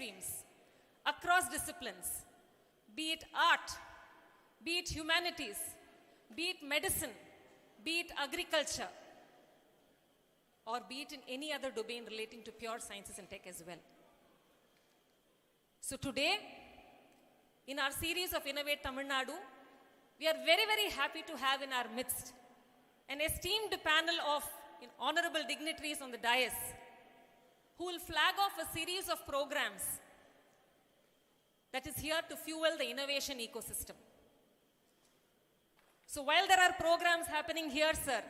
streams, across disciplines, be it art, be it humanities, be it medicine, be it agriculture, or be it in any other domain relating to pure sciences and tech as well. So today, in our series of Innovate Tamil Nadu, we are very, very happy to have in our midst an esteemed panel of honorable dignitaries on the dais who will flag off a series of programs that is here to fuel the innovation ecosystem. So while there are programs happening here, sir,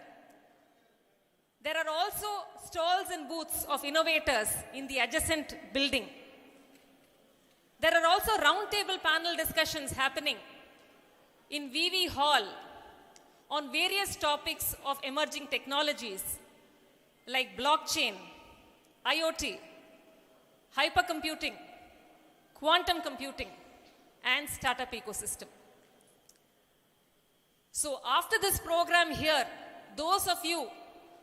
there are also stalls and booths of innovators in the adjacent building. There are also roundtable panel discussions happening in VV Hall on various topics of emerging technologies like blockchain, IoT, hypercomputing, quantum computing, and startup ecosystem. So after this program here, those of you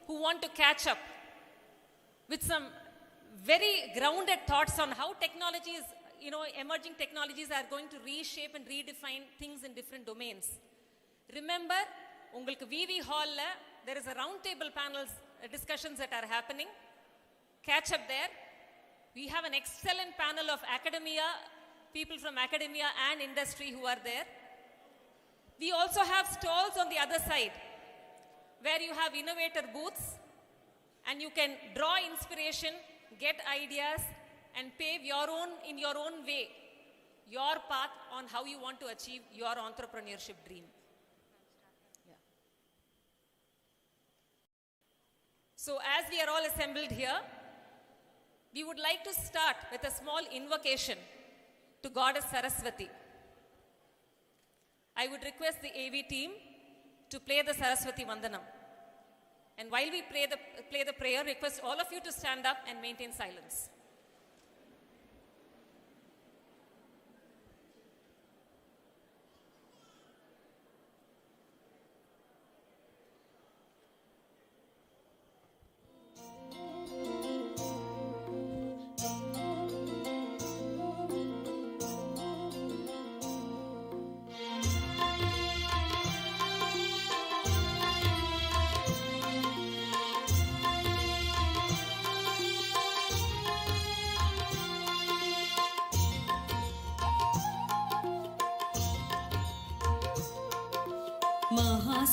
who want to catch up with some very grounded thoughts on how technologies, emerging technologies are going to reshape and redefine things in different domains. Remember, ungalku VV Hall, there is a roundtable panels discussions that are happening. Catch up there. We have an excellent panel of academia, people from academia and industry who are there. We also have stalls on the other side where you have innovator booths and you can draw inspiration, get ideas, and pave in your own way, your path on how you want to achieve your entrepreneurship dream. Yeah. So as we are all assembled here, we would like to start with a small invocation to Goddess Saraswati. I would request the AV team to play the Saraswati Vandanam. And while we play the prayer, request all of you to stand up and maintain silence.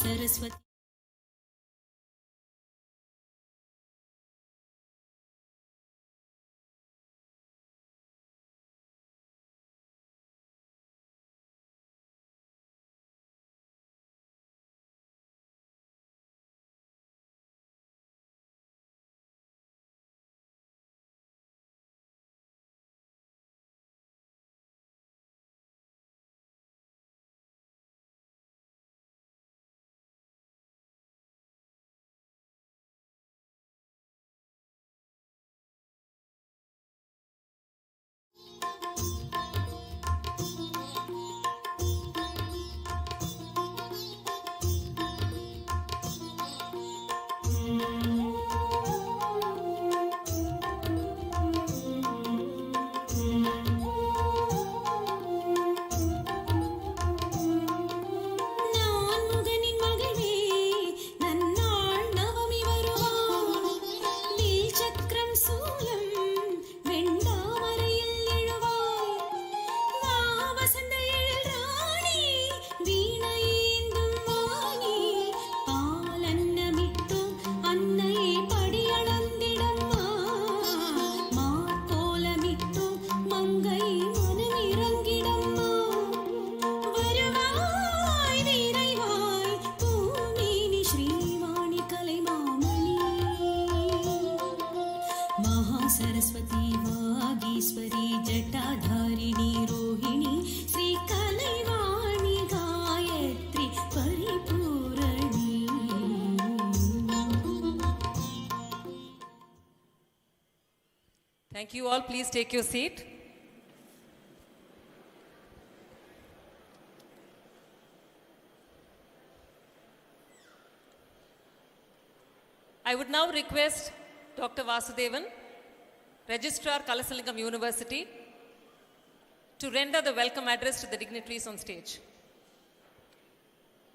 Saraswati. Saraswati Vagishwari Jatadharini Rohini Sri Kalaivani Gayatri Paripurani. Thank you all. Please take your seat. I would now request Dr. Vasudevan, Registrar, Kalasalingam University, to render the welcome address to the dignitaries on stage.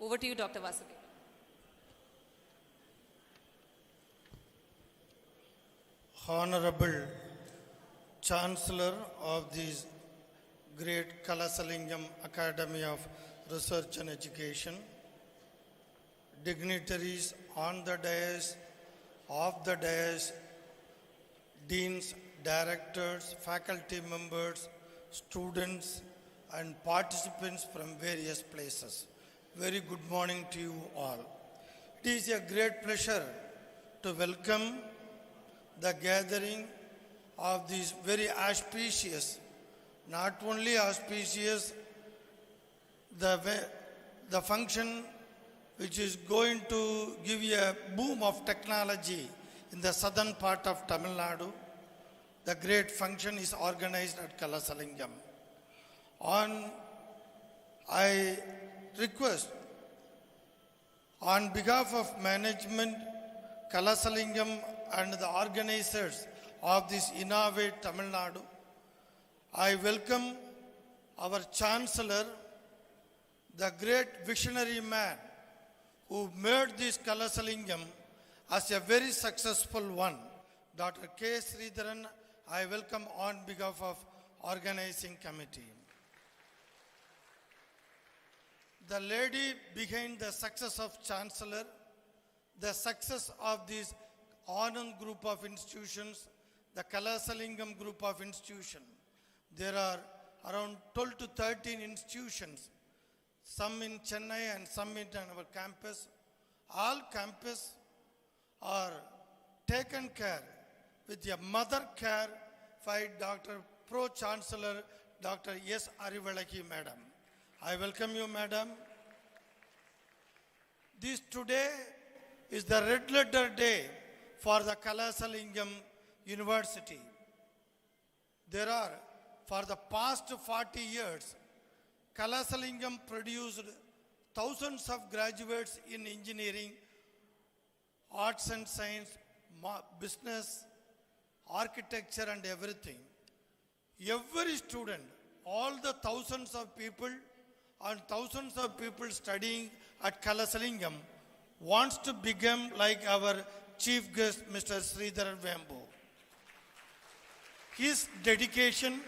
Over to you, Dr. Vasudev. Honorable Chancellor of the great Kalasalingam Academy of Research and Education, dignitaries on the dais, off the dais, deans, directors, faculty members, students, and participants from various places. Very good morning to you all. It is a great pleasure to welcome the gathering of these very auspicious, not only auspicious, the function which is going to give you a boom of technology in the southern part of Tamil Nadu. The great function is organized at Kalasalingam. I request on behalf of management, Kalasalingam and the organizers of this Innovate Tamil Nadu, I welcome our Chancellor, the great visionary man who made this Kalasalingam as a very successful one. Dr. K. Sridhar, I welcome on behalf of organizing committee. The lady behind the success of Chancellor, the success of this Anand group of institutions, the Kalasalingam group of institutions. There are around 12 to 13 institutions, some in Chennai and some in our campus. All campus are taken care with a mother care by Dr. Pro Chancellor Dr. S. Arivalaki Madam. I welcome you, Madam. This today is the red letter day for the Kalasalingam University. There are, for the past 40 years, Kalasalingam produced thousands of graduates in engineering, arts and science, business, architecture and everything. Every student, all the thousands of people and thousands of people studying at Kalasalingam wants to become like our chief guest, Mr. Sridhar Vembu. His dedication,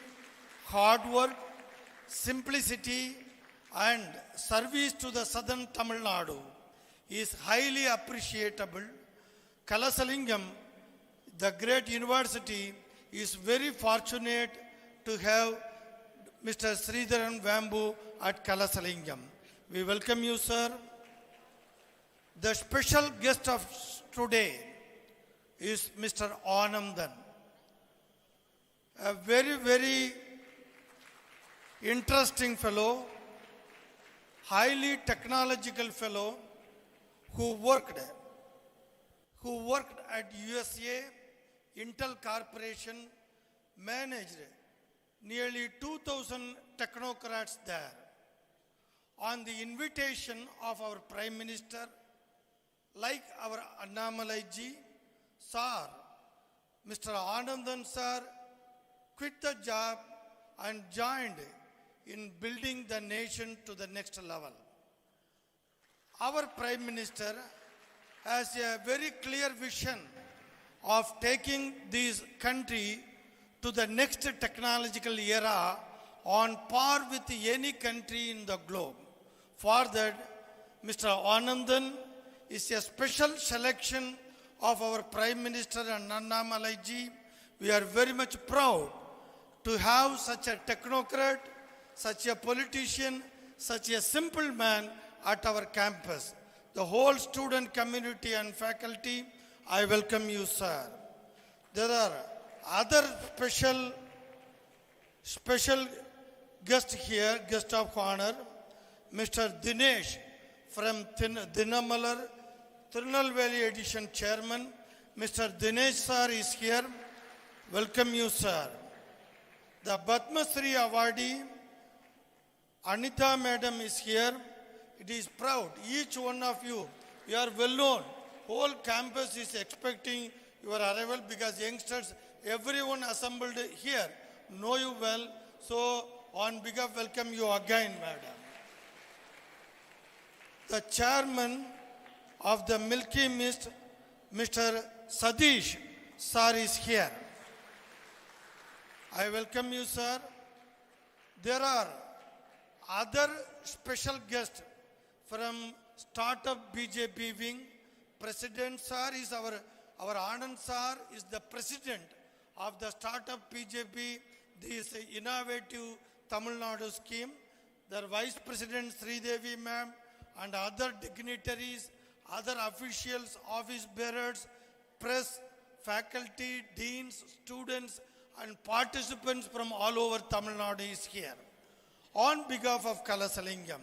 hard work, simplicity and service to the southern Tamil Nadu is highly appreciable. Kalasalingam, the great university, is very fortunate to have Mr. Sridhar Vembu at Kalasalingam. We welcome you, sir. The special guest of today is Mr. Anandan, a very, very interesting fellow, highly technological fellow who worked at USA, Intel Corporation, managed nearly 2,000 technocrats there. On the invitation of our Prime Minister, like our Annamalai ji, sir, Mr. Anandan sir quit the job and joined in building the nation to the next level. Our Prime Minister has a very clear vision of taking this country to the next technological era on par with any country in the globe. For that, Mr. Anandan is a special selection of our Prime Minister and Annamalai ji. We are very much proud to have such a technocrat, such a politician, such a simple man at our campus. The whole student community and faculty, I welcome you, sir. There are other special guest here, guest of honor, Mr. Dinesh from Dinamalar, Tirunelveli Edition Chairman. Mr. Dinesh sir is here. Welcome you, sir. The Padma Shri awardee, Anita madam is here. It is proud, each one of you, you are well known. Whole campus is expecting your arrival because youngsters, everyone assembled here, know you well. So on behalf, welcome you again, madam. The chairman of the Milky Mist, Mr. Satish, sir, is here. I welcome you, sir. There are other special guests from Startup BJP wing. President sir is our Anand sir is the president of the Startup BJP, this innovative Tamil Nadu scheme. The Vice President Sridevi ma'am and other dignitaries, other officials, office bearers, press, faculty, deans, students and participants from all over Tamil Nadu is here. On behalf of Kalasalingam,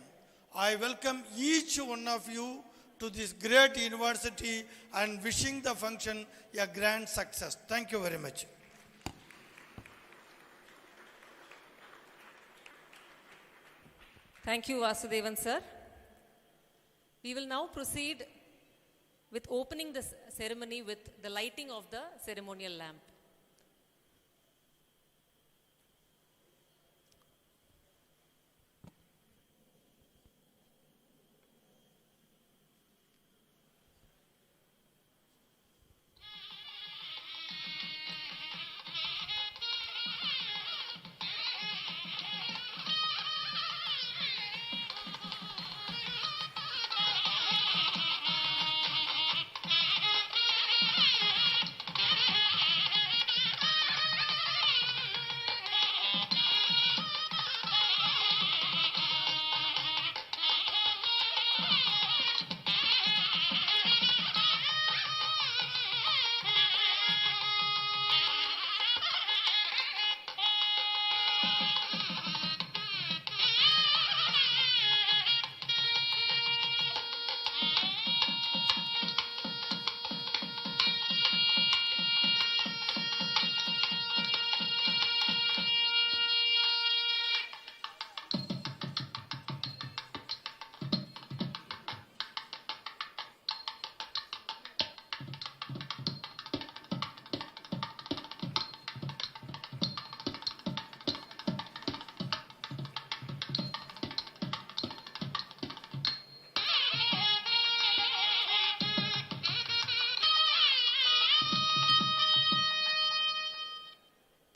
I welcome each one of you to this great university and wishing the function a grand success. Thank you very much. Thank you, Vasudevan sir. We will now proceed with opening the ceremony with the lighting of the ceremonial lamp.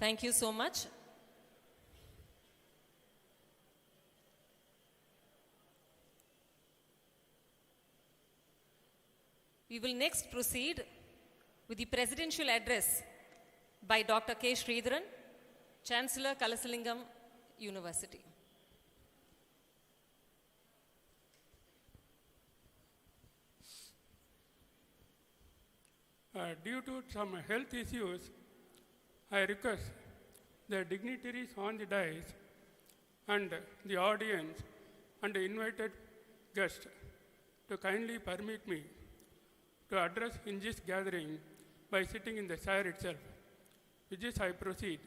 Thank you so much. We will next proceed with the presidential address by Dr. K. Sridhar, Chancellor, Kalasalingam University. Due to some health issues, I request the dignitaries on the dais and the audience and the invited guests to kindly permit me to address in this gathering by sitting in the chair itself. With this I proceed.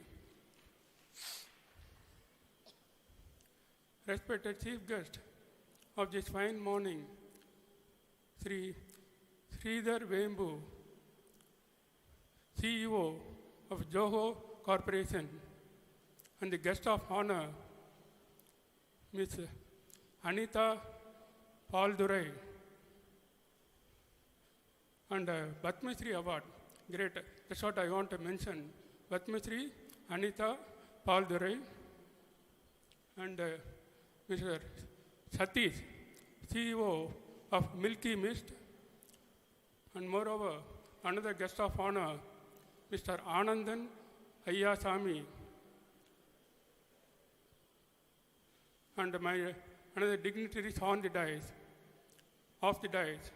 Respected chief guest of this fine morning, Sridhar Vembu, CEO of Joho Corporation, and the guest of honor, Ms. Anita Paldurai, and Batmashri Award. Great. That's what I want to mention. Batmashri Anita Paldurai and Mr. Satish, CEO of Milky Mist, and moreover, another guest of honor, Mr. Anandan S, and my another dignitaries on the dais, off the dais.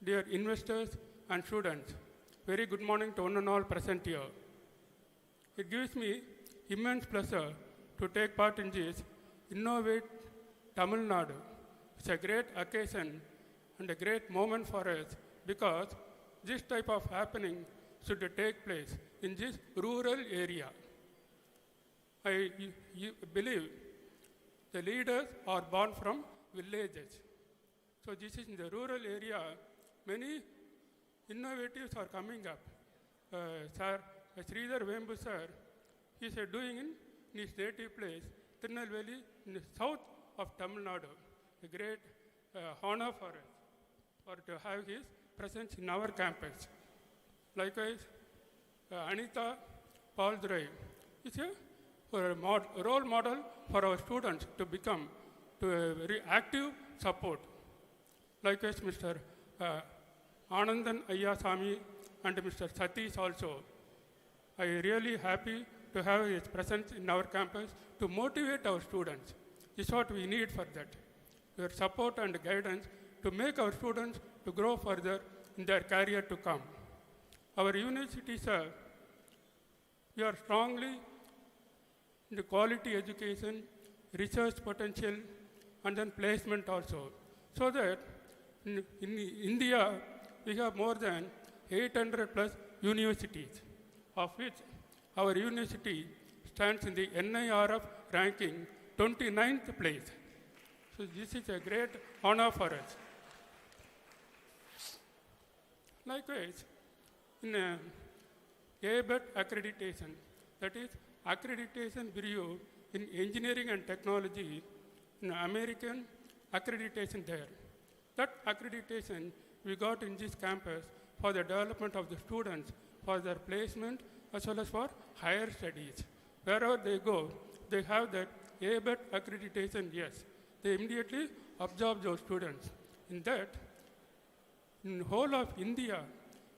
Dear investors and students, very good morning to one and all present here. It gives me immense pleasure to take part in this Innovate Tamil Nadu. It's a great occasion and a great moment for us because this type of happening should take place in this rural area. I believe the leaders are born from villages. So this is in the rural area, many innovatives are coming up. Sridhar Vembu sir, he is doing in in his native place, Tirunelveli, in the south of Tamil Nadu. A great honor for us to have his presence in our campus. Likewise, Anita Paldurai is a role model for our students to become to a very active support. Likewise, Mr. Anandan S and Mr. Satish also. I am really happy to have his presence in our campus to motivate our students. This is what we need for that. Your support and guidance to make our students to grow further in their career to come. Our university, sir, we are strongly in the quality education, research potential, and then placement also. So that in India, we have more than 800 plus universities, of which our university stands in the NIRF ranking 29th place. So this is a great honor for us. Likewise, in ABET accreditation, that is Accreditation Bureau in Engineering and Technology, in American accreditation there. That accreditation we got in this campus for the development of the students, for their placement, as well as for higher studies. Wherever they go, they have that ABET accreditation, yes. They immediately absorb those students. In that, in the whole of India,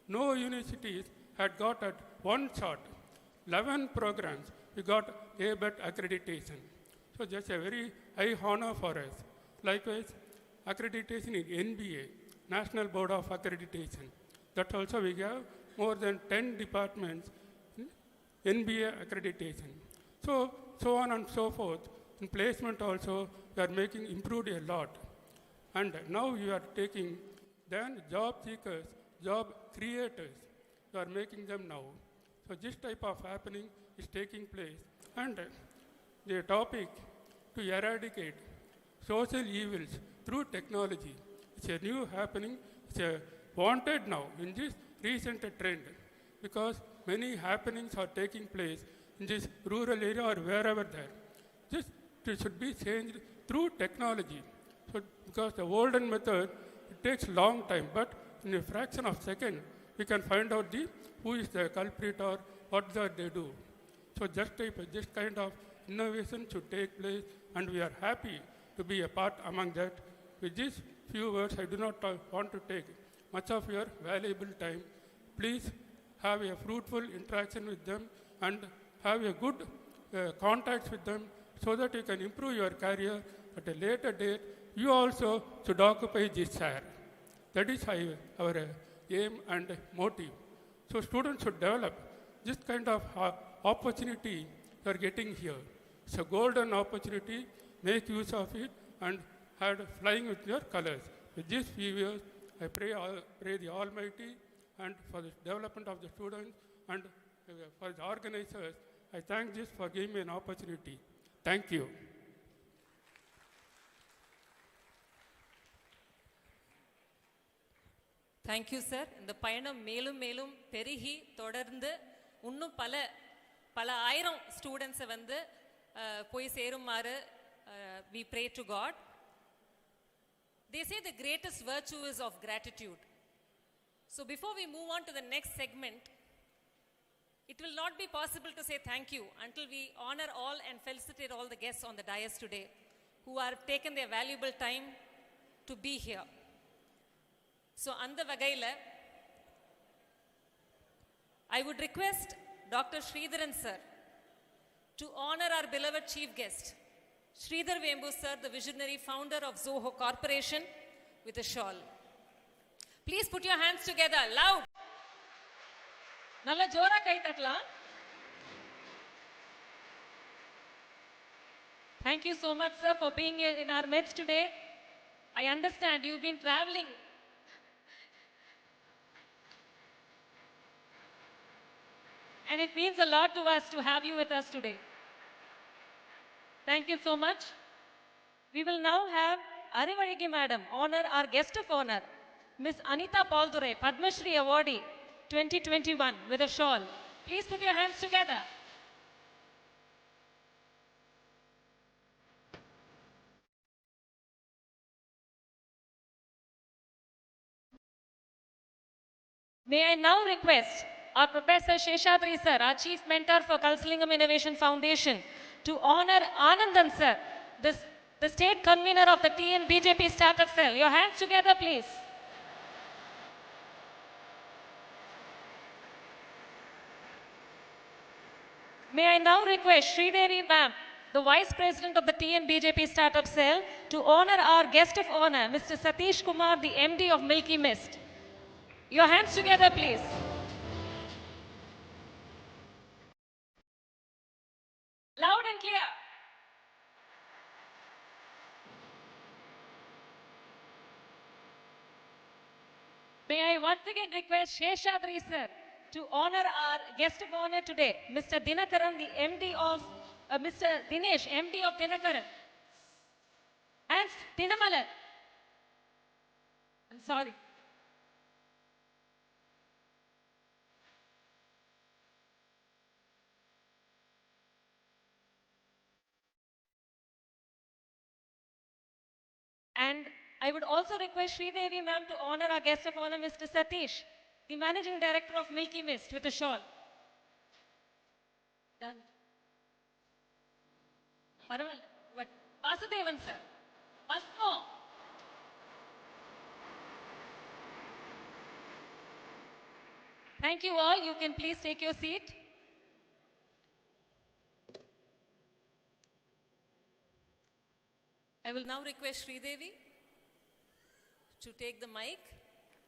no universities had got at one shot 11 programs, we got ABET accreditation. So that's a very high honor for us. Likewise, accreditation in NBA, National Board of Accreditation. That also we have more than 10 departments in NBA accreditation. So on and so forth. In placement also, we are making improved a lot. And now we are taking then job seekers, job creators, we are making them now. So this type of happening is taking place. And the topic to eradicate social evils through technology, it's a new happening, it's a wanted now in this recent trend, because many happenings are taking place in this rural area or wherever there. This should be changed through technology. So because the olden method, it takes long time, but in a fraction of a second, we can find out who is the culprit or what they do. So this kind of innovation should take place, and we are happy to be a part among that. With these few words, I do not want to take much of your valuable time. Please have a fruitful interaction with them and have a good contacts with them so that you can improve your career at a later date. You also should occupy this chair. That is our aim and motive. So students should develop this kind of opportunity you are getting here. It's a golden opportunity. Make use of it and have flying with your colors. With these few years, I pray the Almighty and for the development of the students and for the organizers. I thank this for giving me an opportunity. Thank you. Thank you, sir. இந்த பயணம் மேலும் மேலும் பெருகி தொடர்ந்து இன்னும் பல ஆயிரம் ஸ்டூடெண்ட்ஸை வந்து போய் சேருமாறு we pray to God. They say the greatest virtue is of gratitude. So before we move on to the next segment, it will not be possible to say thank you until we honor all and felicitate all the guests on the dais today who have taken their valuable time to be here. So அந்த வகையில் I would request Dr. Sridhar sir to honor our beloved chief guest, Sridhar Vembu sir, the visionary founder of Zoho Corporation, with a shawl. Please put your hands together, loud. Nalla jora kai tatla. Thank you so much, sir, for being here in our midst today. I understand you've been traveling. And it means a lot to us to have you with us today. Thank you so much. We will now have Arivarigi Madam honor our guest of honor, Miss Anita Paldurai, Padma Shri Awardee 2021 with a shawl. Please put your hands together. May I now request our Professor Sheshadri sir, our Chief Mentor for Kalsalingam Innovation Foundation, to honor Anandan sir, the State Convener of the TN BJP Startup Cell. Your hands together, please. May I now request Sridevi ma'am, the Vice President of the TN BJP Startup Cell, to honor our guest of honor, Mr. Satish Kumar, the MD of Milky Mist. Your hands together, please. Loud and clear. May I once again request Sheshadri sir to honor our guest of honor today, Mr. Dinakaran, the MD of, Mr. Dinesh, MD of Dinakaran. And Dinamalar. I'm sorry. And I would also request Sridevi ma'am to honor our guest of honor, Mr. Satish, the Managing Director of Milky Mist, with a shawl. Done. Paramal, what? Vasudevan sir. Once more. Thank you all. You can please take your seat. I will now request Sridevi to take the mic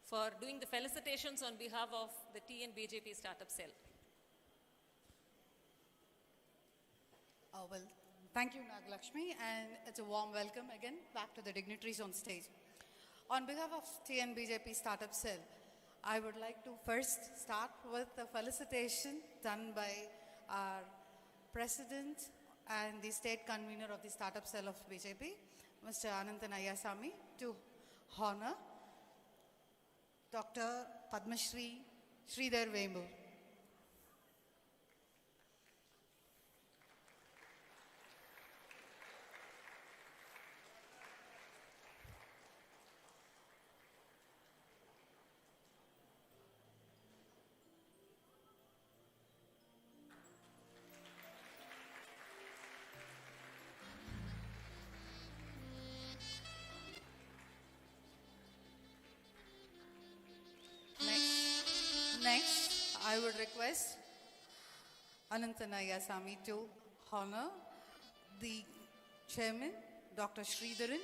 for doing the felicitations on behalf of the TN BJP Startup Cell. Well, thank you, Nagalakshmi, and it's a warm welcome again back to the dignitaries on stage. On behalf of TN BJP Startup Cell, I would like to first start with the felicitation done by our President and the State Convener of the Startup Cell of BJP, Mr. Anandan S, to honor Dr. Padma Shri Sridhar Vembu. Next, I would request Anandan S to honor the Chairman, Dr. Sridharan.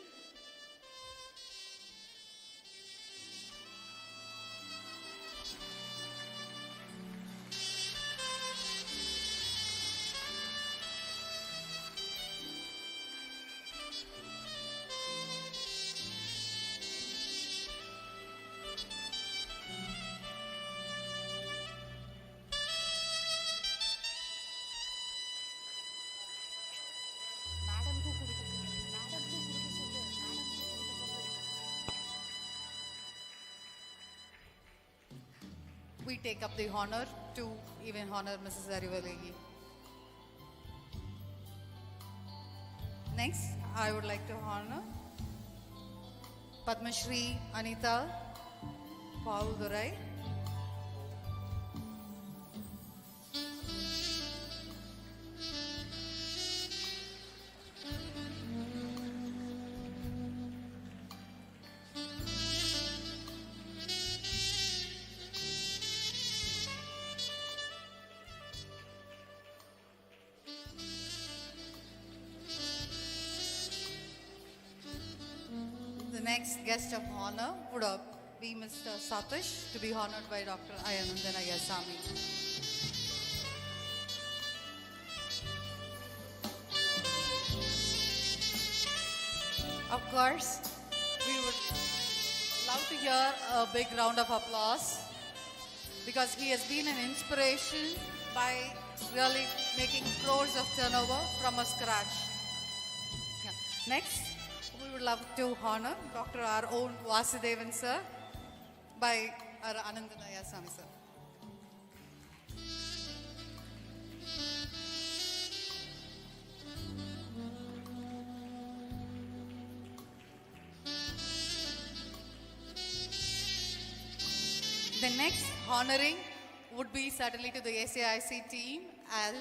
We take up the honor to even honor Mrs. Arivalegi. Next, I would like to honor Padma Shri Anita Paul Durai. Next guest of honor would be Mr. Satish, to be honored by Dr. Anandan S. Of course, we would love to hear a big round of applause because he has been an inspiration by really making crores of turnover from a scratch. Yeah. Next, we would love to honor Dr. our own Vasudevan sir by our Anandan S. sir. The next honoring would be certainly to the ACIC team, and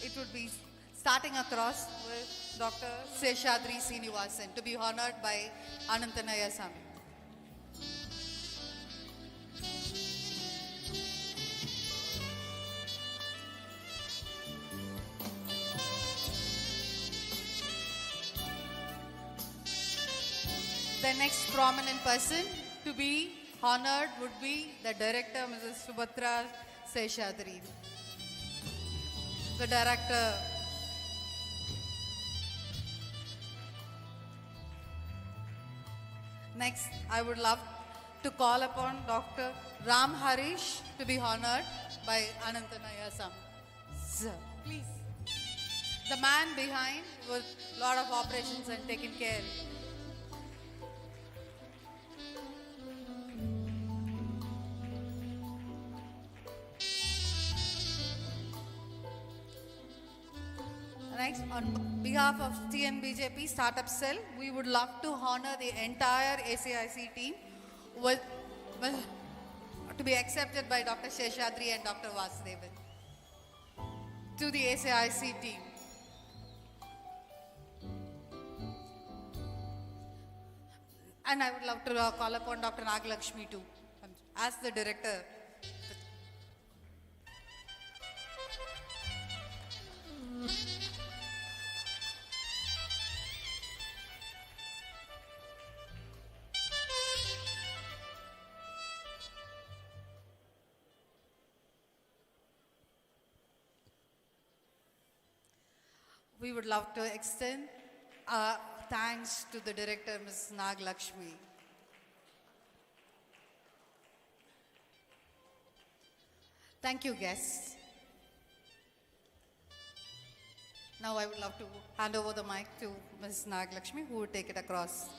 it would be starting across with Dr. Seshadri Srinivasan to be honored by Anandan S. The next prominent person to be honored would be the director, Mrs. Subhatra Seshadri. The director. Next, I would love to call upon Dr. Ram Harish to be honored by Anantanaya Sam. Sir, please. The man behind with lot of operations and taking care. Next, on behalf of TNBJP Startup Cell, we would love to honor the entire ACIC team with to be accepted by Dr. Seshadri and Dr. Vasudevan. To the ACIC team. And I would love to call upon Dr. Nagalakshmi too, as the director. We would love to extend thanks to the director, Ms. Nagalakshmi. Thank you, guests. Now I would love to hand over the mic to Ms. Nagalakshmi, who will take it across.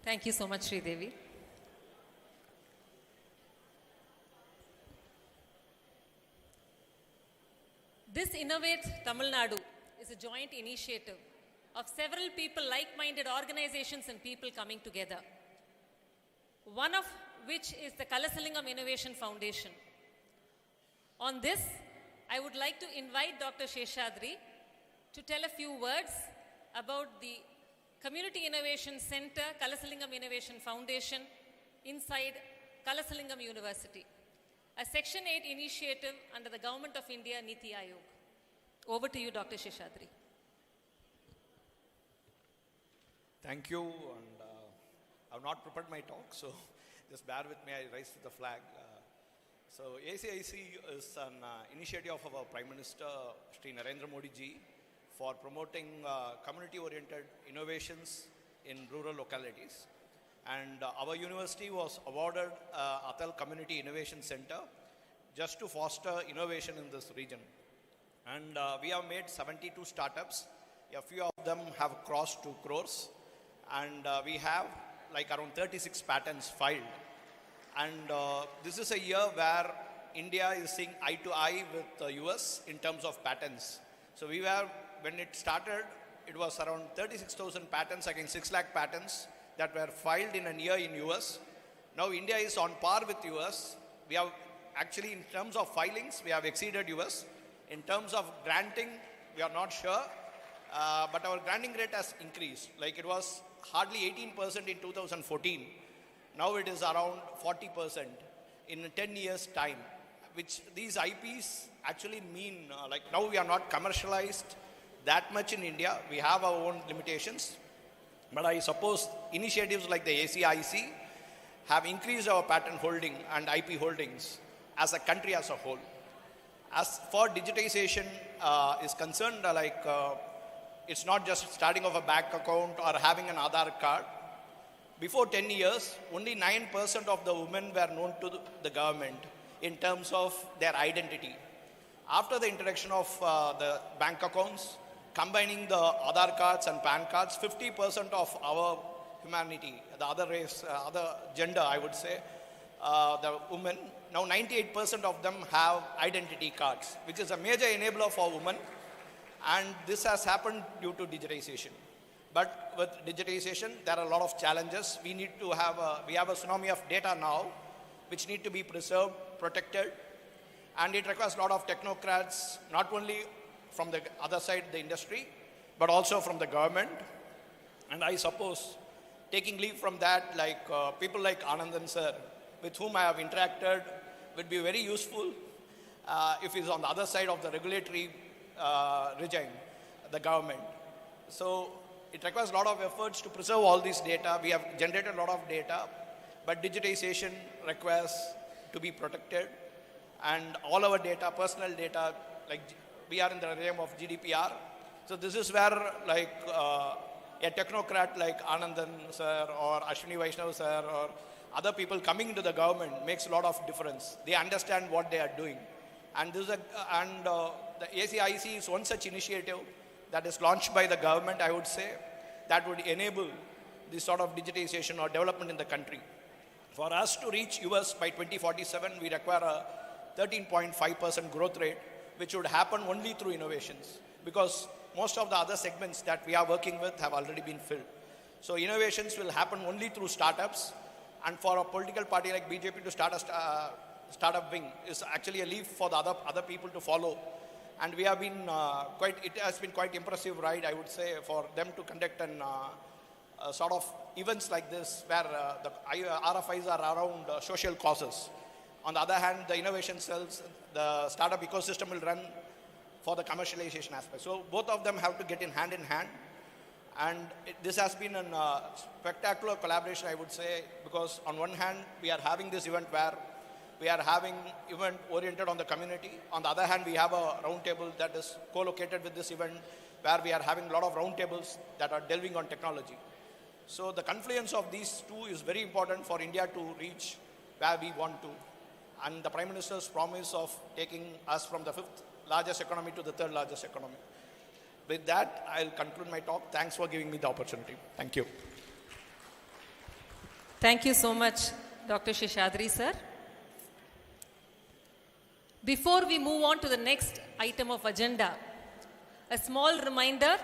Thank you so much, Sridevi. This Innovate Tamil Nadu is a joint initiative of several people, like-minded organizations and people coming together. One of which is the Kalasalingam Innovation Foundation. On this, I would like to invite Dr. Seshadri to tell a few words about the Community Innovation Center, Kalasalingam Innovation Foundation inside Kalasalingam University, a Section 8 initiative under the Government of India Niti Aayog. Over to you, Dr. Seshadri. Thank you, and I've not prepared my talk, so just bear with me, I rise to the flag. So ACIC is an initiative of our Prime Minister, Sri Narendra Modi ji, for promoting community-oriented innovations in rural localities. And our university was awarded Atal Community Innovation Center just to foster innovation in this region. And we have made 72 startups. A few of them have crossed 2 crores. And we have like around 36 patents filed. And this is a year where India is seeing eye to eye with the US in terms of patents. So we were, when it started, it was around 36,000 patents against 6 lakh patents that were filed in a year in US. Now India is on par with US. We have actually, in terms of filings, we have exceeded US. In terms of granting, we are not sure, but our granting rate has increased. Like it was hardly 18% in 2014. Now it is around 40% in 10 years' time, which these IPs actually mean, like now we are not commercialized that much in India. We have our own limitations. But I suppose initiatives like the ACIC have increased our patent holding and IP holdings as a country as a whole. As for digitization is concerned, it's not just starting of a bank account or having an Aadhaar card. Before 10 years, only 9% of the women were known to the government in terms of their identity. After the introduction of the bank accounts, combining the Aadhaar cards and PAN cards, 50% of our humanity, the other race, other gender, I would say, the women, now 98% of them have identity cards, which is a major enabler for women. And this has happened due to digitization. But with digitization, there are a lot of challenges. We need to have we have a tsunami of data now. which need to be preserved, protected, and it requires a lot of technocrats, not only from the other side, the industry, but also from the government. And I suppose, taking leave from that, like people like Anandan sir, with whom I have interacted, would be very useful if he's on the other side of the regulatory regime, the government. So it requires a lot of efforts to preserve all this data. We have generated a lot of data, but digitization requires to be protected. And all our data, personal data, like we are in the realm of GDPR. So this is where like a technocrat like Anandan sir or Ashwini Vaishnav sir or other people coming into the government makes a lot of difference. They understand what they are doing. And this is the ACIC is one such initiative that is launched by the government, I would say, that would enable this sort of digitization or development in the country. For us to reach US by 2047, we require a 13.5% growth rate, which would happen only through innovations, because most of the other segments that we are working with have already been filled. So innovations will happen only through startups, and for a political party like BJP to start a startup wing is actually a leap for the other people to follow. And we have been it has been quite impressive ride, I would say, for them to conduct an sort of events like this where the RFIs are around social causes. On the other hand, the innovation cells, the startup ecosystem will run for the commercialization aspect. So both of them have to get in hand. And this has been a spectacular collaboration, I would say, because on one hand, we are having this event where we are having event oriented on the community. On the other hand, we have a roundtable that is co-located with this event where we are having a lot of roundtables that are delving on technology. So the confluence of these two is very important for India to reach where we want to. And the Prime Minister's promise of taking us from the 5th largest economy to the 3rd largest economy. With that, I'll conclude my talk. Thanks for giving me the opportunity. Thank you. Thank you so much, Dr. Sheshadri sir. Before we move on to the next item of agenda, a small reminder,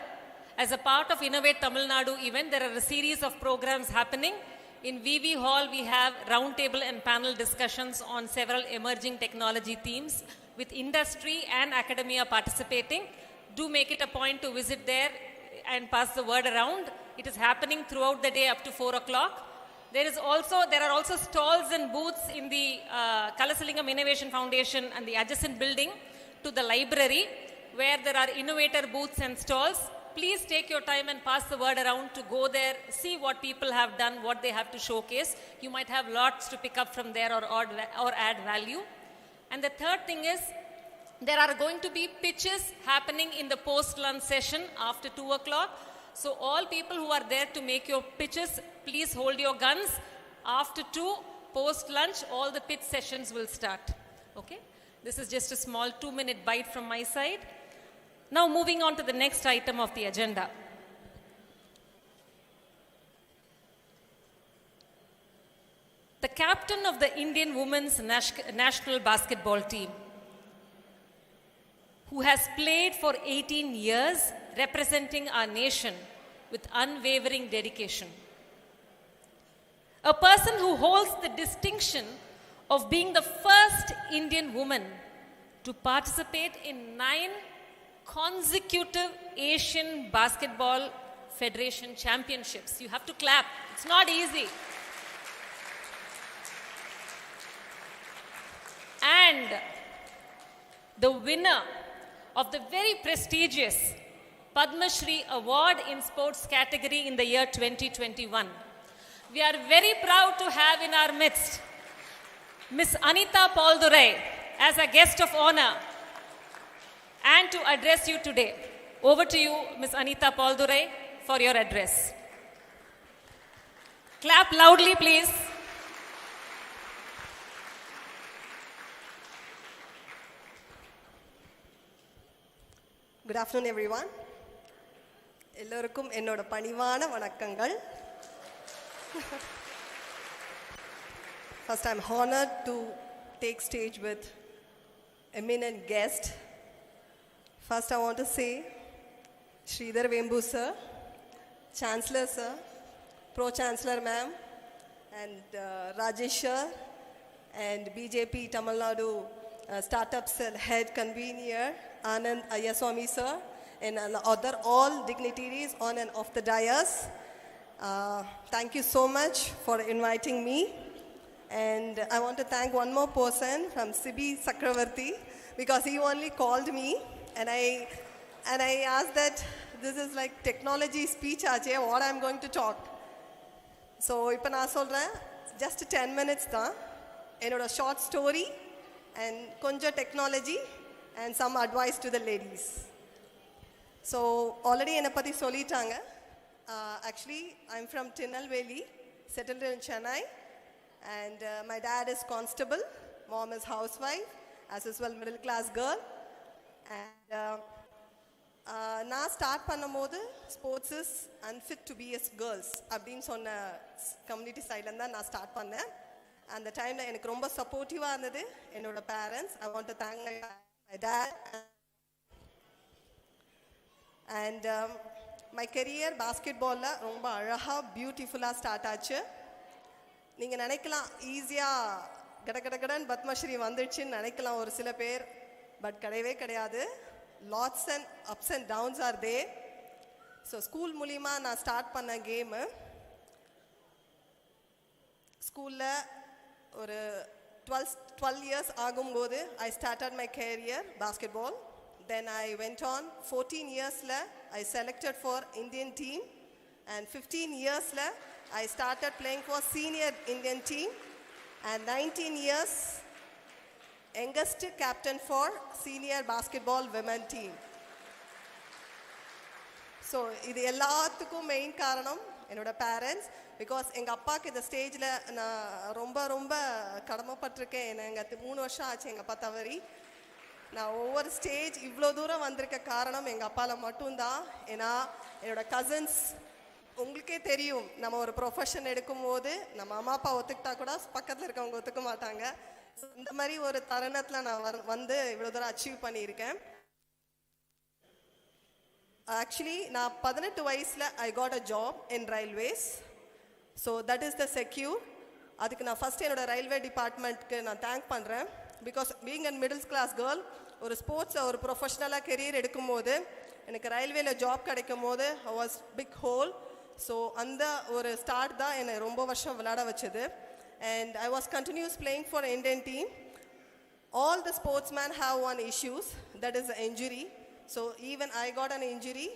as a part of Innovate Tamil Nadu event, there are a series of programs happening. In VV Hall, we have roundtable and panel discussions on several emerging technology themes with industry and academia participating. Do make it a point to visit there and pass the word around. It is happening throughout the day up to 4 o'clock. There are also stalls and booths in the Kalasalingam Innovation Foundation and the adjacent building to the library, where there are innovator booths and stalls. Please take your time and pass the word around to go there, see what people have done, what they have to showcase. You might have lots to pick up from there or add value. And the third thing is, there are going to be pitches happening in the post-lunch session after 2 o'clock. So all people who are there to make your pitches, please hold your guns. After 2, post-lunch, all the pitch sessions will start. Okay? This is just a small 2-minute bite from my side. Now moving on to the next item of the agenda. The captain of the Indian women's national basketball team, who has played for 18 years representing our nation with unwavering dedication. A person who holds the distinction of being the first Indian woman to participate in 9 consecutive Asian Basketball Federation Championships. You have to clap. It's not easy. And the winner of the very prestigious Padma Shri Award in sports category in the year 2021. We are very proud to have in our midst Miss Anita Poldurai as a guest of honor and to address you today. Over to you, Miss Anita Poldurai, for your address. Clap loudly, please. Good afternoon, everyone. எல்லோருக்கும் என்னோட பணிவான வணக்கங்கள். First, I'm honored to take stage with eminent guest. First, I want to say Sridhar Vembu sir, Chancellor sir, Pro Chancellor ma'am, and Rajesh sir, and BJP Tamil Nadu Startup Cell Head Convener Anandan S sir, and other all dignitaries on and off the dais. Thank you so much for inviting me. And I want to thank one more person from Sibi Sakravarti, because he only called me, and I asked that this is like technology speech aache, what I'm going to talk. So ipo na solren just 10 minutes da enoda short story and konja technology and some advice to the ladies. So already enna patti sollitaanga. Actually I'm from Tinalveli, settled in Chennai, and my dad is constable, mom is housewife, as well middle class girl. And நான் start பண்ணும்போது sports is unfit to be as girls அப்படின்னு சொன்ன community சைட்லேருந்து தான் நான் start பண்ணேன். அந்த டைமில் எனக்கு ரொம்ப சப்போர்ட்டிவாக இருந்தது என்னோட parents. I want to thank my dad. And my career basket பாலில் ரொம்ப அழகாக பியூட்டிஃபுல்லாக ஸ்டார்ட் ஆச்சு. நீங்கள் நினைக்கலாம் ஈஸியாக கடகடகடன் பத்மஸ்ரீ வந்துடுச்சுன்னு நினைக்கலாம் ஒரு சில பேர், பட் கிடையவே கிடையாது. Lots and ups and downs are there. So school மூலியமா நான் ஸ்டார்ட் பண்ண கேம், ஸ்கூல்ல ஒரு 12 years ஆகும்போது I started my career basketball. Then I went on 14 yearsல I selected for Indian team, and 15 yearsல I started playing for senior Indian team, and 19 years youngest captain for senior basketball women team. So இது எல்லாத்துக்கும் main காரணம் என்னோட parents. Because எங்கள் அப்பாவுக்கு இந்த ஸ்டேஜில் நான் ரொம்ப ரொம்ப கடமைப்பட்டிருக்கேன். எங்கள் 3 வருஷம் ஆச்சு எங்கள் அப்பா தவறி. நான் ஒவ்வொரு ஸ்டேஜ் இவ்வளோ தூரம் வந்திருக்க காரணம் எங்கள் அப்பாவில் மட்டும்தான். ஏன்னா என்னோட கசின்ஸ், உங்களுக்கே தெரியும், நம்ம ஒரு ப்ரொஃபஷன் எடுக்கும்போது நம்ம அம்மா அப்பா ஒத்துக்கிட்டா கூட பக்கத்தில் இருக்கவங்க ஒத்துக்க மாட்டாங்க. இந்த மாதிரி ஒரு தருணத்தில் நான் வந்து இவ்வளோ தூரம் அச்சீவ் பண்ணியிருக்கேன். ஆக்சுவலி நான் 18 வயசில் I got a job in railways. So that is the secure. அதுக்கு நான் ஃபஸ்ட் என்னோட ரயில்வே டிபார்ட்மெண்ட்க்கு நான் தேங்க் பண்ணுறேன். Because being and middle class girl, ஒரு ஸ்போர்ட்ஸை ஒரு ப்ரொஃபஷ்னலாக கெரியர் எடுக்கும்போது எனக்கு ரயில்வேல ஜாப் கிடைக்கும் போது I was big hole. So அந்த ஒரு ஸ்டார்ட் தான் என்னை ரொம்ப வருஷம் விளையாட வச்சது. And I was continuous playing for Indian team. All the sportsmen have one issues, that is injury. So even I got an injury.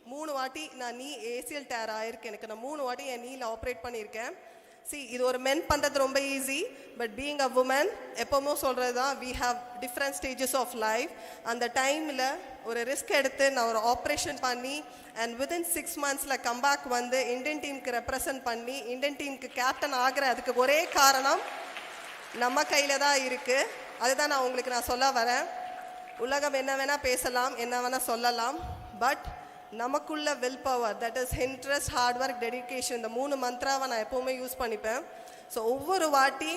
3 வாட்டி நான் knee ACL tear ஆயிருக்கு. எனக்கு நான் 3 வாட்டி என் knee ஆப்ரேட் பண்ணியிருக்கேன். See, இது ஒரு men பண்ணுறது ரொம்ப easy, but being a woman எப்போவுமே சொல்கிறது தான், we have different stages of life. அந்த டைமில் ஒரு ரிஸ்க் எடுத்து நான் ஒரு ஆப்ரேஷன் பண்ணி அண்ட் வித்தின் 6 months கம்பேக் வந்து இந்தியன் டீமுக்கு ரெப்ரசன்ட் பண்ணி இந்தியன் டீமுக்கு கேப்டன் ஆகிற அதுக்கு ஒரே காரணம் நம்ம கையில் தான் இருக்குது. அதுதான் நான் உங்களுக்கு நான் சொல்ல வரேன். உலகம் என்ன வேணால் பேசலாம், என்ன வேணால் சொல்லலாம், பட் நமக்குள்ள will power, that is interest, hard work, dedication, இந்த 3 மந்த்ராவை நான் எப்போவுமே யூஸ் பண்ணிப்பேன். ஸோ ஒவ்வொரு வாட்டி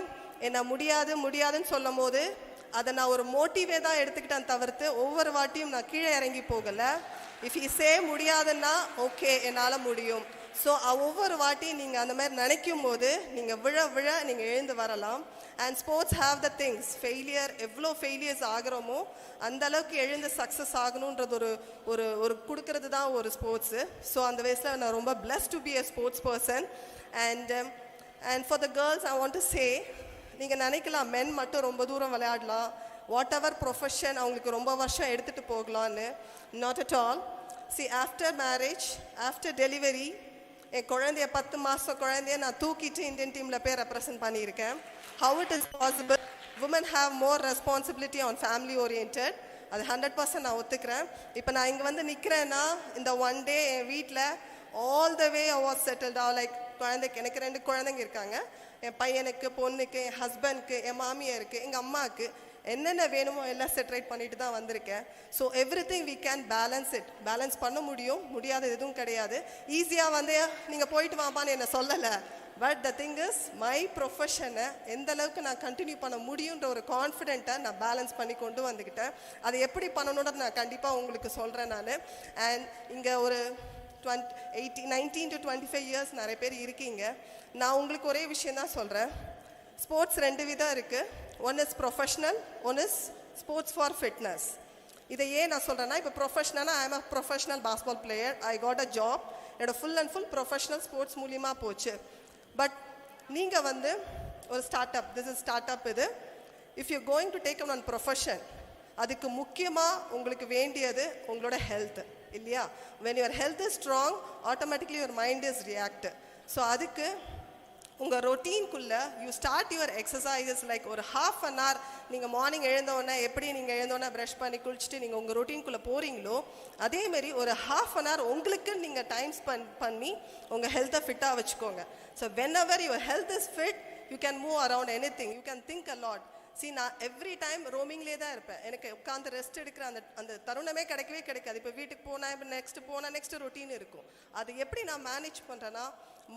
என்ன முடியாதுன்னு சொல்லும் போது அதை நான் ஒரு மோட்டிவே தான் எடுத்துக்கிட்டேன் தவிர்த்து ஒவ்வொரு வாட்டியும் நான் கீழே இறங்கி போகலை. இஃப் யூ சே முடியாதுன்னா ஓகே என்னால் முடியும். ஸோ ஒவ்வொரு வாட்டி நீங்கள் அந்த மாதிரி நினைக்கும் போது நீங்கள் விழ நீங்கள் எழுந்து வரலாம். And sports have the things, failure எவ்வளோ ஃபெயிலியர்ஸ் ஆகிறோமோ அந்த அளவுக்கு எழுந்து சக்ஸஸ் ஆகணுன்றது ஒரு ஒரு கொடுக்கறது தான் ஒரு ஸ்போர்ட்ஸு. ஸோ அந்த வயசில் நான் ரொம்ப blessed to be a sports person. And for the girls I want to say, நீங்கள் நினைக்கலாம் மென் மட்டும் ரொம்ப தூரம் விளையாடலாம், வாட் எவர் ப்ரொஃபஷன் அவங்களுக்கு ரொம்ப வருஷம் எடுத்துகிட்டு போகலான்னு. Not at all. See after marriage, after delivery, என் குழந்தைய 10 மாதம் குழந்தைய நான் தூக்கிட்டு இந்தியன் டீமில் போய் ரெப்ரசன்ட் பண்ணியிருக்கேன். How it is possible? women have more responsibility on family oriented. அது 100% நான் ஒத்துக்கிறேன். இப்போ நான் இங்கே வந்து நிற்கிறேன்னா இந்த ஒன் டே என் வீட்டில் all the way I was settled. Like குழந்தைக்கு, எனக்கு 2 குழந்தைங்க இருக்காங்க. என் பையனுக்கு, பொண்ணுக்கு, என் ஹஸ்பண்ட்க்கு, என் மாமியாருக்கு, எங்கள் அம்மாவுக்கு என்னென்ன வேணுமோ எல்லாம் செட்ரேட் பண்ணிட்டு தான் வந்திருக்கேன். So everything we can balance பண்ண முடியும், முடியாதது எதுவும் கிடையாது. ஈஸியாக வந்து நீங்கள் போயிட்டு வாப்பான்னு என்ன சொல்லலை, but the thing is my ப்ரொஃபஷனை எந்த அளவுக்கு நான் கண்டினியூ பண்ண முடியுன்ற ஒரு கான்ஃபிடென்ட்டை நான் பேலன்ஸ் பண்ணி கொண்டு வந்துக்கிட்டேன். அதை எப்படி பண்ணணுன்றது நான் கண்டிப்பாக உங்களுக்கு சொல்கிறேன் நான். அண்ட் இங்கே ஒரு 19 to 25 years நிறைய பேர் இருக்கீங்க. நான் உங்களுக்கு ஒரே விஷயம் தான் சொல்கிறேன். ஸ்போர்ட்ஸ் ரெண்டு விதம் இருக்குது. One is professional, one is sports for fitness. இதை ஏன் நான் சொல்கிறேன்னா, இப்போ ப்ரொஃபஷ்னலாக I am a professional baseball player, I got a job, என்னோட full and full professional sports மூலியமாக போச்சு. பட் நீங்கள் வந்து ஒரு start up, this is start up இது. If you going to take one profession, அதுக்கு முக்கியமாக உங்களுக்கு வேண்டியது உங்களோட ஹெல்த் இல்லையா? When your health is strong, automatically your mind is react. So அதுக்கு உங்கள் ரொட்டீன்குள்ளே you start your exercises like ஒரு ½ an hour. நீங்கள் மார்னிங் எழுந்தோடனே எப்படி நீங்கள் எழுந்தோடனே ப்ரஷ் பண்ணி குளிச்சுட்டு நீங்கள் உங்கள் ரொட்டீன்குள்ளே போகிறீங்களோ அதேமாரி ஒரு ½ an hour உங்களுக்கு நீங்கள் டைம் ஸ்பெண்ட் பண்ணி உங்கள் ஹெல்த்தை ஃபிட்டாக வச்சுக்கோங்க. So when ever your health is fit, you can move around any thing, you can think a lot. நான் எவ்ரி டைம் ரோமிங்லேயே தான் இருப்பேன். எனக்கு உட்காந்து ரெஸ்ட் எடுக்கிற அந்த தருணமே கிடைக்கவே கிடைக்காது. இப்போ வீட்டுக்கு போனால், இப்போ நெக்ஸ்ட் ரொட்டீன் இருக்கும். அது எப்படி நான் மேனேஜ் பண்ணுறேன்னா,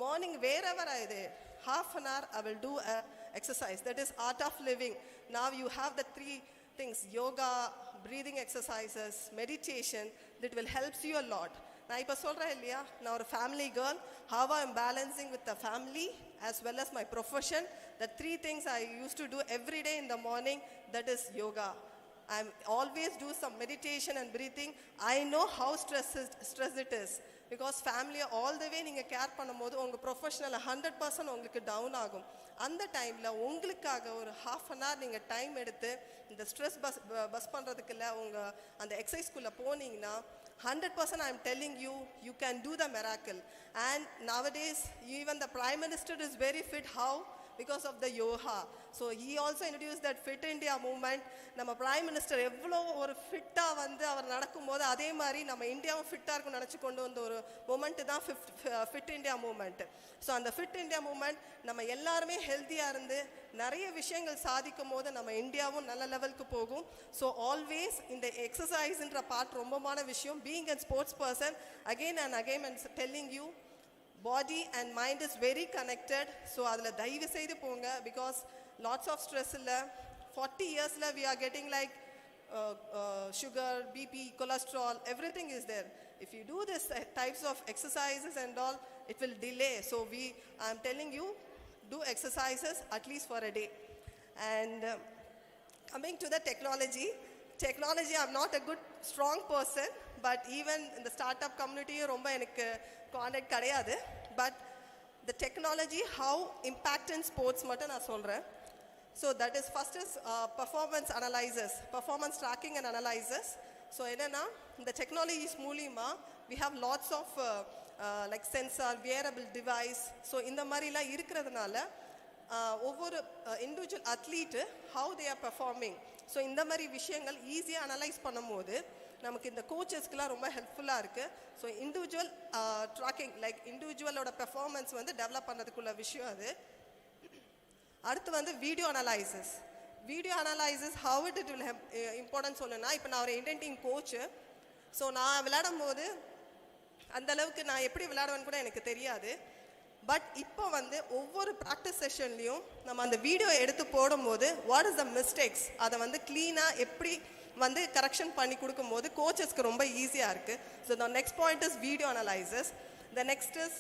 மார்னிங் வேறெவர் ஆகுது ½ an hour I will do a exercise. That is art of living. Now you have the 3 things: yoga, breathing exercises, meditation, that will helps you a lot. நான் இப்போ சொல்கிறேன் இல்லையா, நான் ஒரு family girl, how I am balancing with the family as well as my profession. The 3 things I used to do every day in the morning, that is yoga. I always do some meditation and breathing. I know how stress it is. Because ஃபேமிலியை all the வே நீங்கள் care பண்ணும்போது உங்கள் ப்ரொஃபஷனலில் 100% உங்களுக்கு down ஆகும். அந்த டைமில் உங்களுக்காக ஒரு ½ an hour நீங்கள் டைம் எடுத்து இந்த ஸ்ட்ரெஸ் பஸ் பண்ணுறதுக்கு இல்லை உங்கள் அந்த எக்ஸசைஸ்குள்ளே போனீங்கன்னா 100% I am telling you, you can do the miracle. And nowadays, even the Prime Minister is very fit. How? Because of the yoga. So he also introduced that Fit India movement. நம்ம Prime Minister எவ்வளோ ஒரு ஃபிட்டாக வந்து அவர் நடக்கும்போது அதே மாதிரி நம்ம இந்தியாவும் ஃபிட்டாக இருக்கும்னு நினச்சி கொண்டு வந்த ஒரு மூமெண்ட்டு தான் ஃபிட் இந்தியா மூமெண்ட். ஸோ அந்த ஃபிட் இந்தியா மூமெண்ட் நம்ம எல்லாருமே ஹெல்த்தியாக இருந்து நிறைய விஷயங்கள் சாதிக்கும் போது நம்ம இந்தியாவும் நல்ல லெவலுக்கு போகும். ஸோ ஆல்வேஸ் இந்த எக்ஸசைஸ்ன்ற பார்ட் ரொம்பமான விஷயம். Being a sports person, again and again and telling you, body and mind is very connected. So adula daivu seidu ponga, because lots of stress illa 40 years la we are getting like sugar, BP, cholesterol, everything is there. If you do this types of exercises and all, it will delay. So I am telling you, do exercises at least for a day. And coming to the technology, I'm not a good strong person, but even in the startup community romba enakku contact kadiyadu. But the technology how impact in sports matta na solren. So that is first is performance analysis, performance tracking and analysis. So enna the technologies moolima we have lots of like sensor, wearable device. So indha mari la irukradanaala ஒவ்வொரு individual athlete how they are performing. So இந்த மாதிரி விஷயங்கள் ஈஸியாக analyse பண்ணும்போது நமக்கு இந்த கோச்சஸ்க்குலாம் ரொம்ப ஹெல்ப்ஃபுல்லாக இருக்குது. ஸோ இண்டிவிஜுவல் ட்ராக்கிங் லைக் இண்டிவிஜுவலோட பெர்ஃபார்மன்ஸ் வந்து டெவலப் பண்ணுறதுக்குள்ள விஷயம் அது. அடுத்து வந்து video analysis. Video analysis how it will importance சொல்லணும்னா, இப்போ நான் ஒரு இந்தியன் டீம் கோச்சு. ஸோ நான் விளையாடும் போது அந்தளவுக்கு நான் எப்படி விளையாடுவேன்னு கூட எனக்கு தெரியாது. பட் இப்போ வந்து ஒவ்வொரு ப்ராக்டிஸ் செஷன்லேயும் நம்ம அந்த வீடியோ எடுத்து போடும்போது வாட் இஸ் த மிஸ்டேக்ஸ் அதை வந்து க்ளீனாக எப்படி வந்து கரெக்ஷன் பண்ணி கொடுக்கும்போது கோச்சஸ்க்கு ரொம்ப ஈஸியாக இருக்குது. So the next point is video analysis. The next is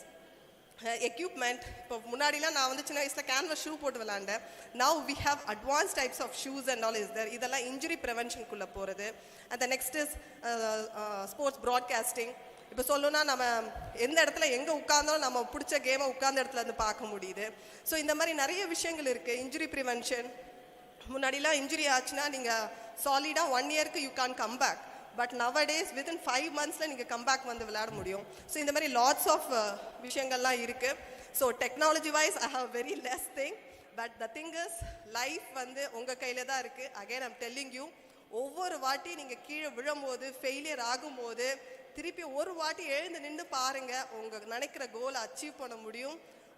equipment. இப்போ முன்னாடிலாம் நான் வந்து சின்ன வயசில் கேன்வஸ் ஷூ போட்டு விளாண்டேன். Now we have advance types of shoes and all is there. இதெல்லாம் இன்ஜுரி ப்ரிவென்ஷனுக்குள்ளே போகிறது. And the next is sports broadcasting. இப்போ சொல்லணும்னா நம்ம எந்த இடத்துல எங்கே உட்கார்ந்தாலும் நம்ம பிடிச்ச கேமை உட்கார்ந்த இடத்துல இருந்து பார்க்க முடியுது. ஸோ இந்த மாதிரி நிறைய விஷயங்கள் இருக்குது. Injury prevention. முன்னாடிலாம் இன்ஜுரி ஆச்சுன்னா நீங்கள் சாலிடாக 1 இயருக்கு you can come back. But nowadays within 5 months நீங்கள் கம்பேக் வந்து விளையாட முடியும். ஸோ இந்த மாதிரி லாட்ஸ் ஆஃப் விஷயங்கள்லாம் இருக்குது. So technology wise I have very less thing. But the thing is life வந்து உங்கள் கையில் தான் இருக்குது. அகெயின் ஐம் டெல்லிங் யூ, ஒவ்வொரு வாட்டி நீங்கள் கீழே விழும்போது ஃபெயிலியர் ஆகும்போது திருப்பி ஒரு வாட்டி எழுந்து நின்று பாருங்கள், உங்கள் நினைக்கிற கோலை அச்சீவ் பண்ண முடியும்.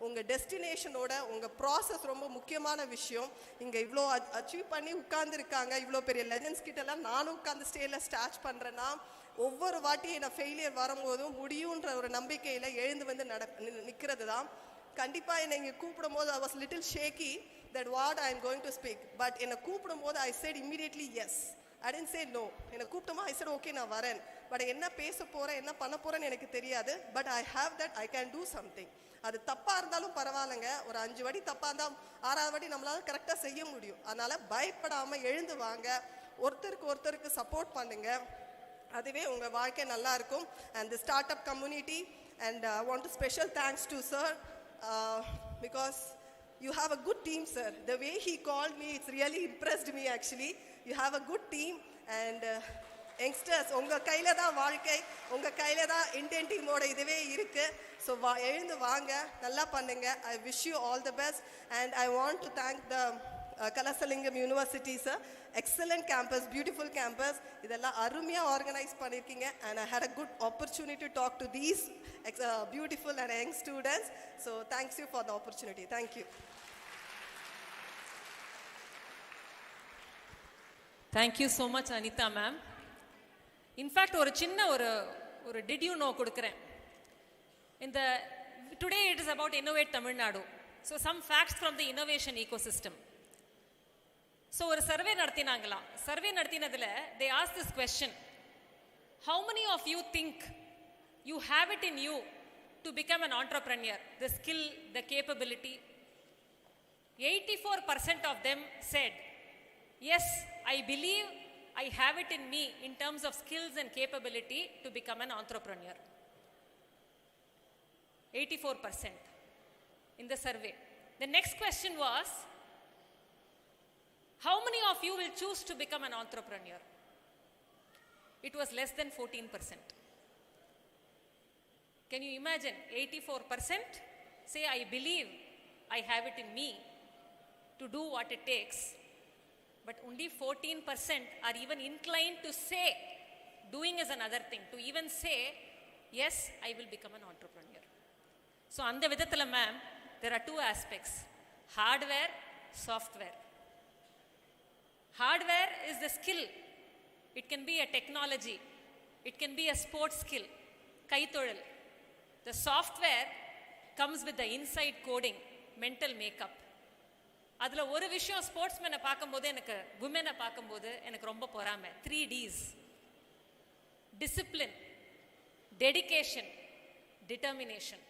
உங்கள் டெஸ்டினேஷனோட உங்கள் ப்ராசஸ் ரொம்ப முக்கியமான விஷயம். இங்கே இவ்வளோ அச்சீவ் பண்ணி உட்கார்ந்துருக்காங்க இவ்வளோ பெரிய லெஜண்ட்ஸ் கிட்டலாம் நானும் உட்காந்து ஸ்டேஜில் ஸ்டார்ச் பண்ணுறேன்னா ஒவ்வொரு வாட்டி நான் ஃபெயிலியர் வரும்போதும் முடியுன்ற ஒரு நம்பிக்கையில் எழுந்து வந்து நிற்கிறது தான். கண்டிப்பாக என்னை இங்கே கூப்பிடும் போது I was little shaky that what I am going to speak. But என்னை கூப்பிடும் போது I said immediately yes. I didn't say no. என்னை கூப்பிட்டோமா ஐ said okay நான் வரேன். பட் என்ன பேச போகிறேன் என்ன பண்ண போகிறேன்னு எனக்கு தெரியாது. But I have that, I can do something. அது தப்பாக இருந்தாலும் பரவாயில்லைங்க, ஒரு 5 வாட்டி தப்பாக இருந்தால் 6வது வாட்டி நம்மளால கரெக்டாக செய்ய முடியும். அதனால் பயப்படாமல் எழுந்து வாங்க, ஒருத்தருக்கு சப்போர்ட் பண்ணுங்க, அதுவே உங்கள் வாழ்க்கை நல்லா இருக்கும். And the start up community, and I want to special thanks to sir because you have a good team, sir. The way he called me, it's really impressed me actually. You have a good team, and youngsters, unga kaila da vaalkai, unga kaila da Indian team oda idave irukku. So எழுந்து வாங்க, நல்லா பண்ணுங்க. I wish you all the best, and I want to thank the Kalasalingam University, sir. Excellent campus, beautiful campus. இதெல்லாம் அருமையா organise பண்ணிருக்கீங்க, and I had a good opportunity to talk to these beautiful and young students. So thanks you for the opportunity. Thank you. Thank you so much, Anita ma'am. In fact, ஒரு சின்ன ஒரு did you know கொடுக்கிறேன். Today it is about Innovate Tamil Nadu. So some facts from the innovation ecosystem. So ஒரு survey நடத்தினாங்களாம். Survey நடத்தினதுல they asked this question: how many of you think you have it in you to become an entrepreneur? The skill, the capability. 84% of them said, yes, I believe I have it in me in terms of skills and capability to become an entrepreneur. 84% in the survey. The next question was, how many of you will choose to become an entrepreneur? It was less than 14%. Can you imagine? 84% say, I believe I have it in me to do what it takes. But only 14% are even inclined to say, doing is another thing, to even say, yes, I will become an entrepreneur. So, andha vidathila ma'am, there are two aspects: hardware, software. Hardware is the skill. It can be a technology. It can be a sports skill. Kaithodal. The software comes with the inside coding, mental makeup. அதில் ஒரு விஷயம் ஸ்போர்ட்ஸ்மேனை பார்க்கும்போது எனக்கு விமெனை பார்க்கும்போது எனக்கு ரொம்ப பொறாமை. 3 Ds: discipline, dedication, determination.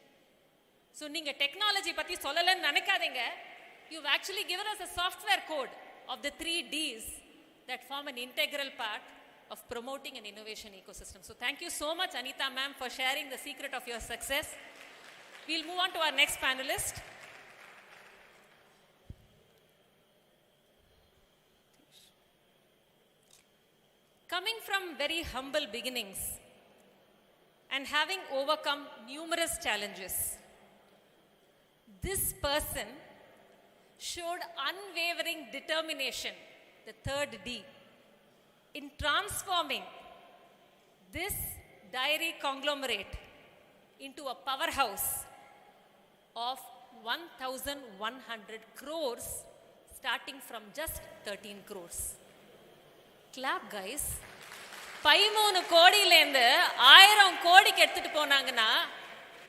So நீங்கள் டெக்னாலஜி பற்றி சொல்லலைன்னு நினைக்காதீங்க. You've actually given us a software code of the 3 Ds that form an integral part of promoting an innovation ecosystem. So thank you so much, Anita ma'am, for sharing the secret of your success. We'll move on to our next panelist. Coming from very humble beginnings and having overcome numerous challenges, this person showed unwavering determination, the 3rd D, in transforming this dairy conglomerate into a powerhouse of 1,100 crores, starting from just 13 crores. Clap, guys. 13 கோடியிலேருந்து 1000 கோடிக்கு எடுத்துட்டு போனாங்கன்னா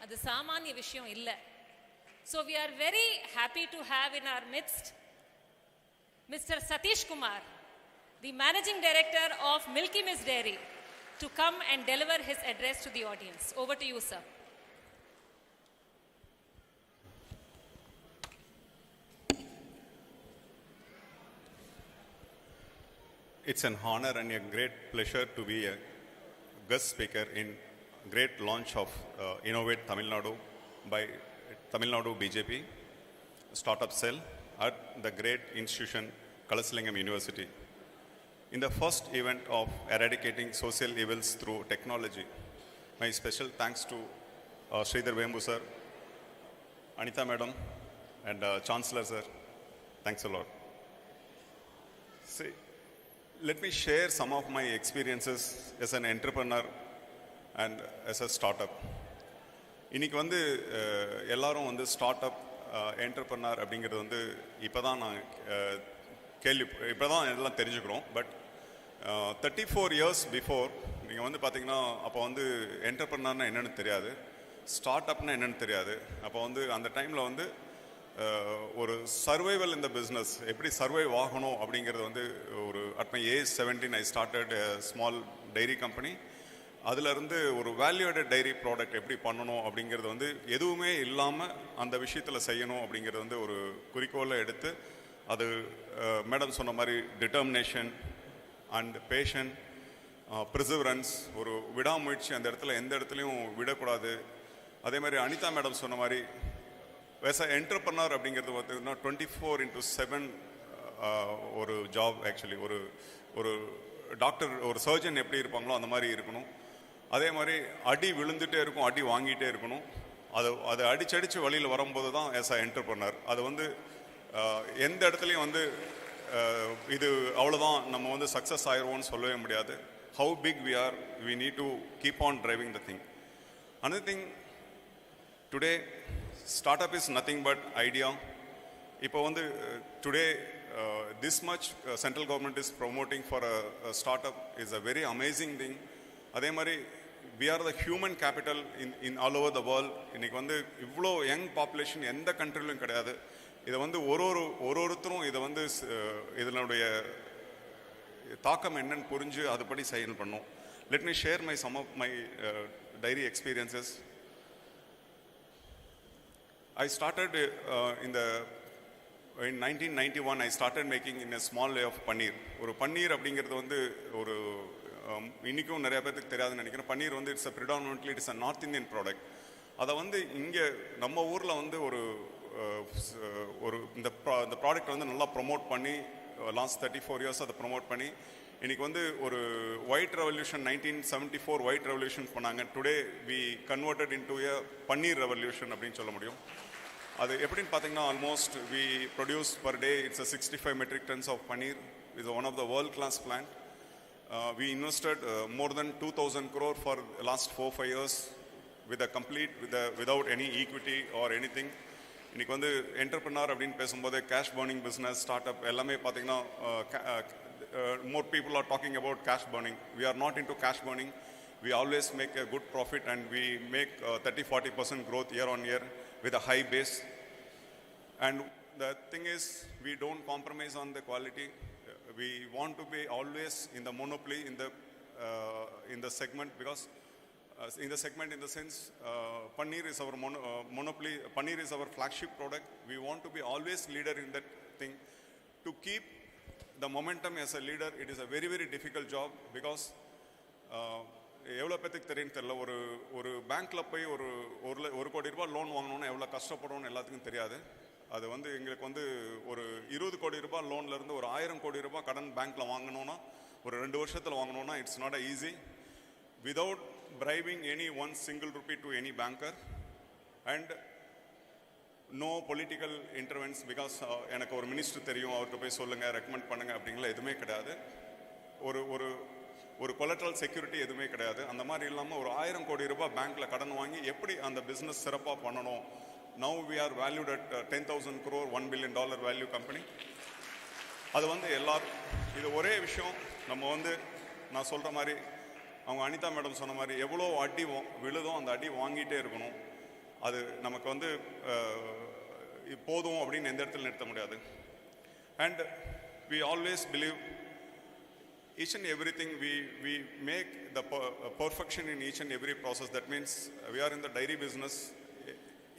அது சாமானிய விஷயம் இல்லை. So we are very happy to have in our midst Mr. Satish Kumar, the Managing Director of Milky Miss Dairy, to come and deliver his address to the audience. Over to you, sir. It's an honor and a great pleasure to be a guest speaker in great launch of Innovate Tamil Nadu by Tamil Nadu BJP Startup Cell at the great institution Kalasalingam University. In the first event of eradicating social evils through technology, my special thanks to Sridhar Vembu sir, Anita madam, and Chancellor sir. Thanks a lot. See, let me share some of my experiences as an entrepreneur and as a startup. இன்னைக்கு வந்து எல்லாரும் வந்து start up entrepreneur அப்படிங்கிறது வந்து இப்போ தான் நான் இப்போ தான் எல்லாம் தெரிஞ்சுக்கிறோம். பட் 34 years பிஃபோர் நீங்கள் வந்து பார்த்தீங்கன்னா அப்போ வந்து என்டர்பிரனர்னா என்னென்னு தெரியாது, ஸ்டார்ட் அப்னா என்னென்னு தெரியாது. அப்போ வந்து அந்த டைமில் வந்து ஒரு சர்வைவல் இந்த பிஸ்னஸ் எப்படி சர்வைவ் ஆகணும் அப்படிங்கிறது வந்து ஒரு at my age 17 I started small dairy company. அதிலிருந்து ஒரு வேல்யூடட் டைரி ப்ராடக்ட் எப்படி பண்ணணும் அப்படிங்கிறது வந்து எதுவுமே இல்லாமல் அந்த விஷயத்தில் செய்யணும் அப்படிங்கிறது வந்து ஒரு குறிக்கோளை எடுத்து அது மேடம் சொன்ன மாதிரி டிட்டர்மினேஷன் அண்ட் பேஷன், ப்ரிசர்வரன்ஸ், ஒரு விடாமுயற்சி, அந்த இடத்துல எந்த இடத்துலையும் விடக்கூடாது. அதே மாதிரி அனிதா மேடம் சொன்ன மாதிரி என்டர்பிரனர் அப்படிங்கிறது பார்த்தீங்கன்னா 24/7 ஒரு ஜாப். ஆக்சுவலி ஒரு டாக்டர், ஒரு சர்ஜன் எப்படி இருப்பாங்களோ அந்த மாதிரி இருக்கணும். அதே மாதிரி அடி விழுந்துகிட்டே இருக்கும், அடி வாங்கிட்டே இருக்கணும். அது அடிச்சடிச்சு வழியில் வரும்போது தான் என்டர்பிரனர். அது வந்து எந்த இடத்துலையும் வந்து இது அவ்வளோதான் நம்ம வந்து சக்ஸஸ் ஆயிடுவோம்னு சொல்லவே முடியாது. how big we are, we need to keep on driving the thing. Another thing, today startup is nothing but idea. இப்போ வந்து today this much central government is promoting for a startup is a very amazing thing. அதே மாதிரி we are the human capital in all over the world. இன்னைக்கு வந்து இவ்வளோ young population எந்த கண்ட்ரிலும் கிடையாது. இதை வந்து ஒருத்தரும் இதை வந்து இதனுடைய தாக்கம் என்னன்னு புரிஞ்சு அதுபடி செயல் பண்ணும். Let me share some of my dairy experiences. I started in 1991 I started making in a small way of paneer. ஒரு பன்னீர் அப்படிங்கிறது வந்து ஒரு இன்றைக்கும் நிறைய பேருக்கு தெரியாதுன்னு நினைக்கிறேன். பன்னீர் வந்து it's predominantly it's a north Indian product. அதை வந்து இங்கே நம்ம ஊரில் வந்து ஒரு இந்த ப்ராடக்ட் வந்து நல்லா ப்ரொமோட் பண்ணி லாஸ்ட் 34 இயர்ஸ் அதை ப்ரொமோட் பண்ணி இன்றைக்கி வந்து ஒரு ஒயிட் ரெவல்யூஷன் 1974 ஒயிட் ரெவல்யூஷன் பண்ணாங்க. Today we converted into a paneer revolution அப்படின்னு சொல்ல முடியும். அது எப்படின்னு பார்த்தீங்கன்னா almost we produce per day it's 65 metric tons of paneer. Is one of the world class plant. We invested more than 2,000 crore for the last 4-5 years without any equity or anything. இன்னைக்கு வந்து entrepreneur அப்படின்னு பேசும்போது cash burning business, start up எல்லாமே பார்த்தீங்கன்னா more people are talking about cash burning. We are not into cash burning. We always make a good profit and we make 30-40% growth year on year with a high base. And the thing is, we don't compromise on the quality. We want to be always in the monopoly in the segment, because in the segment, in the sense, paneer is our monopoly. Paneer is our flagship product. We want to be always leader in that thing. To keep the momentum as a leader, it is a very, very difficult job, because எவ்வளோ பேத்துக்கு தெரியும் தெரியல, ஒரு பேங்க்கில் போய் ஒரு கோடி ரூபாய் லோன் வாங்கணும்னா எவ்வளோ கஷ்டப்படணும்னு எல்லாத்துக்கும் தெரியாது. அது வந்து எங்களுக்கு வந்து ஒரு 20 கோடி ரூபாய் லோன்லேருந்து ஒரு 1000 கோடி ரூபாய் கடன் பேங்க்கில் வாங்கணும்னா ஒரு 2 வருஷத்தில் வாங்கணும்னா it's not easy. Without bribing any one single rupee to any banker and no political interventions, because எனக்கு ஒரு மினிஸ்டர் தெரியும், அவர்கிட்ட போய் சொல்லுங்க, ரெக்கமெண்ட் பண்ணுங்க அப்படிங்களா எதுவுமே கிடையாது. ஒரு கொலட்ரல் செக்யூரிட்டி எதுவுமே கிடையாது. அந்த மாதிரி இல்லாமல் ஒரு 1000 கோடி ரூபாய் பேங்க்கில் கடன் வாங்கி எப்படி அந்த பிஸ்னஸ் சிறப்பாக பண்ணணும். Now we are valued at 10,000 crore, $1 billion value company. அது வந்து எல்லாரும் இது ஒரே விஷயம். நம்ம வந்து நான் சொல்கிற மாதிரி அவங்க அனிதா மேடம் சொன்ன மாதிரி எவ்வளோ அடி விழுதோ அந்த அடி வாங்கிட்டே இருக்கணும். அது நமக்கு வந்து போதும் அப்படின்னு எந்த இடத்துல நிறுத்த முடியாது. And we always believe each and everything we make the perfection in each and every process. That means we are in the dairy business.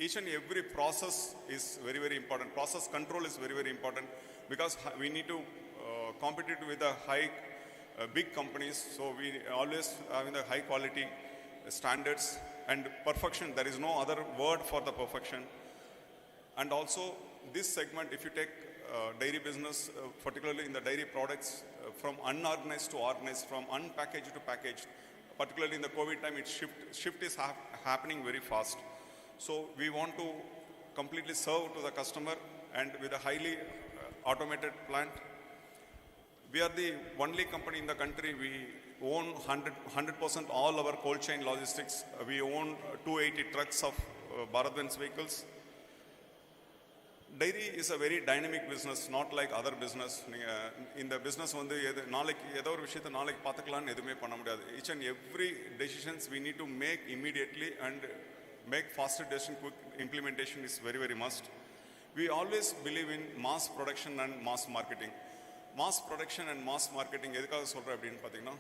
Each and every process is very, very important. Process control is very, very important, because we need to compete with the big companies. So we always having the high quality standards and perfection. There is no other word for the perfection. And also this segment, if you take dairy business, particularly in the dairy products, from unorganized to organized, from unpackaged to packaged, particularly in the COVID time, shift is happening very fast. So we want to completely serve to the customer, and with a highly automated plant. We are the only company in the country, we own 100% all our cold chain logistics. We own 280 trucks of Bharat-Benz vehicles. Dairy is a very dynamic business, not like other business. In the business வந்து நாளைக்கு ஏதோ ஒரு விஷயத்தை நாளைக்கு பார்த்துக்கலான்னு எதுவுமே பண்ண முடியாது. Each and every decisions we need to make immediately, and make faster decision, quick implementation is very, very must. We always believe in mass production and mass marketing. Mass production and mass marketing எதுக்காக சொல்கிறேன் அப்படின்னு பார்த்தீங்கன்னா,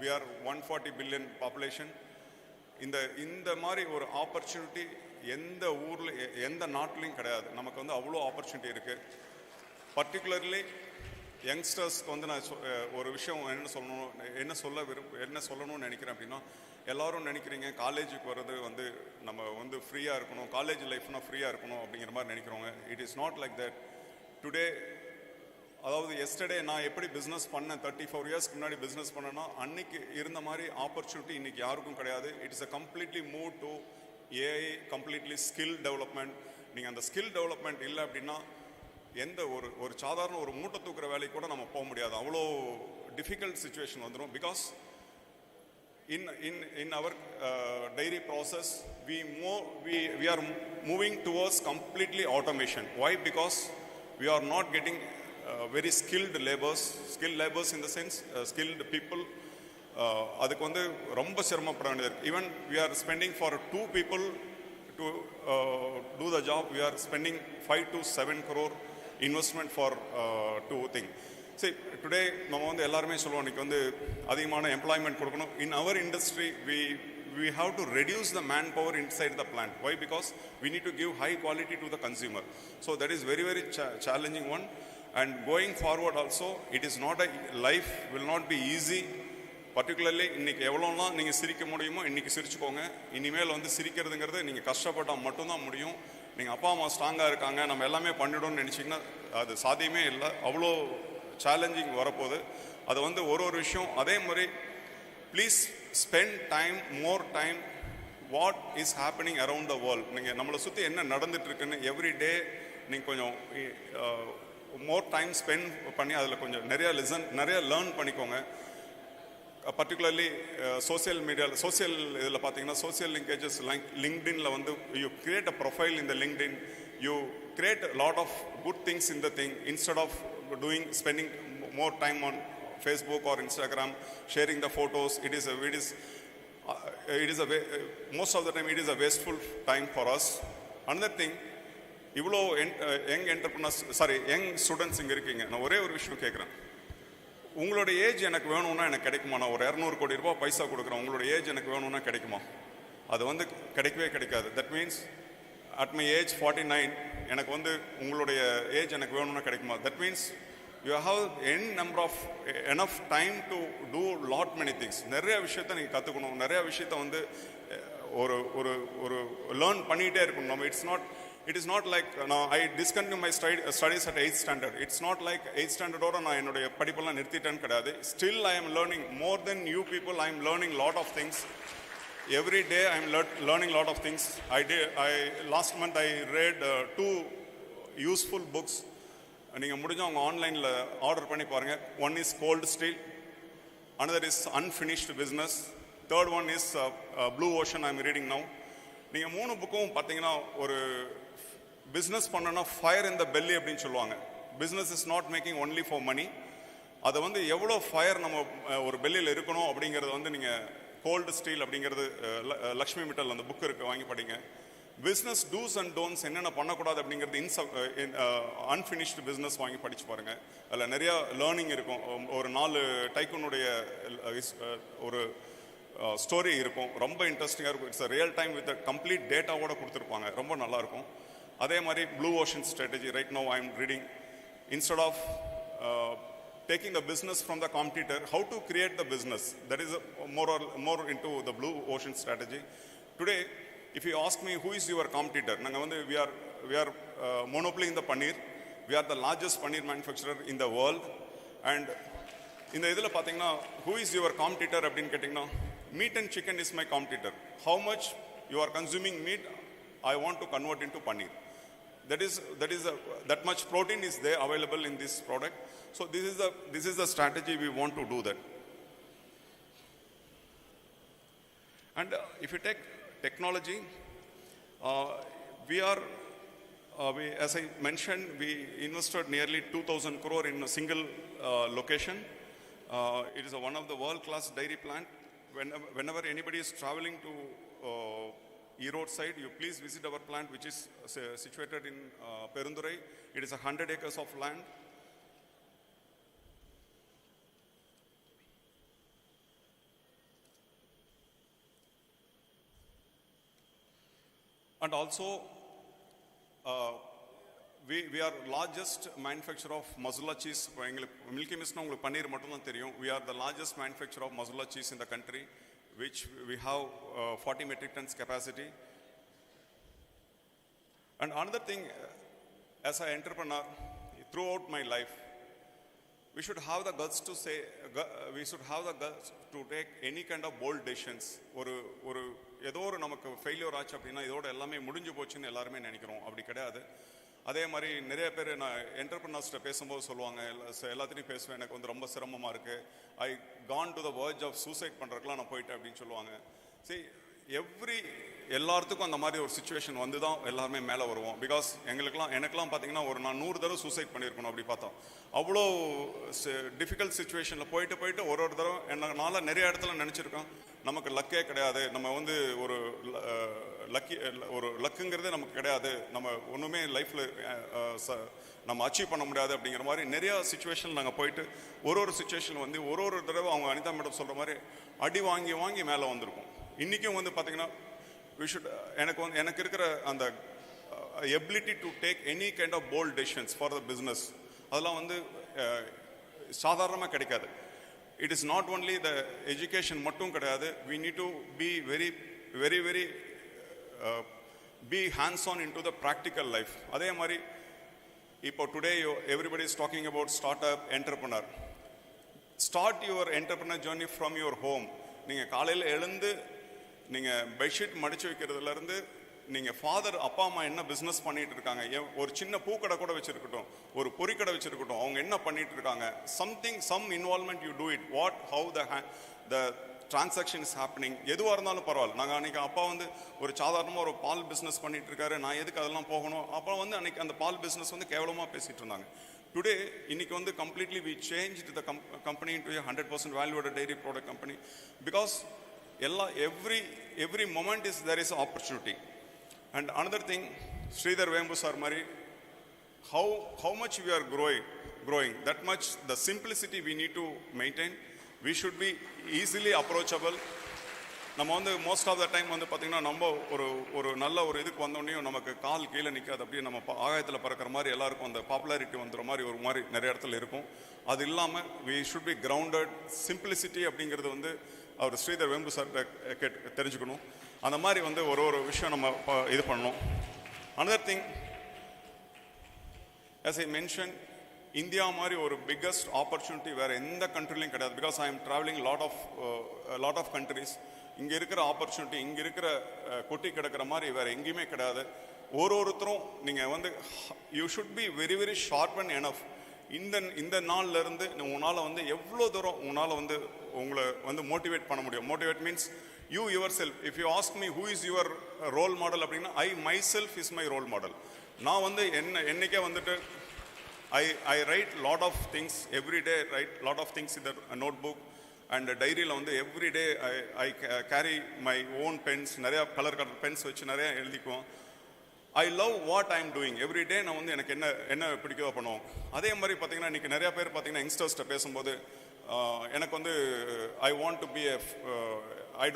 We are 140 billion population. இந்த மாதிரி ஒரு opportunity எந்த ஊரில் எந்த நாட்டிலையும் கிடையாது. நமக்கு வந்து அவ்வளோ ஆப்பர்ச்சுனிட்டி இருக்குது. பர்டிகுலர்லி யங்ஸ்டர்ஸ்க்கு வந்து நான் ஒரு விஷயம் என்ன சொல்லணும்னு நினைக்கிறேன் அப்படின்னா, எல்லோரும் நினைக்கிறீங்க காலேஜுக்கு வர்றது வந்து நம்ம வந்து ஃப்ரீயாக இருக்கணும், காலேஜ் லைஃப்னா ஃப்ரீயாக இருக்கணும் அப்படிங்கிற மாதிரி நினைக்கிறவங்க. It is not like that. Today, அதாவது எஸ்டர்டே நான் எப்படி பிஸ்னஸ் பண்ணேன், 34 இயர்ஸ்க்கு முன்னாடி பிஸ்னஸ் பண்ணேன்னா அன்னைக்கு இருந்த மாதிரி ஆப்பர்ச்சுனிட்டி இன்னைக்கு யாருக்கும் கிடையாது. It is a completely move to AI, completely skill development. நீங்கள் அந்த ஸ்கில் டெவலப்மெண்ட் இல்லை அப்படின்னா எந்த ஒரு சாதாரண ஒரு மூட்டை தூக்குற வேலைக்கு கூட நம்ம போக முடியாது. அவ்வளோ டிஃபிகல்ட் சுச்சுவேஷன் வந்துடும். Because in our dairy process, we are moving towards completely automation. Why? Because we are not getting very skilled laborers in the sense skilled people. அதுக்கு வந்து ரொம்ப சிரமப்பட வேண்டியது இருக்கு. Even we are spending for 2 people to do the job, we are spending 5 to 7 crore investment for 2 things. See, today நம்ம வந்து எல்லாருமே சொல்லுவோம் இன்னைக்கு வந்து அதிகமான எம்ப்ளாய்மெண்ட் கொடுக்கணும். In our industry, we have to reduce the manpower inside the plant. Why? Because we need to give high quality to the consumer. So that is very, very challenging one. And going forward also, it is not life will not be easy. Particularly இன்றைக்கி எவ்வளோலாம் நீங்கள் சிரிக்க முடியுமோ இன்றைக்கி சிரிச்சுக்கோங்க. இனிமேல் வந்து சிரிக்கிறதுங்கிறது நீங்கள் கஷ்டப்பட்டால் மட்டும்தான் முடியும். நீங்கள் அப்பா அம்மா ஸ்ட்ராங்காக இருக்காங்க, நம்ம எல்லாமே பண்ணிவிடணும்னு நினச்சிங்கன்னா அது சாத்தியமே இல்லை. அவ்வளோ சேலஞ்சிங் வரப்போகுது. அது வந்து ஒரு விஷயம். அதே மாதிரி please spend time, more time what is happening around the world. நீங்கள் நம்மளை சுற்றி என்ன நடந்துகிட்ருக்குன்னு எவ்ரி டே நீங்கள் கொஞ்சம் மோர் டைம் ஸ்பெண்ட் பண்ணி அதில் கொஞ்சம் நிறைய லேர்ன் பண்ணிக்கோங்க. பர்டிகுலர்லி சோசியல் மீடியாவில் இதில் பார்த்தீங்கன்னா சோசியல் லிங்கேஜஸ் லிங்க்டின்ல வந்து you create a profile in the LinkedIn, you create lot of good things in the thing instead of spending more time on Facebook or Instagram sharing the photos. Most of the time it is a wasteful time for us. Another thing, இவ்வளோ young students இங்கே இருக்கீங்க. நான் ஒரே ஒரு விஷயம் கேட்குறேன். உங்களோட age எனக்கு வேணும்னா எனக்கு கிடைக்குமா? நான் ஒரு 200 கோடி ரூபாய் பைசா கொடுக்குறேன், உங்களோட ஏஜ் எனக்கு வேணும்னா கிடைக்குமா? அது வந்து கிடைக்கவே கிடைக்காது. That means at my age 49 எனக்கு வந்து உங்களுடைய ஏஜ் எனக்கு வேணும்னா கிடைக்குமா? That means you have enough time to do lot many things. நிறைய விஷயத்த நீங்கள் கற்றுக்கணும், நிறைய விஷயத்த வந்து ஒரு லேர்ன் பண்ணிகிட்டே இருக்கணும். நம்ம it is not like I discontinue my studies at 8th standard. It's not like 8th standard ஓட நான் என்னுடைய படிப்பெல்லாம் நிறுத்திட்டேன்னு கிடையாது. Still I am learning more than you people. I am learning lot of things. Every day I am learning lot of things. Last month I read 2 useful books. நீங்கள் முடிஞ்சவங்க ஆன்லைனில் order பண்ணி பாருங்கள். One is Cold Steel, another is Unfinished Business, third one is Blue Ocean I am reading now. நீங்கள் 3 புக்கும் பார்த்தீங்கன்னா ஒரு business பண்ணனா fire இன் த belly அப்படின்னு சொல்லுவாங்க. Business is not making only for money. அதை வந்து எவ்வளோ ஃபயர் நம்ம ஒரு பெல்லியில் இருக்கணும் அப்படிங்கிறது வந்து நீங்கள் கோல்டு ஸ்டீல் அப்படிங்கிறது லக்ஷ்மி மிட்டல் அந்த புக் இருக்குது, வாங்கி படிங்க. பிஸ்னஸ் டூஸ் அண்ட் டோன்ஸ் என்னென்ன பண்ணக்கூடாது அப்படிங்கிறது அன்ஃபினிஷ்டு பிஸ்னஸ் வாங்கி படித்து பாருங்கள். அதில் நிறையா லேர்னிங் இருக்கும். ஒரு 4 டைக்கூனுடைய ஒரு ஸ்டோரி இருக்கும், ரொம்ப இன்ட்ரெஸ்டிங்காக இருக்கும். It's real time with complete டேட்டாவோட கொடுத்துருப்பாங்க, ரொம்ப நல்லாயிருக்கும். அதே மாதிரி blue ocean strategy right now I am reading. Instead of taking the business from the competitor, how to create the business, that is more into the blue ocean strategy. Today if you ask me who is your competitor, nanga vandu we are monopoly in the paneer. We are the largest paneer manufacturer in the world. And இந்த இதில் பார்த்தீங்கன்னா who is your competitor அப்படின்னு கேட்டிங்கன்னா, meat and chicken is my competitor. How much you are consuming meat, I want to convert into paneer. That much protein is there available in this product. So this is the strategy we want to do that. And if you take technology, as I mentioned, we invested nearly 2,000 crore in a single location. It is one of the world-class dairy plant. Whenever anybody is traveling to Erode side, you please visit our plant, which is situated in Perundurai. It is 100 acres of land. And also, we are largest manufacturer of mozzarella cheese. Milky Mist உங்களுக்கு பன்னீர் மட்டும் தான் தெரியும். We are the largest manufacturer of mozzarella cheese in the country, which we have 40 metric tons capacity. And another thing, as an entrepreneur, throughout my life, we should have the guts to say, we should have the guts to take any kind of bold decisions. ஒரு ஏதோ ஒரு நமக்கு failure ஆச்சு அப்படின்னா இதோட எல்லாமே முடிஞ்சு போச்சுன்னு எல்லாருமே நினைக்கிறோம். அப்படி கிடையாது. அதே மாதிரி நிறைய பேர் நான் என்டர்பிரினர்ஸ்கிட்ட பேசும்போது சொல்லுவாங்க, எல்லாத்தையும் பேசுவேன், எனக்கு வந்து ரொம்ப சிரமமாக இருக்குது, I gone to the verge of suicide பண்ணுறதுக்குலாம் நான் போயிட்டேன் அப்படின்னு சொல்லுவாங்க. சரி, எல்லாத்துக்கும் அந்த மாதிரி ஒரு சுச்சுவேஷன் வந்து தான் எல்லாருமே மேலே வருவோம். பிகாஸ் எனக்கெல்லாம் பார்த்தீங்கன்னா நான் 100 தடவை சூசைட் பண்ணியிருக்கணும். அப்படி பார்த்தோம், அவ்வளோ டிஃபிகல்ட் சுச்சுவேஷனில் போயிட்டு ஒரு தடவை என்னால் நிறைய இடத்துல நினச்சிருக்கோம், நமக்கு லக்கே கிடையாது, நம்ம வந்து ஒரு லக்குங்கிறதே நமக்கு கிடையாது, நம்ம ஒன்றுமே லைஃப்பில் நம்ம அச்சீவ் பண்ண முடியாது அப்படிங்கிற மாதிரி நிறையா சுச்சுவேஷன் நாங்கள் போயிட்டு ஒரு சுச்சுவேஷன் வந்து ஒரு தடவை அவங்க அனிதா மேடம் சொல்கிற மாதிரி அடி வாங்கி மேலே வந்திருக்கோம். இன்றைக்கும் வந்து பார்த்தீங்கன்னா எனக்கு இருக்கிற அந்த ability to take any kind of bold decisions for the business, அதெல்லாம் வந்து சாதாரணமாக கிடைக்காது. It is not only the education மட்டும் கிடையாது, we need to be very very very be hands on into the practical life. அதே மாதிரி இப்போ today everybody is talking about startup entrepreneur. Start your entrepreneur journey from your home. நீங்கள் காலையில் எழுந்து நீங்கள் bedsheet மடிச்சு வைக்கிறதுலேருந்து நீங்கள் ஃபாதர் அப்பா அம்மா என்ன பிஸ்னஸ் பண்ணிட்டு இருக்காங்க, ஒரு சின்ன பூக்கடை கூட வச்சுருக்கட்டும், ஒரு பொறிக்கடை வச்சுருக்கட்டும், அவங்க என்ன பண்ணிட்டு இருக்காங்க, some involvement you do it, how the transaction is happening, எதுவாக இருந்தாலும் பரவாயில்ல. நாங்கள் அன்றைக்கி அப்பா வந்து ஒரு சாதாரணமாக ஒரு பால் பிஸ்னஸ் பண்ணிட்டு இருக்காரு, நான் எதுக்கு அதெல்லாம் போகணும், அப்போ வந்து அன்றைக்கி அந்த பால் பிஸ்னஸ் வந்து கேவலமாக பேசிகிட்டு இருந்தாங்க. டுடே இன்னைக்கு வந்து completely we change the company to 100% valued dairy product company. Because every moment is there is opportunity. And another thing, Sridhar Vembu sir மாதிரி how much we are growing, that much the simplicity we need to maintain. We should be easily approachable. நம்ம வந்து most of the time வந்து பார்த்திங்கன்னா நம்ம ஒரு நல்ல ஒரு இதுக்கு வந்தோடனே நமக்கு கால் கீழே நிற்காது, அப்படியே நம்ம ஆகாயத்தில் பறக்கிற மாதிரி எல்லாருக்கும் அந்த பாப்புலாரிட்டி வந்துடுற மாதிரி நிறைய இடத்துல இருக்கும். அது இல்லாமல் we should be grounded. Simplicity அப்படிங்கிறது வந்து அவர் ஸ்ரீதர் வேம்பு சார்கிட்ட தெரிஞ்சுக்கணும். அந்த மாதிரி வந்து ஒரு விஷயம் நம்ம இது பண்ணணும். Another thing, as I mentioned, India மாதிரி ஒரு பிக்கஸ்ட் ஆப்பர்ச்சுனிட்டி வேறு எந்த கண்ட்ரிலையும் கிடையாது. Because I am travelling lot of countries. இங்கே இருக்கிற ஆப்பர்ச்சுனிட்டி, இங்கே இருக்கிற கொட்டி கிடக்கிற மாதிரி வேறு எங்கேயுமே கிடையாது. ஒருத்தரும் நீங்கள் வந்து you should be very very sharp and enough. இந்த நாள்லேருந்து உன்னால் வந்து எவ்வளோ தூரம் உன்னால் வந்து உங்களை வந்து மோட்டிவேட் பண்ண முடியும். Motivate means you your self. If you ask me who is your role model அப்படின்னா, I my self is my role model. நான் வந்து என்னைக்கே வந்துட்டு I write lot of things every day, write lot of things in the notebook and diary-ல வந்து every day I carry my own pens, நிறைய colour Benz வச்சு நிறைய எழுதிக்குவோம். I love what I am doing every day. நான் வந்து எனக்கு என்ன பிடிக்கதோ பண்ணுவோம். அதே மாதிரி பார்த்தீங்கன்னா இன்றைக்கி நிறையா பேர் பார்த்தீங்கன்னா யங்ஸ்டர்ஸ்கிட்ட பேசும்போது எனக்கு வந்து I want to be I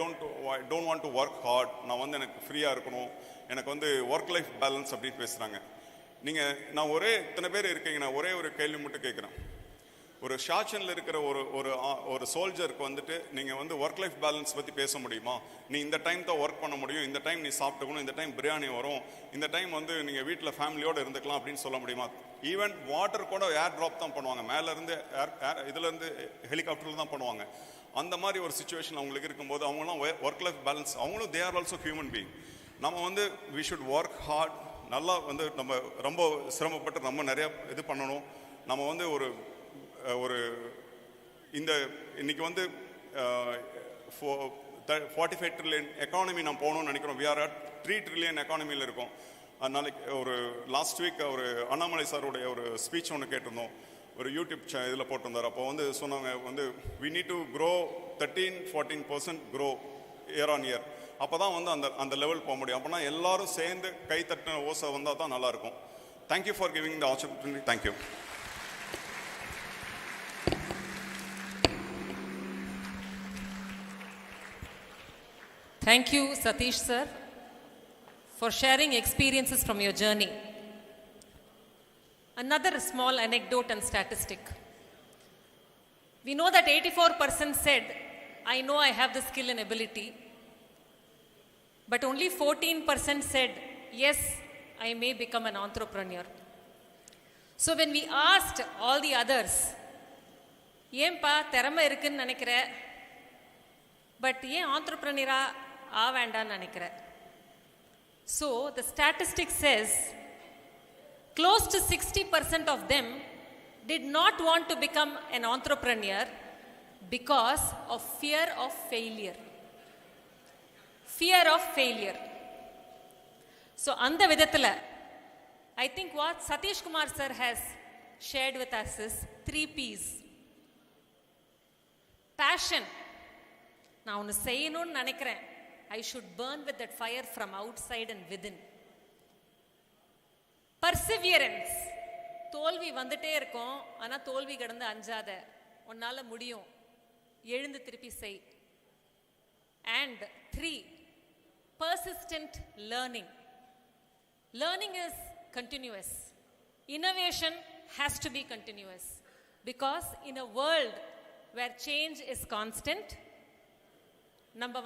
don't want to work hard, நான் வந்து எனக்கு ஃப்ரீயாக இருக்கணும், எனக்கு வந்து ஒர்க் லைஃப் பேலன்ஸ் அப்படின்னு பேசுகிறாங்க. நான் இத்தனை பேர் இருக்கீங்க, நான் ஒரு கேள்வி மட்டும் கேட்குறேன். ஒரு ஷாச்சனில் இருக்கிற ஒரு சோல்ஜருக்கு வந்துட்டு நீங்கள் வந்து ஒர்க் லைஃப் பேலன்ஸ் பற்றி பேச முடியுமா? நீ இந்த டைம் தான் ஒர்க் பண்ண முடியும், இந்த டைம் நீ சாப்பிட்டுக்கணும், இந்த டைம் பிரியாணி வரும், இந்த டைம் வந்து நீங்கள் வீட்டில் ஃபேமிலியோடு இருந்துக்கலாம் அப்படின்னு சொல்ல முடியுமா? ஈவன் வாட்டர் கூட ஏர் ட்ராப் தான் பண்ணுவாங்க, மேலேருந்து இதுலேருந்து ஹெலிகாப்டரில் தான் பண்ணுவாங்க. அந்த மாதிரி ஒரு சுச்சுவேஷன் அவங்களுக்கு இருக்கும்போது அவங்களாம் ஒர்க் லைஃப் பேலன்ஸ், அவங்களும் they are also human being. நம்ம வந்து வி ஷுட் ஒர்க் ஹார்ட். நல்லா வந்து நம்ம ரொம்ப சிரமப்பட்டு நம்ம நிறையா இது பண்ணணும். நம்ம வந்து இன்னைக்கு வந்து 45 ட்ரில்லியன் எக்கானமி நம்ம போகணும்னு நினைக்கிறோம். வி ஆர் அட் 3 ட்ரில்லியன் எக்கானமியில் இருக்கோம். நாளைக்கு லாஸ்ட் வீக் அண்ணாமலை சாருடைய ஒரு ஸ்பீச் ஒன்று கேட்டிருந்தோம், ஒரு யூடியூப் இதில் போட்டிருந்தார். அப்போ வந்து சொன்னாங்க வந்து we need to grow 13-14% grow year on year. அப்போ தான் வந்து அந்த லெவல் போக முடியும். அப்போனா எல்லாரும் சேர்ந்து கை தட்டின ஓசை வந்தால் தான் நல்லாயிருக்கும். Thank you for giving the opportunity. Thank you. Thank you, Satish sir, for sharing experiences from your journey. Another small anecdote and statistic. We know that 84% said, I know I have the skill and ability, but only 14% said, yes, I may become an entrepreneur. So when we asked all the others, ஏன்பா திறமை இருக்குன்னு நினைக்கிற but ஏன் ஆண்டர்பிரனியரா ஆவேண்டான்னு நினைக்கிற So the statistic says close to 60% of them did not want to become an entrepreneur because of fear of failure. Fear of failure. So அந்த விதத்தில் I think what Satish Kumar sir has shared with us is 3 P's. Passion. நான் ஒன்று செய்யணும்னு நினைக்கிறேன். I should burn with that fire from outside and within. Perseverance. தோல்வி வந்துட்டே இருக்கும், ஆனால் தோல்வி கடந்து அஞ்சாத, உன்னால் முடியும், எழுந்து திருப்பி செய். And 3, persistent learning. Learning is continuous. Innovation has to be continuous because in a world where change is constant, நம்ம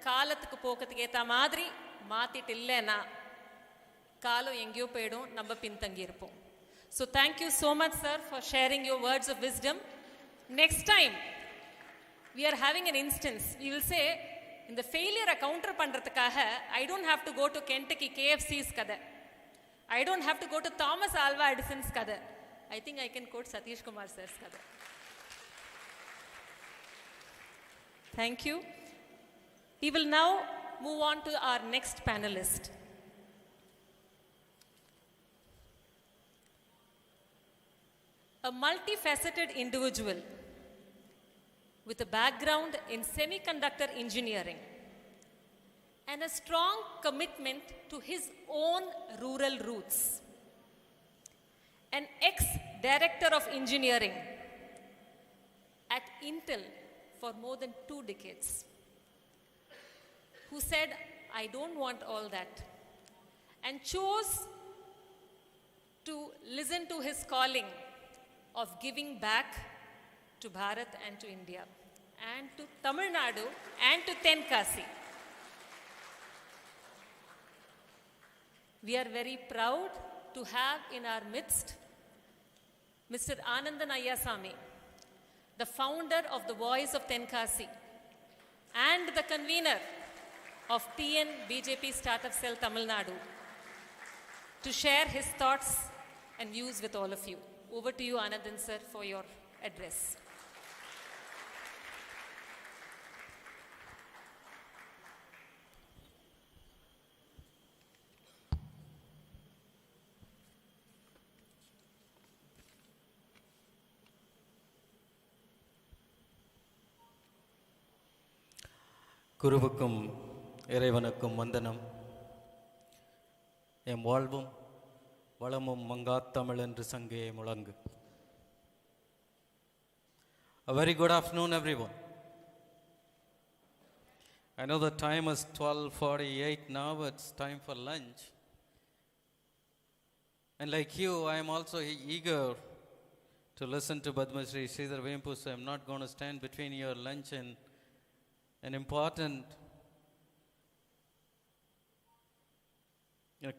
காலத்துக்கு போக்கத்துக்கு ஏற்ற மாதிரி மாற்றிட்டு இல்லைன்னா காலம் எங்கேயோ போயிடும், நம்ம பின்தங்கி இருப்போம். So thank you so much sir for sharing your words of wisdom. Next time we are having an instance, we will say இந்த ஃபெயிலியரை கவுண்டர் பண்ணுறதுக்காக I don't have to go to Kentucky KFC's கதை, I don't have to go to Thomas Alva Edison's கதை. I think I can quote Satish Kumar sir's கதை. Thank you. We will now move on to our next panelist. A multifaceted individual with a background in semiconductor engineering and a strong commitment to his own rural roots. An ex-director of engineering at Intel for more than 2 decades, who said, I don't want all that, and chose to listen to his calling of giving back to Bharat and to India and to Tamil Nadu and to Tenkasi. We are very proud to have in our midst Mr. Anandan S, the founder of the Voice of Tenkasi and the convener of TN BJP Startup Cell Tamil Nadu, to share his thoughts and views with all of you. Over to you, Anandan sir, for your address. குருவுக்கும் இறைவனுக்கும் வந்தனம். M வாழ்வும் வளமும் மங்காத்தமிழ் என்று சங்கே முழங்கு. A very good afternoon everyone. I know the time is 12:48 now, it's time for lunch. And like you, I am also eager to listen to Padma Shri Sridhar Vembu, so I'm not going to stand between your lunch and an important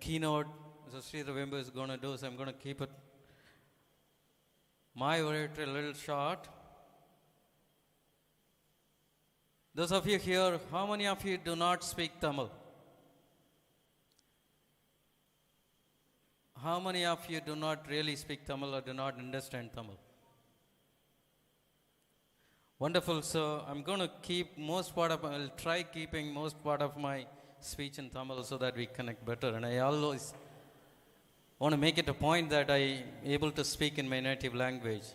keynote so Sridhar Vembu is going to do, so I'm going to keep it my oratory a little short. Those of you here, how many of you do not speak Tamil? How many of you do not really speak Tamil or do not understand Tamil? Wonderful. So I'm going to keep I'll try keeping most part of my speech in Tamil so that we connect better. And I always want to make it a point that I'm able to speak in my native language.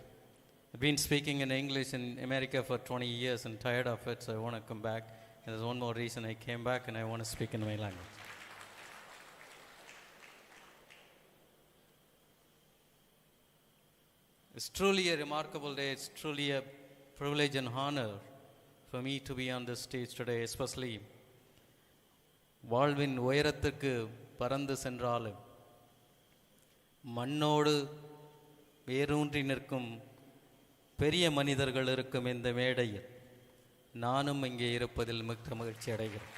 I've been speaking in English in America for 20 years and tired of it, so I want to come back. And there's one more reason I came back, and I want to speak in my language. It's truly a remarkable day. It's truly a privilege and honor for me to be on this stage today, especially வாழ்வின் உயரத்துக்கு பறந்து சென்றாலும் மண்ணோடு வேரூன்றி நிற்கும் பெரிய மனிதர்கள் இருக்கும் இந்த மேடையில் நானும் இங்கே இருப்பதில் மிக்க மகிழ்ச்சி அடைகிறேன்.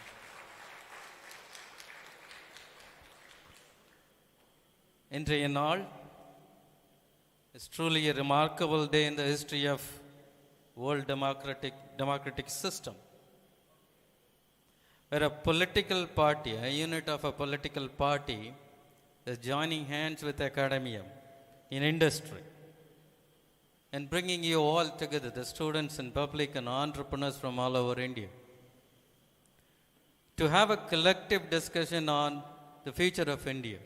இன்றைய நாள் is truly a remarkable day in the history of world democratic system, where a political party, a unit of a political party, is joining hands with academia in industry and bringing you all together, the students and public and entrepreneurs from all over India, to have a collective discussion on the future of India,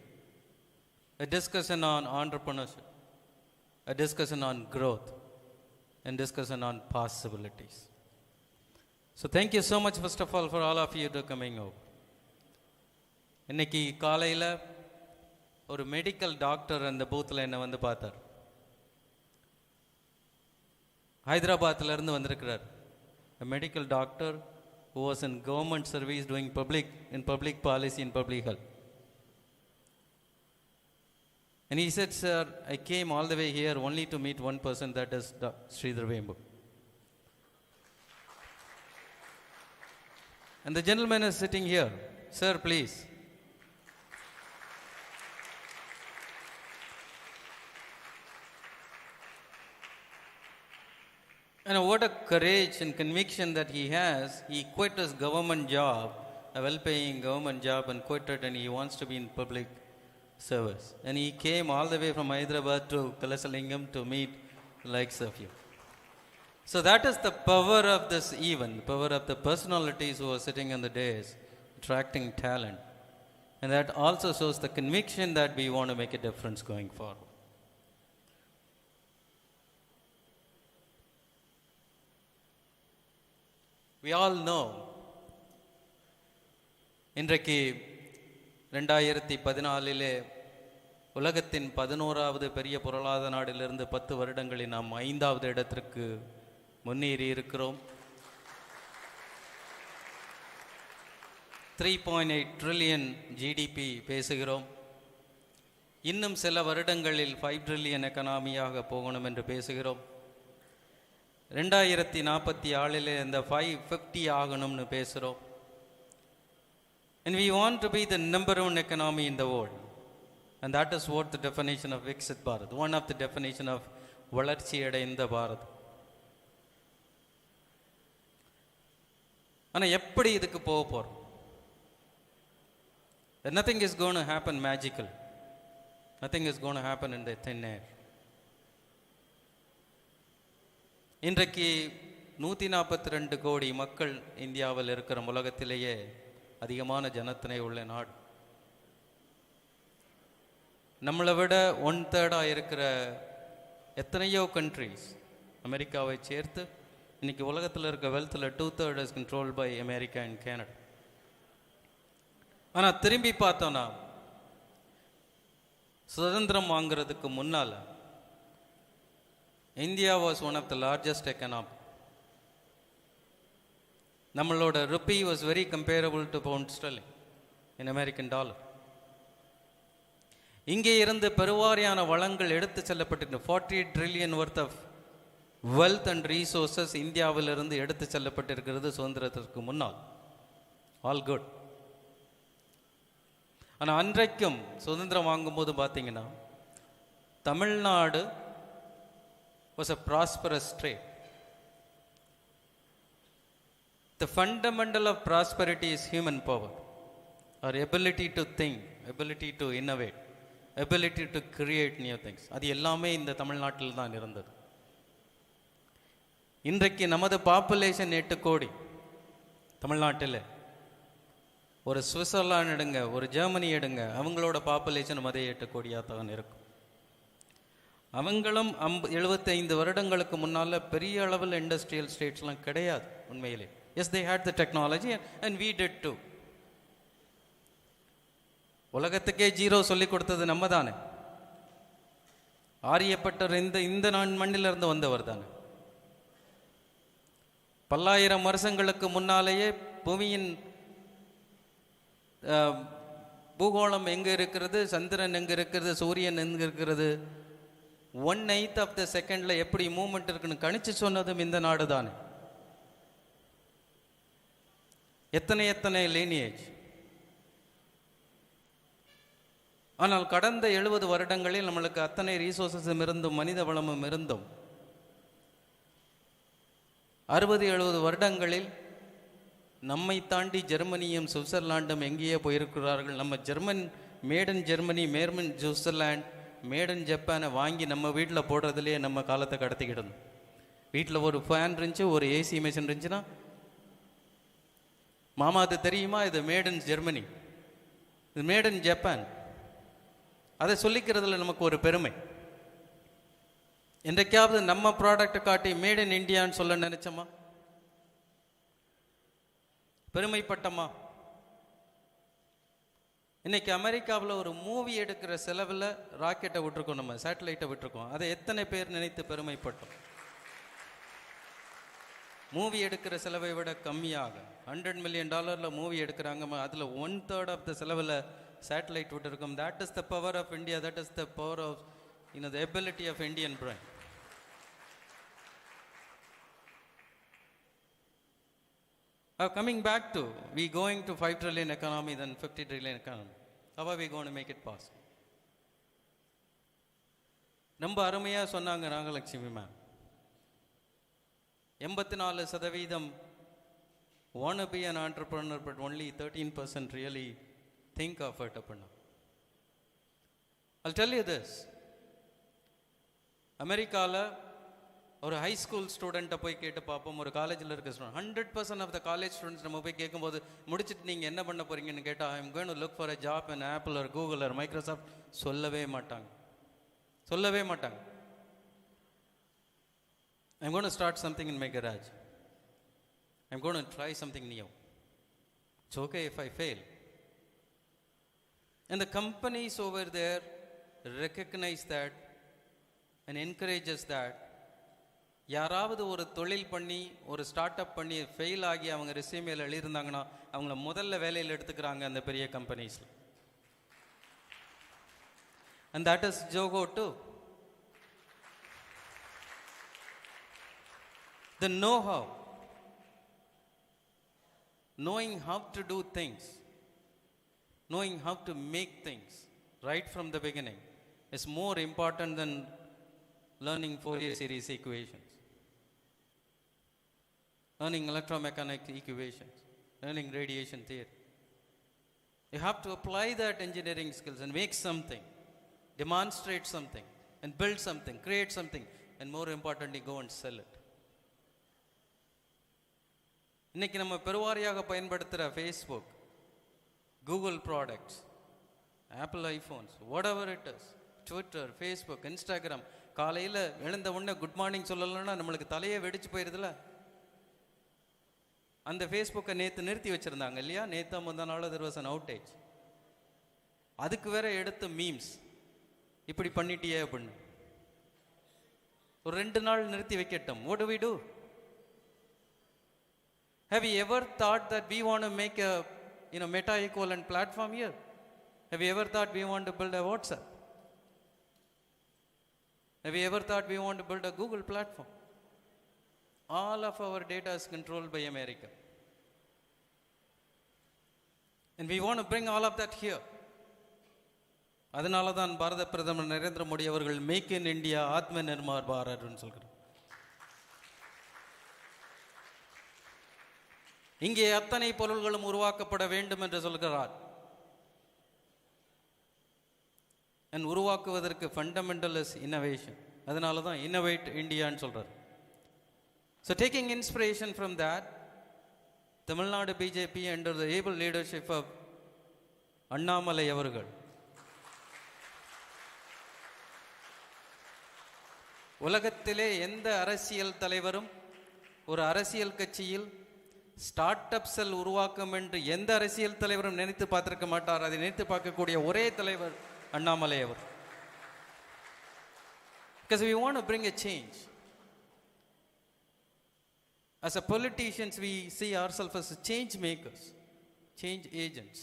a discussion on entrepreneurship, a discussion on growth, and discussion on possibilities. So thank you so much, first of all, for all of you to coming over. இன்னைக்கு காலையில் ஒரு medical doctor அந்த பூத்தில் என்னை வந்து பார்த்தார். ஹைதராபாத்திலேருந்து வந்திருக்கிறார். A medical doctor who was in government service doing public policy and public health. And he said, sir, I came all the way here only to meet one person, that is Sridhar Vembu. And the gentleman is sitting here. Sir, please. And what a courage and conviction that he has. He quit his government job, a well-paying government job, and quit it, and he wants to be in public service. And he came all the way from Hyderabad to Kalasalingam to meet the likes of you. So that is the power of this event, the power of the personalities who are sitting on the dais, attracting talent. And that also shows the conviction that we want to make a difference going forward. We all know, இன்றைக்கு 2014 உலகத்தின் 11வது பெரிய பொருளாதார நாடிலிருந்து 10 வருடங்களில் நாம் 5வது இடத்திற்கு முன்னேறி இருக்கிறோம். 3.8 trillion GDP பேசுகிறோம். இன்னும் சில வருடங்களில் 5 trillion எக்கனாமியாக போகணும் என்று பேசுகிறோம். 2047 இந்த 550 ஆகணும்னு பேசுகிறோம். And we want to be the number one economy in the world. And that is what the definition of Viksit Bharat, one of the definition of வளர்ச்சி அடைந்த பாரத். ஆனால் எப்படி இதுக்கு போக போகிறோம்? Nothing is going to happen magical. Nothing is going to happen in the thin air. இன்றைக்கு 142 கோடி மக்கள் இந்தியாவில் இருக்கிற உலகத்திலேயே அதிகமான ஜனத்தனை உள்ள நாடு. நம்மளை விட 1/3 இருக்கிற எத்தனையோ கண்ட்ரீஸ், அமெரிக்காவை சேர்த்து இன்னைக்கு உலகத்தில் இருக்க வெல்த்தில் 2/3 is controlled by America and Canada. ஆனால் திரும்பி பார்த்தோன்னா சுதந்திரம் வாங்கிறதுக்கு முன்னால் India was one of the largest economy. நம்மளோட rupee was very comparable to pound sterling in American dollar. இங்கே இருந்து பெருவாரியான வளங்கள் எடுத்து செல்லப்பட்டிருக்கிற 40 trillion worth of wealth and resources இந்தியாவிலிருந்து எடுத்து செல்லப்பட்டிருக்கிறது சுதந்திரத்திற்கு முன்னால். All good. ஆனால் அன்றைக்கும் சுதந்திரம் வாங்கும்போது பார்த்தீங்கன்னா Tamil Nadu was a prosperous state. The fundamental of prosperity is human power, our ability to think, ability to innovate, ability to create new things. அது எல்லாமே இந்த தமிழ்நாட்டில் தான் இருந்தது. இன்றைக்கு நமது பாப்புலேஷன் 8 கோடி. தமிழ்நாட்டில் ஒரு சுவிட்சர்லாந்து எடுங்க, ஒரு ஜெர்மனி எடுங்க, அவங்களோட பாப்புலேஷன் அதே 8 கோடியாக தான் இருக்கும். அவங்களும் 75 வருடங்களுக்கு முன்னால் பெரிய அளவில் இண்டஸ்ட்ரியல் ஸ்டேட்ஸ்லாம் கிடையாது உண்மையிலே. Yes, they had the technology and we did too. உலகத்துக்கே ஜீரோ சொல்லி கொடுத்தது நம்ம தானே. ஆரியப்பட்டர் இந்த மண்ணிலிருந்து வந்தவர் தானே. பல்லாயிரம் வருஷங்களுக்கு முன்னாலேயே பூமியின் பூகோளம் எங்கே இருக்கிறது, சந்திரன் எங்கே இருக்கிறது, சூரியன் எங்கே இருக்கிறது, 1/8 ஆஃப் த செகண்டில் எப்படி மூமெண்ட் இருக்குன்னு கணிச்சு சொன்னதும் இந்த நாடு தானே. எத்தனை லீனியேஜ். ஆனால் கடந்த 70 வருடங்களில் நம்மளுக்கு அத்தனை ரீசோர்ஸஸும் இருந்தும் மனித வளமும் இருந்தும் 60-70 வருடங்களில் நம்மை தாண்டி ஜெர்மனியும் சுவிட்சர்லாண்டும் எங்கேயே போயிருக்கிறார்கள். நம்ம maiden Germany, maiden Switzerland, maiden ஜப்பானை வாங்கி நம்ம வீட்டில் போடுறதுலேயே நம்ம காலத்தை கடத்திக்கிடணும். வீட்டில் ஒரு ஃபேன் இருந்துச்சு, ஒரு ஏசி மிஷின் இருந்துச்சுன்னா, மாமா அது தெரியுமா, இது மேடன் ஜெர்மனி, இது மேடன் ஜப்பான், அதை சொல்லிக்கிறதுல நமக்கு ஒரு பெருமை. என்றைக்காவது நம்ம ப்ராடக்டை காட்டி மேட் இன் இந்தியான்னு சொல்ல நினைச்சோமா? பெருமைப்பட்டோமா? இன்னைக்கு அமெரிக்காவில் ஒரு மூவி எடுக்கிற செலவில் ராக்கெட்டை விட்டுருக்கோம், நம்ம சேட்டலைட்டை விட்டுருக்கோம். அதை எத்தனை பேர் நினைத்து பெருமைப்பட்டோம்? மூவி எடுக்கிற செலவை விட கம்மியாக $100 million மூவி எடுக்கிறாங்க. அதில் 1/3 ஆஃப் த செலவில் சேட்டலைட் விட்டுருக்கோம். That is the power of India. That is the power of the ability of Indian brain. Coming back to, we going to 5 trillion economy, then 50 trillion economy. How are we going to make it possible? ரொம்ப அருமையாக சொன்னாங்க Nagalakshmi ma'am. 84% want to be an entrepreneur, but only 13% really think of it. I'll tell you this. அமெரிக்காவில் ஒரு high school ஸ்டூடெண்ட்டை போய் கேட்டு பார்ப்போம், ஒரு காலேஜில் இருக்க student. 100% of the college students நம்ம போய் கேட்கும்போது, முடிச்சுட்டு நீங்கள் என்ன பண்ண போகிறீங்கன்னு கேட்டால், I am going to look for a job in Apple or Google or Microsoft, சொல்லவே மாட்டாங்க. I'm going to start something in my garage. I'm going to try something new. It's okay if I fail. And the companies over there recognize that and encourages that. யாராவது ஒரு தொழில் பண்ணி ஒரு start அப் பண்ணி fail ஆகி அவங்க ரெஸ்யூமேல எழுதியிருந்தாங்கன்னா அவங்கள முதல்ல வேலையில் எடுத்துக்கிறாங்க அந்த பெரிய கம்பெனிஸ்ல. And that is Jogo too. The know-how, knowing how to do things, knowing how to make things right from the beginning is more important than learning Fourier series equations, learning electromechanical equations, learning radiation theory. You have to apply that engineering skills and make something, demonstrate something, and build something, create something, and more importantly, go and sell it. இன்னைக்கு நம்ம பெருவாரியாக பயன்படுத்துகிற Facebook, Google products, apple iPhones, whatever it is, Twitter, Facebook, Instagram, காலையில் எழுந்த உடனே good morning சொல்லலைன்னா நம்மளுக்கு தலையே வெடிச்சு போயிருதுல. அந்த ஃபேஸ்புக்கை நேற்று நிறுத்தி வச்சுருந்தாங்க இல்லையா, நேற்று முந்தா நாள் there was an outage. அதுக்கு வேற எடுத்து மீம்ஸ், இப்படி பண்ணிட்டியே அப்படின்னு. ஒரு 2 நாள் நிறுத்தி வைக்கட்டும். What do we do? Have you ever thought that we want to make a meta equivalent platform here? Have you ever thought we want to build a WhatsApp? Have you ever thought we want to build a Google platform? All of our data is controlled by America. And we want to bring all of that here. அதனால தான் பாரத பிரதமர் நரேந்திர மோடி அவர்கள் make in India Atma Nirbhar பாரத்னு சொல்கிறார். இங்கே அத்தனை பொருள்களும் உருவாக்கப்பட வேண்டும் என்று சொல்கிறார். உருவாக்குவதற்கு ஃபண்டமெண்டல் இஸ் இன்னோவேஷன். அதனால தான் இன்னோவேட் இந்தியான்னு சொல்றார். So taking inspiration from that, Tamil Nadu BJP under the able leadership of Annamalai அவர்கள் உலகத்திலே எந்த அரசியல் தலைவரும் ஒரு அரசியல் கட்சியில் ஸ்டார்ட் அப் செல் உருவாக்கும் என்று எந்த அரசியல் தலைவரும் நினைத்து பார்த்திருக்க மாட்டார். அதை நினைத்து பார்க்கக்கூடிய ஒரே தலைவர் அண்ணாமலை அவர். Because we want to bring a change. As a politicians, we see ourselves as change makers, change agents.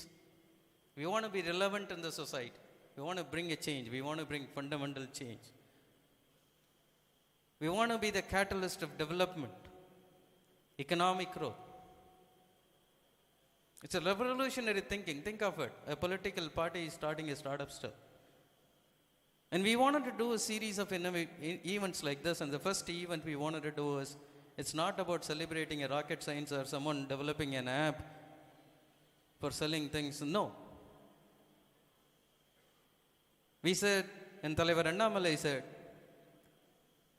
We want to be relevant in the society. We want to bring a change. We want to bring fundamental change. We want to be the catalyst of development, economic growth. It's a revolutionary thinking. Think of it. A political party is starting a startup stuff. And we wanted to do a series of events like this. And the first event we wanted to do was, it's not about celebrating a rocket science or someone developing an app for selling things. No. We said, and Talaivar Annamalai said,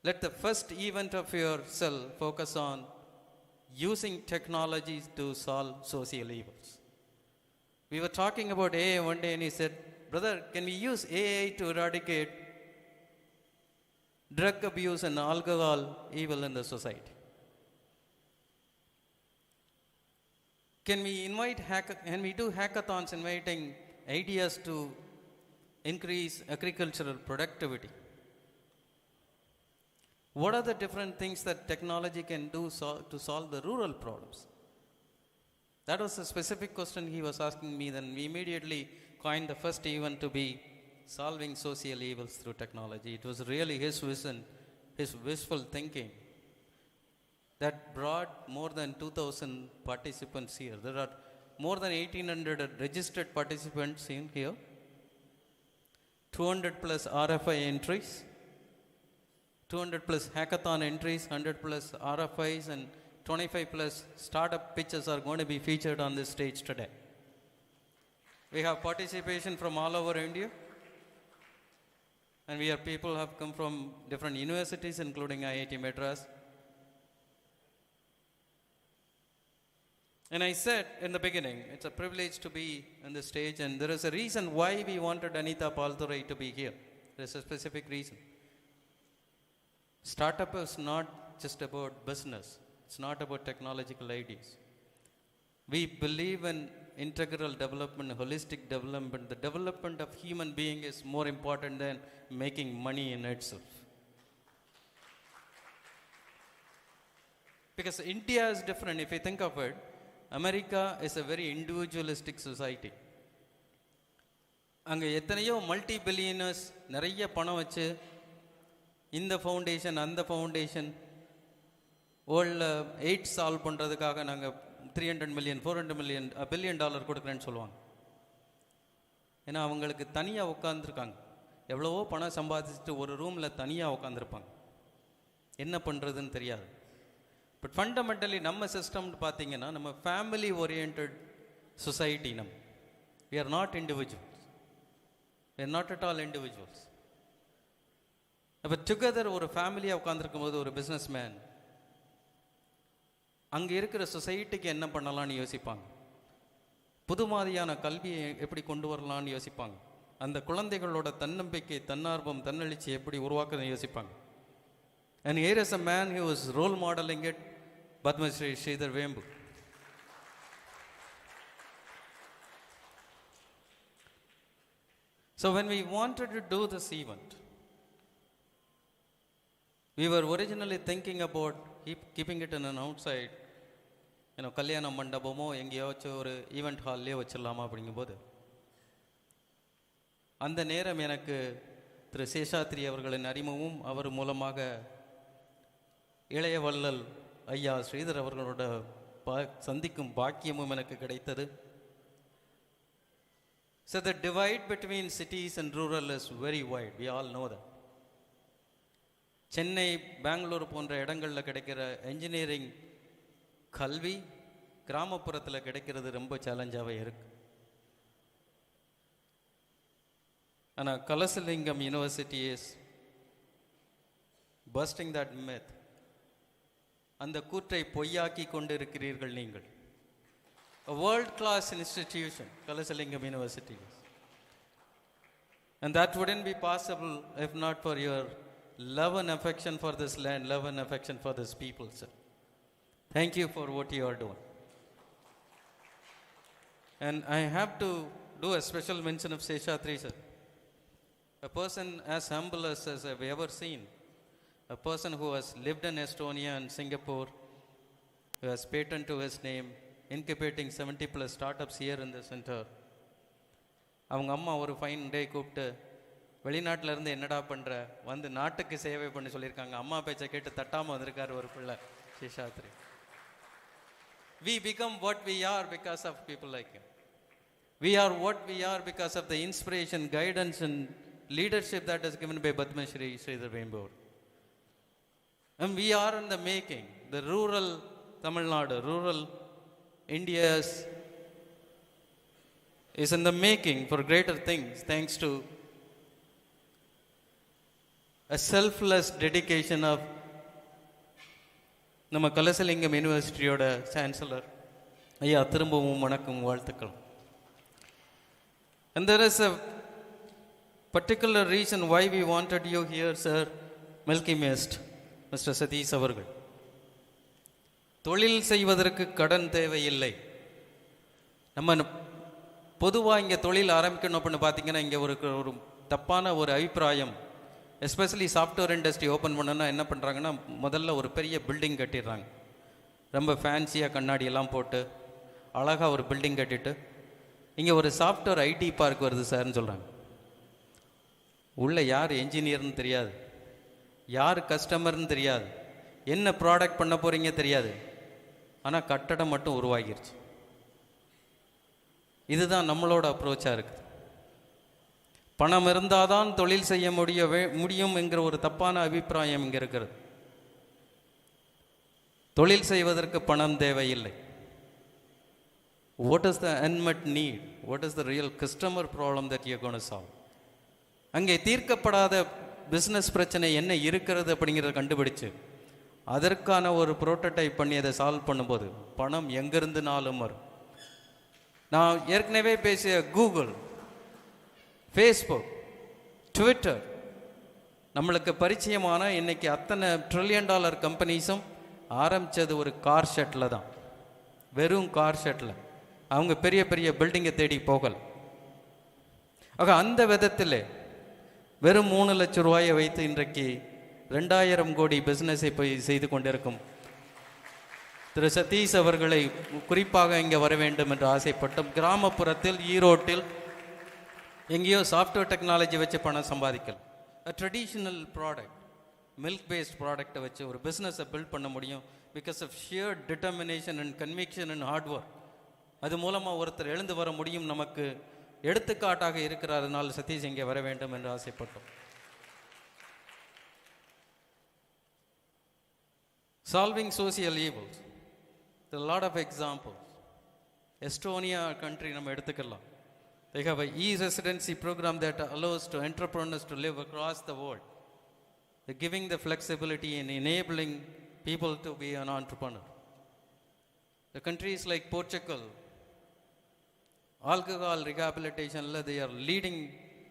let the first event of your cell focus on using technologies to solve social evils. We were talking about AI one day and he said, brother, can we use AI to eradicate drug abuse and alcohol evil in the society? Can we do hackathons inviting ideas to increase agricultural productivity? What are the different things that technology can do to solve the rural problems? That was a specific question he was asking me. Then we immediately coined the first event to be solving social evils through technology. It was really his vision, his wishful thinking that brought more than 2,000 participants here. There are more than 1,800 registered participants in here, 200 plus RFI entries, 200 plus hackathon entries, 100 plus RFIs, and 25 plus startup pitches are going to be featured on this stage today. We have participation from all over India. And we have people who have come from different universities, including IIT Madras. And I said in the beginning, it's a privilege to be on the stage, and there is a reason why we wanted Anita Paldurai to be here. There is a specific reason. Startup is not just about business. It's not about technological ideas. We believe in integral development, holistic development. The development of human being is more important than making money in itself. Because India is different. If you think of it, America is a very individualistic society. அங்கே எத்தனையோ multi billionaires நிறைய பணம் வச்சு இந்த foundation அந்த foundation வேர்ல்டில் AIDS solve பண்ணுறதுக்காக நாங்கள் $300 million, $400 million, $1 billion கொடுக்குறேன்னு சொல்லுவாங்க. ஏன்னா அவங்களுக்கு தனியாக உட்காந்துருக்காங்க. எவ்வளவோ பணம் சம்பாதிச்சுட்டு ஒரு ரூமில் தனியாக உட்காந்துருப்பாங்க. என்ன பண்ணுறதுன்னு தெரியாது. பட் ஃபண்டமெண்டலி நம்ம சிஸ்டம்னு பார்த்தீங்கன்னா நம்ம family orient society. we are not individuals. We are not at all individuals. அப்போ டுகெதர் ஒரு ஃபேமிலியாக உட்காந்துருக்கும் போது ஒரு பிஸ்னஸ் மேன் அங்கே இருக்கிற சொசைட்டிக்கு என்ன பண்ணலான்னு யோசிப்பாங்க. புது மாதிரியான கல்வியை எப்படி கொண்டு வரலான்னு யோசிப்பாங்க. அந்த குழந்தைகளோட தன்னம்பிக்கை, தன்னார்வம், தன்னெழுச்சி எப்படி உருவாக்குன்னு யோசிப்பாங்க. And here is a man who is role modeling it, Padma Shri Sridhar Vembu. So when we wanted to do this event, we were originally thinking about keeping it in an outside, கல்யாண மண்டபமோ எங்கேயாச்சும் ஒரு event ஹால்லேயே வச்சிடலாமா அப்படிங்கும்போது அந்த நேரம் எனக்கு திரு சேஷாத்ரி அவர்களின் அறிமுகமும் அவர் மூலமாக இளைய வள்ளல் ஐயா ஸ்ரீதர் அவர்களோட சந்திக்கும் பாக்கியமும் எனக்கு கிடைத்தது. So the divide between cities and rural is very wide. We all know that. Chennai, Bangalore போன்ற இடங்களில் கிடைக்கிற என்ஜினியரிங் கல்வி கிராமப்புறத்தில் கிடைக்கிறது ரொம்ப சேலஞ்சாகவே இருக்கு. ஆனால் Kalasalingam university is busting that myth. அந்த கூற்றை பொய்யாக்கி கொண்டு இருக்கிறீர்கள் நீங்கள். A world-class institution, Kalasalingam University. And that wouldn't be possible if not for your love and affection for this land, love and affection for this people, sir. Thank you for what you are doing. And I have to do a special mention of Seshatri, sir. A person as humble as I've ever seen. A person who has lived in Estonia and Singapore, who has patent to his name, incubating 70 plus startups here in the center. அவங்க அம்மா ஒரு fine day கூப்பிட்டு வெளிநாட்டில் இருந்து என்னடா பண்ணுற வந்து நாட்டுக்கு சேவை பண்ணி சொல்லியிருக்காங்க. அம்மா பேச்சை கேட்டு தட்டாமல் வந்திருக்காரு ஒரு பிள்ளை Seshadri. We become what we are because of people like him. We are what we are because of the inspiration, guidance and leadership that is given by Padma Shri Sridhar Vembu. And we are in the making. The rural Tamil Nadu, rural India is in the making for greater things thanks to a selfless dedication of நம்ம Kalasalingam யூனிவர்சிட்டியோட chancellor ஐயா. திரும்பவும் வணக்கம், வாழ்த்துக்கள். And there is a particular reason why we wanted you here, sir. Milky Mist, Mr. Satish அவர்கள். தொழில் செய்வதற்கு கடன் தேவையில்லை. நம்ம பொதுவாக இங்கே தொழில் ஆரம்பிக்கணும் அப்படின்னு பார்த்தீங்கன்னா இங்கே ஒரு தப்பான ஒரு அபிப்பிராயம். எஸ்பெஷலி சாஃப்ட்வேர் இண்டஸ்ட்ரி ஓப்பன் பண்ணோன்னா என்ன பண்ணுறாங்கன்னா முதல்ல ஒரு பெரிய பில்டிங் கட்டிடுறாங்க. ரொம்ப ஃபேன்சியாக கண்ணாடியெல்லாம் போட்டு அழகாக ஒரு பில்டிங் கட்டிட்டு இங்கே ஒரு சாஃப்ட்வேர் ஐடி பார்க் வருது சார்னு சொல்கிறாங்க. உள்ள யார் என்ஜினியர்னு தெரியாது, யார் கஸ்டமர்னு தெரியாது, என்ன ப்ராடக்ட் பண்ண போகிறீங்க தெரியாது. ஆனால் கட்டடம் மட்டும் உருவாகிருச்சு. இதுதான் நம்மளோட அப்ரோச்சாக இருக்குது. பணம் இருந்தால் தான் தொழில் செய்ய முடியும் என்கிற ஒரு தப்பான அபிப்பிராயம் இங்கே இருக்கிறது. தொழில் செய்வதற்கு பணம் தேவையில்லை. What is the unmet need? What is the real customer problem that you're going to solve? அங்கே தீர்க்கப்படாத பிஸ்னஸ் பிரச்சனை என்ன இருக்கிறது அப்படிங்கிறத கண்டுபிடிச்சு அதற்கான ஒரு புரோட்டோடைப் பண்ணி அதை சால்வ் பண்ணும்போது பணம் எங்கிருந்துனாலும் வரும். நான் ஏற்கனவே பேசிய கூகுள், ஃபேஸ்புக், ட்விட்டர், நம்மளுக்கு பரிச்சயமான இன்னைக்கு அத்தனை $1 trillion கம்பெனிஸும் ஆரம்பித்தது ஒரு கார் ஷெட்டில் தான். வெறும் கார் ஷெட்டில். அவங்க பெரிய பெரிய பில்டிங்கை தேடி போகல. ஆக அந்த விதத்தில் வெறும் 3 லட்சம் ரூபாயை வைத்து இன்றைக்கு 2000 கோடி பிஸ்னஸை போய் செய்து கொண்டிருக்கும் திரு சதீஷ் அவர்களை குறிப்பாக இங்கே வர வேண்டும் என்று ஆசைப்பட்டோம். கிராமப்புறத்தில் ஈரோட்டில் எங்கேயோ சாஃப்ட்வேர் டெக்னாலஜி வச்சு பணம் சம்பாதிக்கல. ட்ரெடிஷ்னல் ப்ராடக்ட், மில்க் பேஸ்ட் ப்ராடக்டை வச்சு ஒரு பிஸ்னஸை பில்ட் பண்ண முடியும். Because of sheer determination and conviction and hard work. அது மூலமாக ஒருத்தர் எழுந்து வர முடியும். நமக்கு எடுத்துக்காட்டாக இருக்கிறதுனால சதீஷ் இங்கே வர வேண்டும் என்று ஆசைப்பட்டோம். Solving social evils. There are a lot of examples. Estonia country நம்ம எடுத்துக்கலாம். They have an e-residency program that allows to entrepreneurs to live across the world. They're giving the flexibility and enabling people to be an entrepreneur. The countries like Portugal, alcohol rehabilitation, they are leading,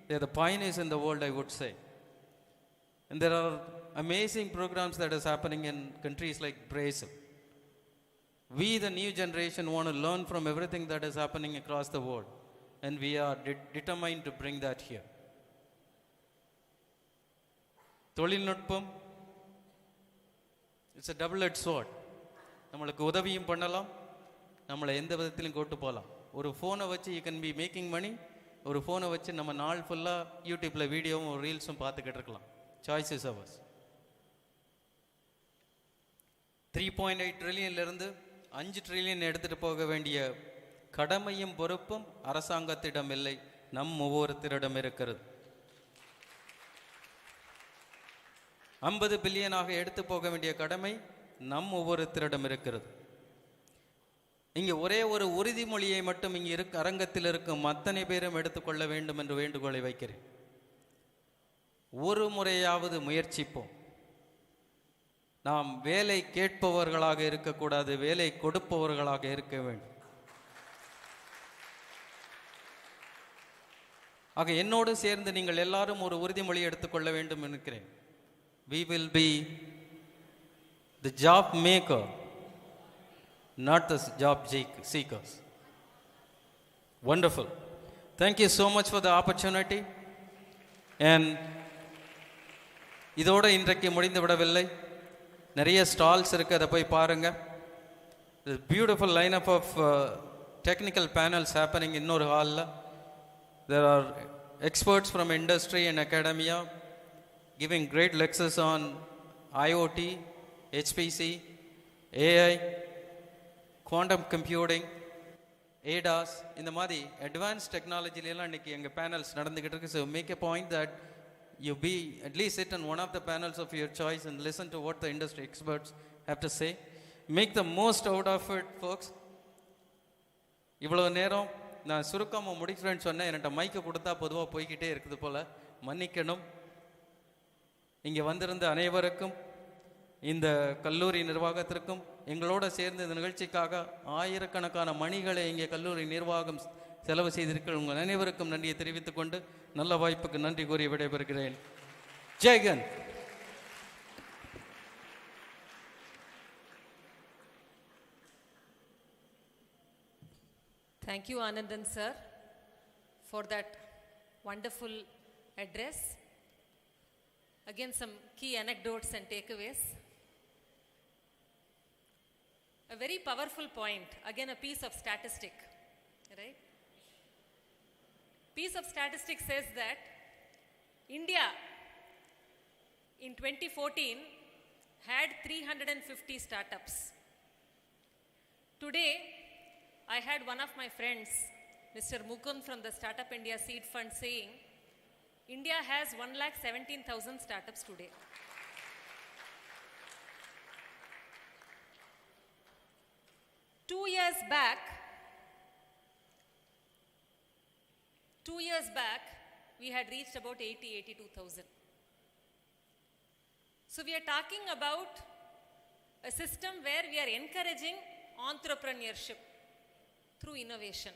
they are the pioneers in the world, I would say. And there are amazing programs that is happening in countries like Brazil. We, the new generation, want to learn from everything that is happening across the world. And we are determined to bring that here. தொழில்நுட்பம், it's a double-edged sword. நம்மளுக்கு உதவியும் பண்ணலாம், நம்மளை எந்த விதத்திலும் கொண்டு போகலாம். ஒரு ஃபோனை வச்சு you can be making money. ஒரு ஃபோனை வச்சு நம்ம நாள் ஃபுல்லாக யூடியூப்பில் வீடியோவும் ரீல்ஸும் பார்த்துக்கிட்டு இருக்கலாம். Choice is hours. 3.8 ட்ரில்லியன்லேருந்து 5 ட்ரில்லியன் எடுத்துகிட்டு போக வேண்டிய கடமையும் பொறுப்பும் அரசாங்கத்திடம் இல்லை, நம் ஒவ்வொருத்தரிடம் இருக்கிறது. 50 பில்லியனாக எடுத்து போக வேண்டிய கடமை நம் ஒவ்வொருத்தரிடம் இருக்கிறது. இங்கே ஒரே ஒரு உறுதிமொழியை மட்டும் இங்கே அரங்கத்தில் இருக்கும் அத்தனை பேரும் எடுத்துக்கொள்ள வேண்டும் என்று வேண்டுகோளை வைக்கிறேன். ஒரு முறையாவது முயற்சிப்போம். நாம் வேலை கேட்பவர்களாக இருக்கக்கூடாது, வேலை கொடுப்பவர்களாக இருக்க வேண்டும். ஆக என்னோடு சேர்ந்து நீங்கள் எல்லாரும் ஒரு உறுதிமொழி எடுத்துக்கொள்ள வேண்டும் நினைக்கிறேன். We will be the job maker, not the job seekers. Wonderful. Thank you so much for the opportunity. And இதோடு இன்றைக்கு முடிந்து விடவில்லை. நிறைய ஸ்டால்ஸ் இருக்குது, அதை போய் பாருங்கள். Beautiful line up of technical panels happening இன்னொரு ஹாலில். There are experts from industry and academia giving great lectures on IoT, HPC, AI, quantum computing, ADAS, இந்த மாதிரி advanced technology எல்லாம் இன்னைக்கு எங்க panels நடந்துகிட்டு இருக்கு. So make a point that you be at least sit on one of the panels of your choice and listen to what the industry experts have to say. Make the most out of it, folks. இவ்வளவு நேரம் நான் சுருக்கமாக முடிக்கிறேன்னு சொன்னேன். என்கிட்ட மைக்கை கொடுத்தா பொதுவாக போய்கிட்டே இருக்குது போல, மன்னிக்கணும். இங்கே வந்திருந்த அனைவருக்கும், இந்த கல்லூரி நிர்வாகத்திற்கும், எங்களோட சேர்ந்து இந்த நிகழ்ச்சிக்காக ஆயிரக்கணக்கான மணிகளை இங்கே கல்லூரி நிர்வாகம் செலவு செய்திருக்கிற உங்கள் அனைவருக்கும் நன்றியை தெரிவித்துக் கொண்டு நல்ல வாய்ப்புக்கு நன்றி கூறி விடைபெறுகிறேன். ஜெய்கன். Thank you, Anandan sir, for that wonderful address. Again, some key anecdotes and takeaways. A very powerful point, again a piece of statistic, right? Piece of statistic says that India in 2014 had 350 startups. Today, I had one of my friends, Mr. Mukund from the Startup India Seed Fund, saying, India has 1,17,000 startups today. Two years back, we had reached about 82,000. So we are talking about a system where we are encouraging entrepreneurship through innovation.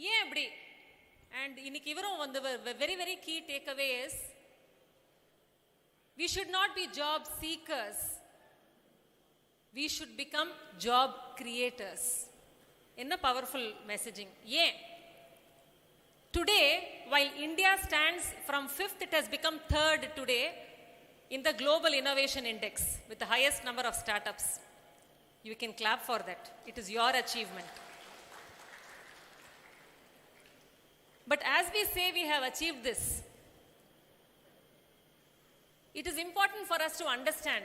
Yeah, அப்படி? And இன்னைக்கு இவரும் வந்து very, very key takeaway is, we should not be job seekers. We should become job creators. என்ன powerful messaging. Yeah. Today, while India stands from 5th, it has become 3rd today in the Global Innovation Index with the highest number of startups. You can clap for that. It is your achievement. But as we say we have achieved this, it is important for us to understand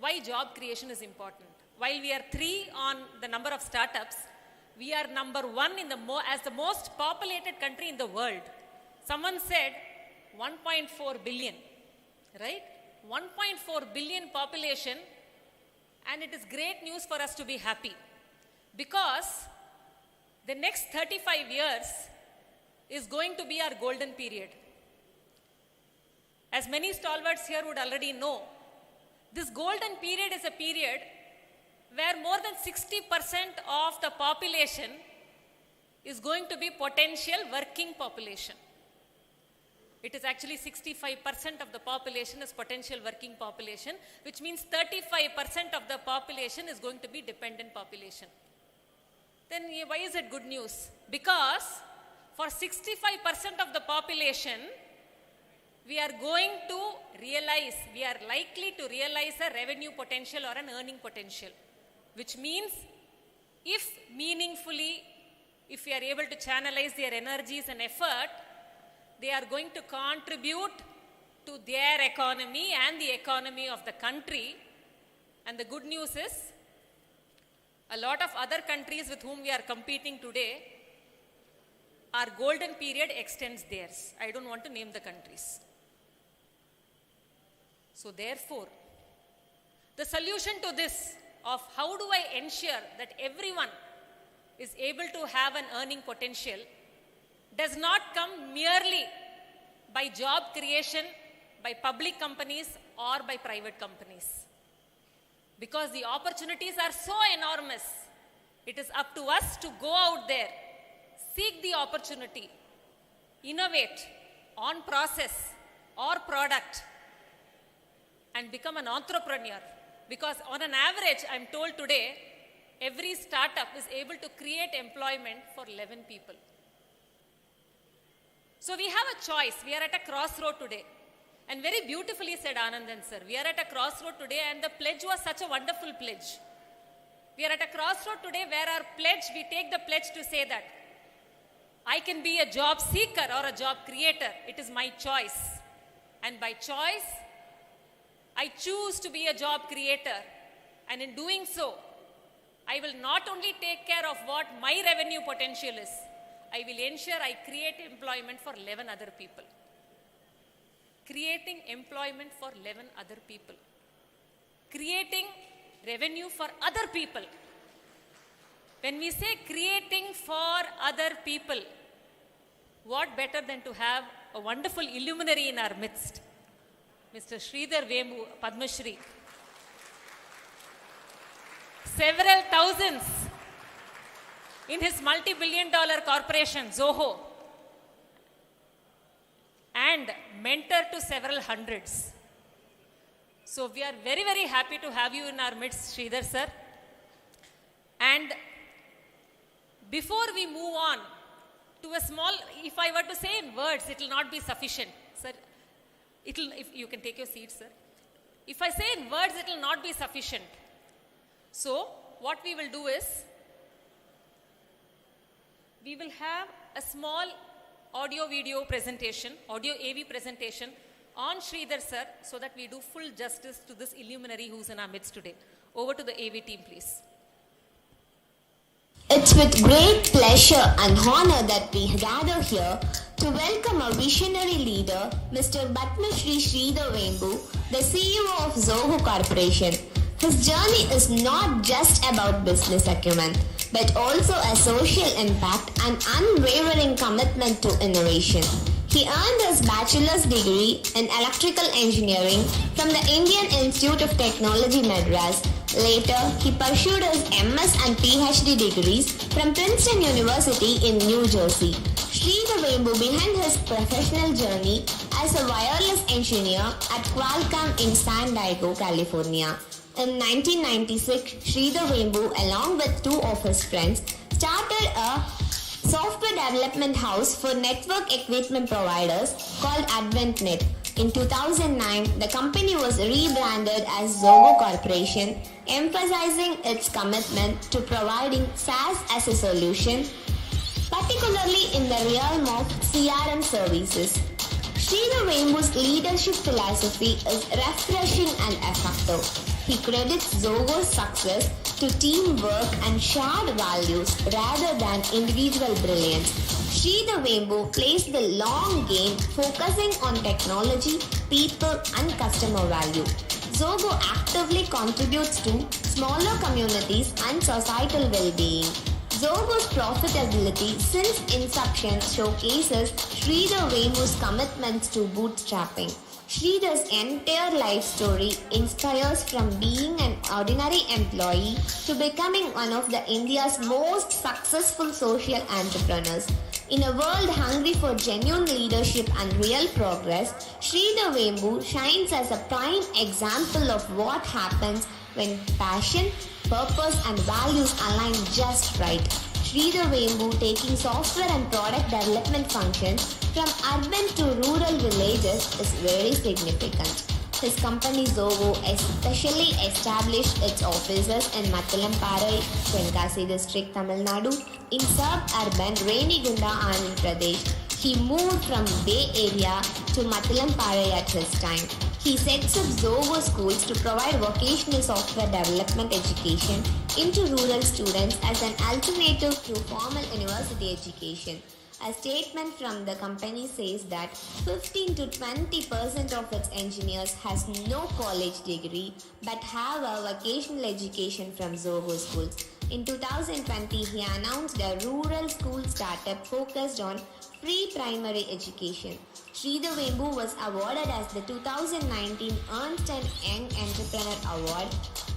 why job creation is important. While we are 3 on the number of startups, we are number 1 in as the most populated country in the world. Someone said 1.4 billion, right? 1.4 billion population, and it is great news for us to be happy, because the next 35 years is going to be our golden period. As many stalwarts here would already know, this golden period is a period where more than 60% of the population is going to be potential working population. It is actually 65% of the population is potential working population, which means 35% of the population is going to be dependent population. Then why is it good news? Because for 65% of the population, we are going to realize, we are likely to realize a revenue potential or an earning potential, which means if meaningfully, if we are able to channelize their energies and effort, they are going to contribute to their economy and the economy of the country. And the good news is, a lot of other countries with whom we are competing today, our golden period extends theirs. I don't want to name the countries. So therefore, the solution to this of how do I ensure that everyone is able to have an earning potential does not come merely by job creation, by public companies or by private companies. Because the opportunities are so enormous, it is up to us to go out there, seek the opportunity, innovate on process or product, and become an entrepreneur. Because on an average, I'm told today, every startup is able to create employment for 11 people. So we have a choice. We are at a crossroad today. And very beautifully said Anandan sir, we are at a crossroad today, and the pledge was such a wonderful pledge. We are at a crossroad today where our pledge, we take the pledge to say that I can be a job seeker or a job creator. It is my choice. And by choice, I choose to be a job creator. And in doing so, I will not only take care of what my revenue potential is, I will ensure I create employment for 11 other people. Creating employment for 11 other people. Creating revenue for other people. When we say creating for other people, what better than to have a wonderful illuminary in our midst, Mr. Sridhar Vembu, Padma Shri. Several thousands in his multi-billion-dollar corporation, Zoho, and mentor to several hundreds. So we are very, very happy to have you in our midst, Sridhar sir. And before we move on to a small, if I were to say in words, it will not be sufficient. Sir, if you can take your seat, sir. If I say in words, it will not be sufficient. So what we will do is, we will have a small audio-video presentation, audio-AV presentation on Sridhar sir, so that we do full justice to this illuminary who's in our midst today. Over to the AV team, please. It's with great pleasure and honor that we gather here to welcome a visionary leader, Mr. Padma Shri Sridhar Vembu, the CEO of Zoho Corporation. His journey is not just about business acumen, but also a social impact and unwavering commitment to innovation. He earned his bachelor's degree in electrical engineering from the Indian Institute of Technology, Madras. Later, he pursued his MS and PhD degrees from Princeton University in New Jersey. Sridhar Vembu began his professional journey as a wireless engineer at Qualcomm in San Diego, California. In 1996, Sridhar Vembu, along with two of his friends, started a software development house for network equipment providers called AdventNet. In 2009, the company was rebranded as Zoho Corporation, emphasizing its commitment to providing SaaS as a solution, particularly in the realm of CRM services. Sridhar Vembu's leadership philosophy is refreshing and effective. He credits Zoho's success to teamwork and shared values rather than individual brilliance. Sridhar Vembu plays the long game, focusing on technology, people and customer value. Zoho actively contributes to smaller communities and societal well-being. Zoho's profitability since inception showcases Sridhar Vembu's commitments to bootstrapping. Sridhar's entire life story inspires from being an ordinary employee to becoming one of the India's most successful social entrepreneurs. In a world hungry for genuine leadership and real progress, Sridhar Vembu shines as a prime example of what happens when passion, purpose and values align just right. Sridhar Vembu taking software and product development functions from urban to rural villages is very significant. His company Zoho especially established its offices in Mattalamparai, Tenkasi district, Tamil Nadu, in suburban Renigunda, Andhra Pradesh. He moved from Bay Area to Mattalamparai at his time. He sets up Zoho schools to provide vocational software development education into rural students as an alternative to formal university education. A statement from the company says that 15 to 20% of its engineers has no college degree but have a vocational education from Zoho schools. In 2020, he announced a rural school startup focused on free primary education. Sridhar Vembu was awarded as the 2019 Ernst & Young Entrepreneur Award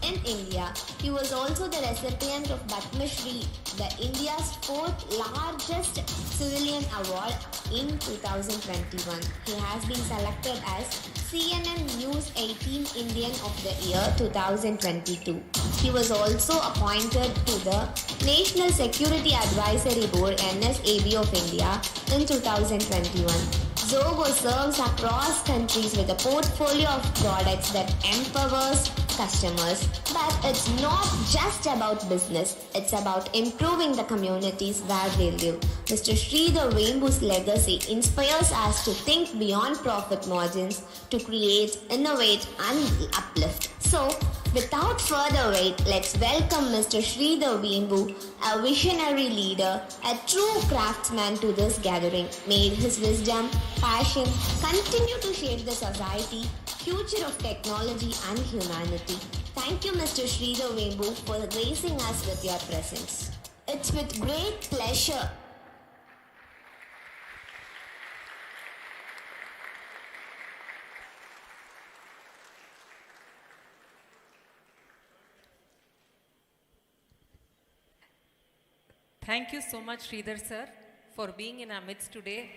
in India. He was also the recipient of Padma Shri, the India's fourth largest civilian award in 2021. He has been selected as CNN News 18 Indian of the Year 2022. He was also appointed to the National Security Advisory Board NSAB of India in 2021. Zoho serves across countries with a portfolio of products that empowers customers. But it's not just about business, it's about improving the communities where they live. Mr. Sridhar Vembu's legacy inspires us to think beyond profit margins to create, innovate and uplift. So, without further wait, let's welcome Mr. Sridhar Vembu, a visionary leader, a true craftsman to this gathering. May his wisdom, passion continue to shape the society, future of technology and humanity. Thank you, Mr. Sridhar Vembu, for gracing us with your presence. It's with great pleasure. Thank you so much, Sridhar sir, for being in our midst today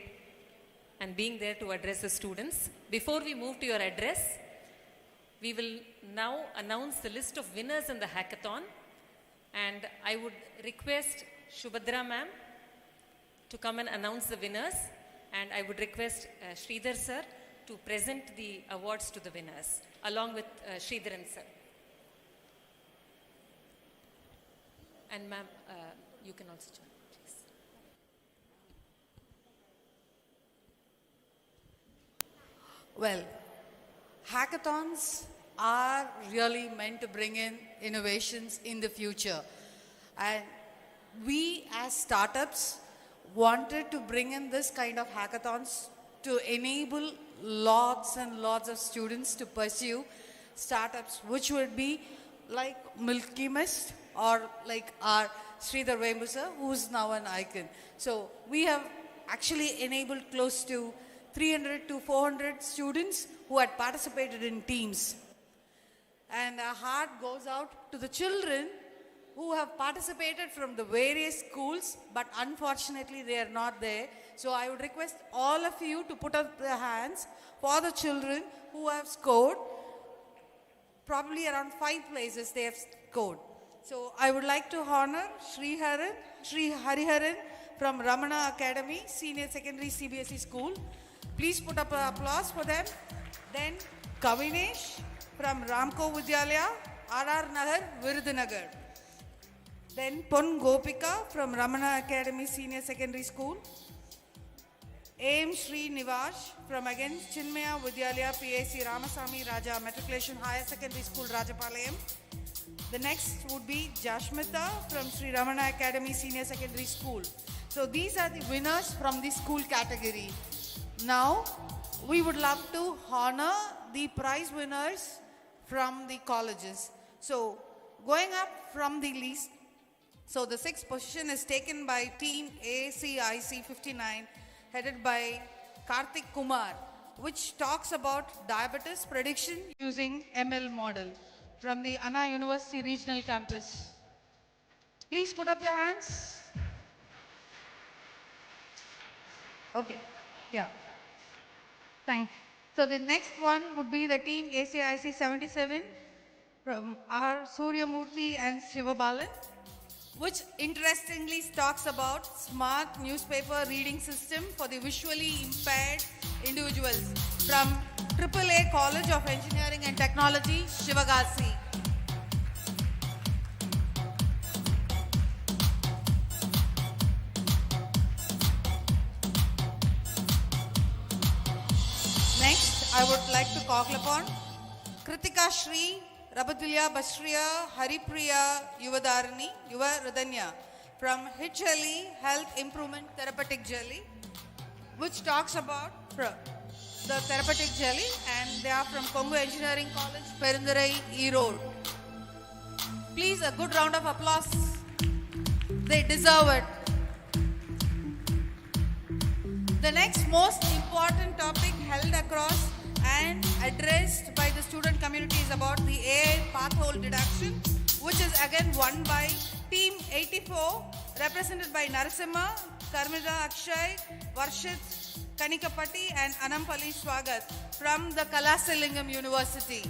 and being there to address the students. Before we move to your address, we will now announce the list of winners in the hackathon. And I would request Shubhadra ma'am to come and announce the winners. And I would request Sridhar sir to present the awards to the winners, along with Sridharan sir. And ma'am, you can also join, please. Well, hackathons are really meant to bring in innovations in the future. And we as startups wanted to bring in this kind of hackathons to enable lots and lots of students to pursue startups, which would be like Milky Mist or like our Sridhar Vembu sir, who is now an icon. So we have actually enabled close to 300 to 400 students who had participated in teams. And our heart goes out to the children who have participated from the various schools, but unfortunately they are not there. So I would request all of you to put up their hands for the children who have scored. Probably around 5 places they have scored. So I would like to honor Sri Hariharan from Ramana Academy, Senior Secondary CBSE School. Please put up an applause for them. Then Kavinesh from Ramko Vidyalaya, RR Nagar, Virudhunagar. Then Pon Gopika from Ramana Academy, Senior Secondary School. AM Sri Nivash from again Chinmaya Vidyalaya, PAC Ramasamy Raja Matriculation Higher Secondary School, Rajapalayam. The next would be Jashmita from Sri Ramana Academy Senior Secondary School. So these are the winners from the school category. Now, we would love to honor the prize winners from the colleges. So, going up from the list, so the 6th position is taken by team ACIC 59, headed by Karthik Kumar, which talks about diabetes prediction using ML model from the Anna University Regional Campus. Please put up your hands. Okay, yeah. Thanks. So the next one would be the team ACIC 77 from R. Suryamurthy and Shivabalan, which interestingly talks about smart newspaper reading system for the visually impaired individuals from AAA College of Engineering and Technology, Shivagasi. Next, I would like to call upon Kritika Shri, Rabatulya Bashriya, Haripriya Yuvadarani, Yuva Radanya from HLE Health Improvement Therapeutic Jelly, which talks about the therapeutic jelly, and they are from Kongu Engineering College, Perundurai, E-Road. Please, a good round of applause. They deserve it. The next most important topic held across and addressed by the student community is about the AI path-hole deduction, which is again won by Team 84, represented by Narasimha, Karmida Akshay, Varshit, Kanikapati and Anampali Swagat from the Kalasilingam University.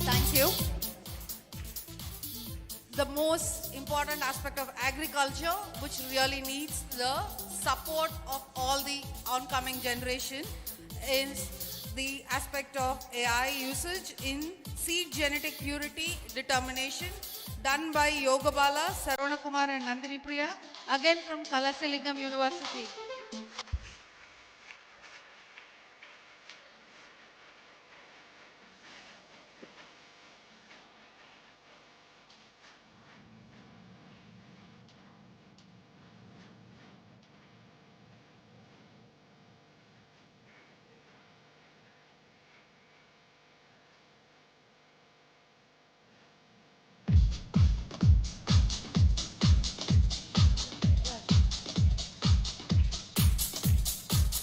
Thank you. the most important aspect of agriculture, which really needs the support of all the oncoming generation, is the aspect of AI usage in seed genetic purity determination, done by Yogabala, Kumar and Nandini Priya, again from Kalasilingam University.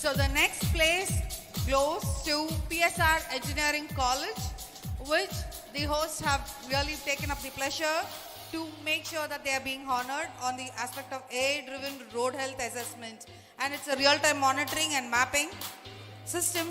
So the next place goes to PSR Engineering College, which the hosts have really taken up the pleasure to make sure that they are being honored on the aspect of AI-driven road health assessment. And it's a real-time monitoring and mapping system.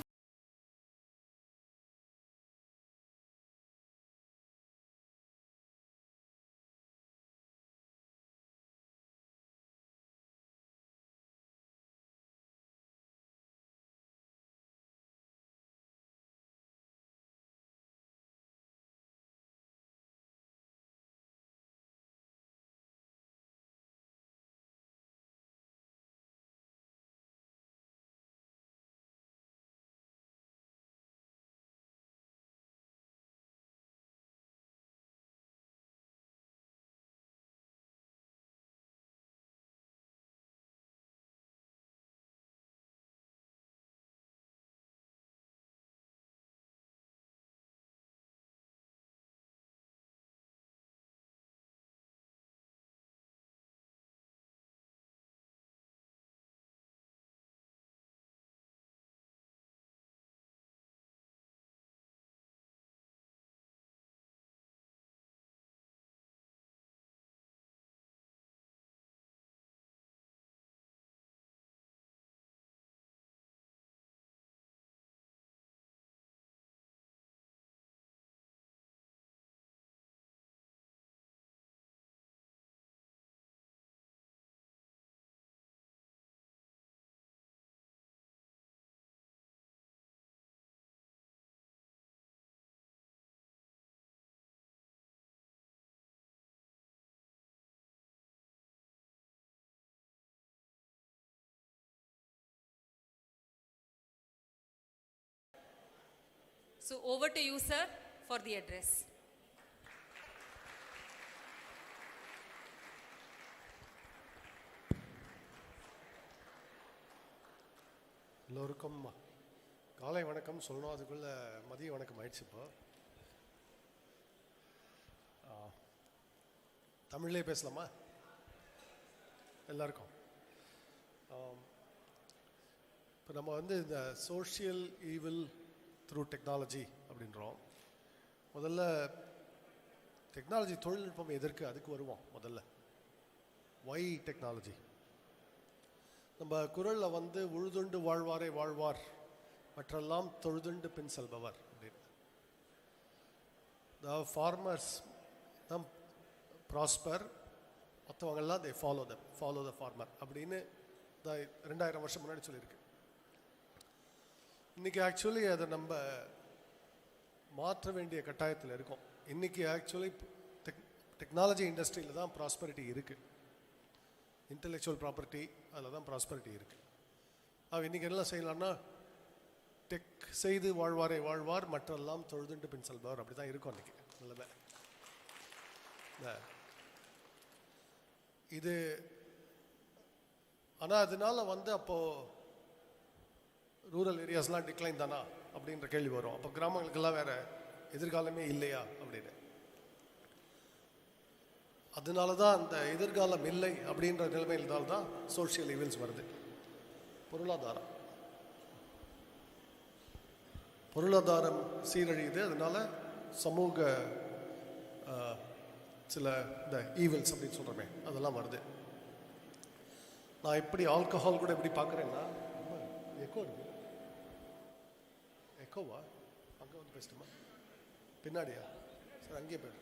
So over to you, sir, for the address. எல்லோருக்கும் காலை வணக்கம் சொல்லணும், அதுக்குள்ள மதிய வணக்கம் ஆயிடுச்சு. இப்போ தமிழ்லேயே பேசலாமா எல்லாருக்கும்? இப்போ நம்ம இந்த சோஷியல் ஈவில் த்ரூ டெக்னாலஜி அப்படின்றோம். முதல்ல டெக்னாலஜி தொழில்நுட்பம் எதற்கு, அதுக்கு வருவோம். முதல்ல ஒய் டெக்னாலஜி. நம்ம குரலில் உழுதுண்டு வாழ்வாரே வாழ்வார், மற்றெல்லாம் தொழுதுண்டு பின் செல்பவர் அப்படின்னு. த ஃபார்மர்ஸ் தான் ப்ராஸ்பர், மற்றவங்கெல்லாம் தே ஃபாலோ த ஃபார்மர் அப்படின்னு 2000 வருஷம் முன்னாடி சொல்லியிருக்கு. இன்றைக்கி ஆக்சுவலி அதை நம்ம மாற்ற வேண்டிய கட்டாயத்தில் இருக்கோம். இன்றைக்கி ஆக்சுவலி டெக்னாலஜி இண்டஸ்ட்ரியில் தான் ப்ராஸ்பரிட்டி இருக்குது. இன்டெலெக்சுவல் ப்ராப்பர்ட்டி அதில் தான் ப்ராஸ்பரிட்டி இருக்குது. அவன் இன்றைக்கி என்ன செய்யலாம்னா, டெக் செய்து வாழ்வாரே வாழ்வார், மற்றெல்லாம் தொழுதுண்டு பின் செல்வார், அப்படி தான் இருக்கும் இன்றைக்கி நிலைமை. இது ஆனால் அதனால அப்போது ரூரல் ஏரியாஸ்லாம் டிக்ளைன் தானா அப்படின்ற கேள்வி வரும். அப்போ கிராமங்களுக்கெல்லாம் வேறு எதிர்காலமே இல்லையா அப்படின்னு. அதனால தான் அந்த எதிர்காலம் இல்லை அப்படின்ற நிலைமையில்தான் தான் சோஷியல் ஈவில்ஸ் வருது. பொருளாதாரம் சீரழியுது, அதனால சமூக சில இந்த ஈவில்ஸ் அப்படின்னு சொல்கிறோமே அதெல்லாம் வருது. நான் எப்படி ஆல்கஹால் கூட எப்படி பார்க்குறேன்னா, எக்கோ இருக்கு. எக்கோவா? அங்கே பேசட்டுமா? பின்னாடியா? சார் அங்கேயே போய்ட்டு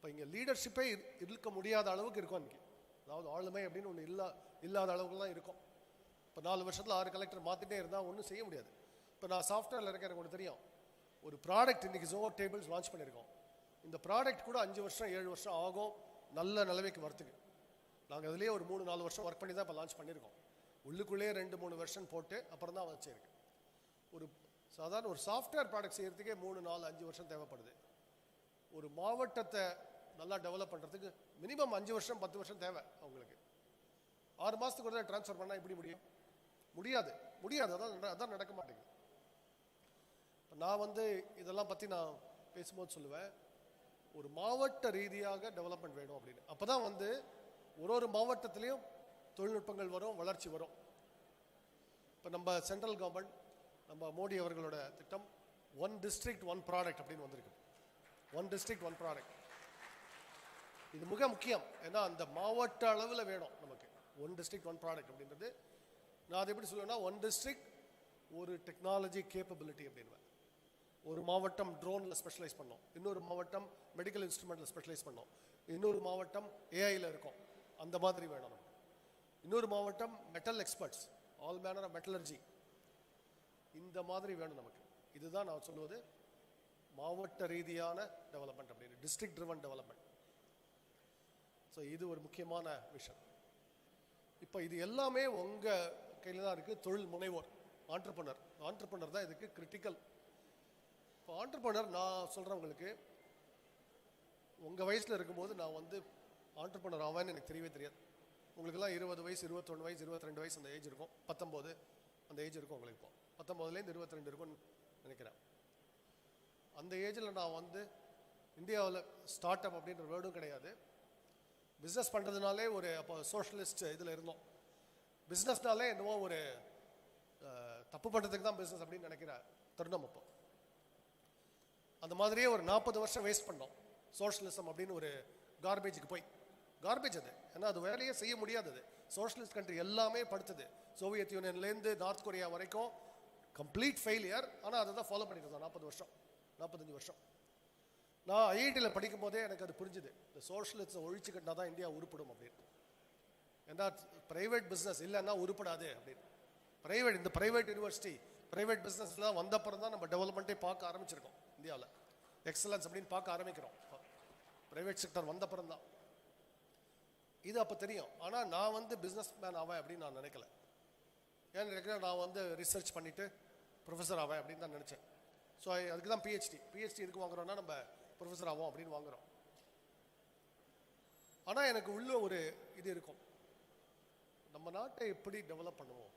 இப்போ இங்கே லீடர்ஷிப்பே இருக்க முடியாத அளவுக்கு இருக்கும் அன்றைக்கி. அதாவது ஆளுமை அப்படின்னு ஒன்று இல்லாத அளவுக்குலாம் இருக்கும். இப்போ 4 வருஷத்தில் 6 கலெக்டர் மாற்றிட்டே இருந்தால் ஒன்றும் செய்ய முடியாது. இப்போ நான் சாஃப்ட்வேரில் இருக்க எனக்கு ஒன்று தெரியும். ஒரு ப்ராடக்ட் இன்றைக்கி ஜோஹோ டேபிள்ஸ் லான்ச் பண்ணியிருக்கோம். இந்த ப்ராடக்ட் கூட 5 வருஷம் 7 வருஷம் ஆகும் நல்ல நிலைமைக்கு வரத்துக்கு. நாங்கள் அதுலேயே ஒரு 3-4 வருஷம் ஒர்க் பண்ணி தான் இப்போ லான்ச் பண்ணியிருக்கோம். உள்ளுக்குள்ளேயே 2-3 வருஷம் போட்டு அப்புறம் தான் வச்சிருக்கு. ஒரு சாதாரண ஒரு சாஃப்ட்வேர் ப்ராடக்ட் செய்கிறதுக்கே 3-4-5 வருஷம் தேவைப்படுது. ஒரு மாவட்டத்தை நல்லா டெவலப் பண்ணுறதுக்கு மினிமம் 5 வருஷம் 10 வருஷம் தேவை. அவங்களுக்கு 6 மாதத்துக்கு ஒரு தான் ட்ரான்ஸ்ஃபர் பண்ணால் எப்படி முடியும்? முடியாது. அதான் நடக்க மாட்டேங்குது. இப்போ நான் இதெல்லாம் பற்றி நான் பேசும்போது சொல்லுவேன், ஒரு மாவட்ட ரீதியாக டெவலப்மெண்ட் வேணும் அப்படின்னு. அப்போ தான் ஒரு மாவட்டத்திலையும் தொழில்நுட்பங்கள் வரும், வளர்ச்சி வரும். இப்போ நம்ம சென்ட்ரல் கவர்மெண்ட், நம்ம மோடி அவர்களோட திட்டம் 1 district 1 product அப்படின்னு வந்திருக்கு. 1 district 1 product. இது மிக முக்கியம். ஏன்னா அந்த மாவட்ட அளவில் வேணும் நமக்கு 1 district 1 product அப்படின்றது. நான் அதை எப்படி சொல்லுவேன்னா, 1 district ஒரு டெக்னாலஜி கேப்பபிலிட்டி அப்படின்னு. ஒரு மாவட்டம் ட்ரோனில் ஸ்பெஷலைஸ் பண்ணோம், இன்னொரு மாவட்டம் மெடிக்கல் இன்ஸ்ட்ருமெண்ட்டில் ஸ்பெஷலைஸ் பண்ணோம், இன்னொரு மாவட்டம் ஏஐயில் இருக்கும், அந்த மாதிரி வேணும் நமக்கு. இன்னொரு மாவட்டம் metal experts, all manner of metallurgy, இந்த மாதிரி வேணும் நமக்கு. இதுதான் நான் சொல்லுவது மாவட்ட ரீதியான டெவலப்மெண்ட் அப்படின்னு, டிஸ்ட்ரிக்ட் ட்ரிவன் டெவலப்மெண்ட். ஸோ இது ஒரு முக்கியமான விஷயம். இப்போ இது எல்லாமே உங்கள் கையில் தான் இருக்குது. தொழில் முனைவோர், ஆண்டர்பனர் தான் இதுக்கு கிரிட்டிக்கல். இப்போ ஆண்டர்பனர் நான் சொல்கிறேன் உங்களுக்கு, உங்கள் வயசில் இருக்கும்போது நான் ஆண்டர்பனர் ஆவேன்னு எனக்கு தெரியவே தெரியாது. உங்களுக்கெல்லாம் 20 வயசு 21 வயசு 22 வயசு அந்த ஏஜ் இருக்கும், 19 அந்த ஏஜ் இருக்கும் உங்களுக்கு. இப்போ 19லேருந்து 22 இருக்கும்னு நினைக்கிறேன். அந்த ஏஜில் நான் இந்தியாவில் ஸ்டார்ட் அப் அப்படின்ற வேர்டும் கிடையாது. பிஸ்னஸ் பண்ணுறதுனாலே அப்போ சோஷலிஸ்ட் இதில் இருந்தோம். பிஸ்னஸ்னாலே என்னவோ ஒரு தப்பு பண்ணுறதுக்கு தான் பிஸ்னஸ் அப்படின்னு நினைக்கிற தருணம். அப்போ அந்த மாதிரியே ஒரு 40 வருஷம் வேஸ்ட் பண்ணோம் சோஷலிசம் அப்படின்னு ஒரு கார்பேஜுக்கு போய். கார்பேஜ் அது, ஏன்னா அது வேலையே செய்ய முடியாதது. சோஷலிஸ்ட் கண்ட்ரி எல்லாமே படுத்துது, சோவியத் யூனியன்லேருந்து நார்த் கொரியா வரைக்கும் கம்ப்ளீட் ஃபெயிலியர். ஆனால் அதை தான் ஃபாலோ பண்ணிட்டு இருந்தோம் 40 வருஷம் 45 வருஷம். நான் ஐஐடியில் படிக்கும் போதே எனக்கு அது புரிஞ்சுது, இந்த சோஷலிஸ்ட்டை ஒழிச்சுக்கிட்டா தான் இந்தியா உருப்படும் அப்படின்னு. ஏன்னா ப்ரைவேட் பிஸ்னஸ் இல்லைன்னா உருப்படாது அப்படின்னு. இந்த ப்ரைவேட் யூனிவர்சிட்டி ப்ரைவேட் பிஸ்னஸ்லாம் வந்தப்புறம் தான் நம்ம டெவலப்மெண்ட்டே பார்க்க ஆரம்பிச்சிருக்கோம் இந்தியாவில். எக்ஸலன்ஸ் அப்படின்னு பார்க்க ஆரம்பிக்கிறோம் ப்ரைவேட் செக்டர் வந்தப்புறம் தான். இது அப்போ தெரியும். ஆனால் நான் பிஸ்னஸ் மேன் ஆவேன் அப்படின்னு நான் நினைக்கல. ஏன்னு நினைக்கிறேன், நான் ரிசர்ச் பண்ணிவிட்டு ப்ரொஃபஸர் ஆவேன் அப்படின்னு தான் நினச்சேன். ஸோ அதுக்கு தான் பிஹெச்டி எதுக்கு வாங்குறோன்னா நம்ம ப்ரொஃபஸர் ஆகும் அப்படின்னு வாங்குகிறோம். ஆனால் எனக்கு உள்ள ஒரு இது இருக்கும், நம்ம நாட்டை எப்படி டெவலப் பண்ணுவோம்.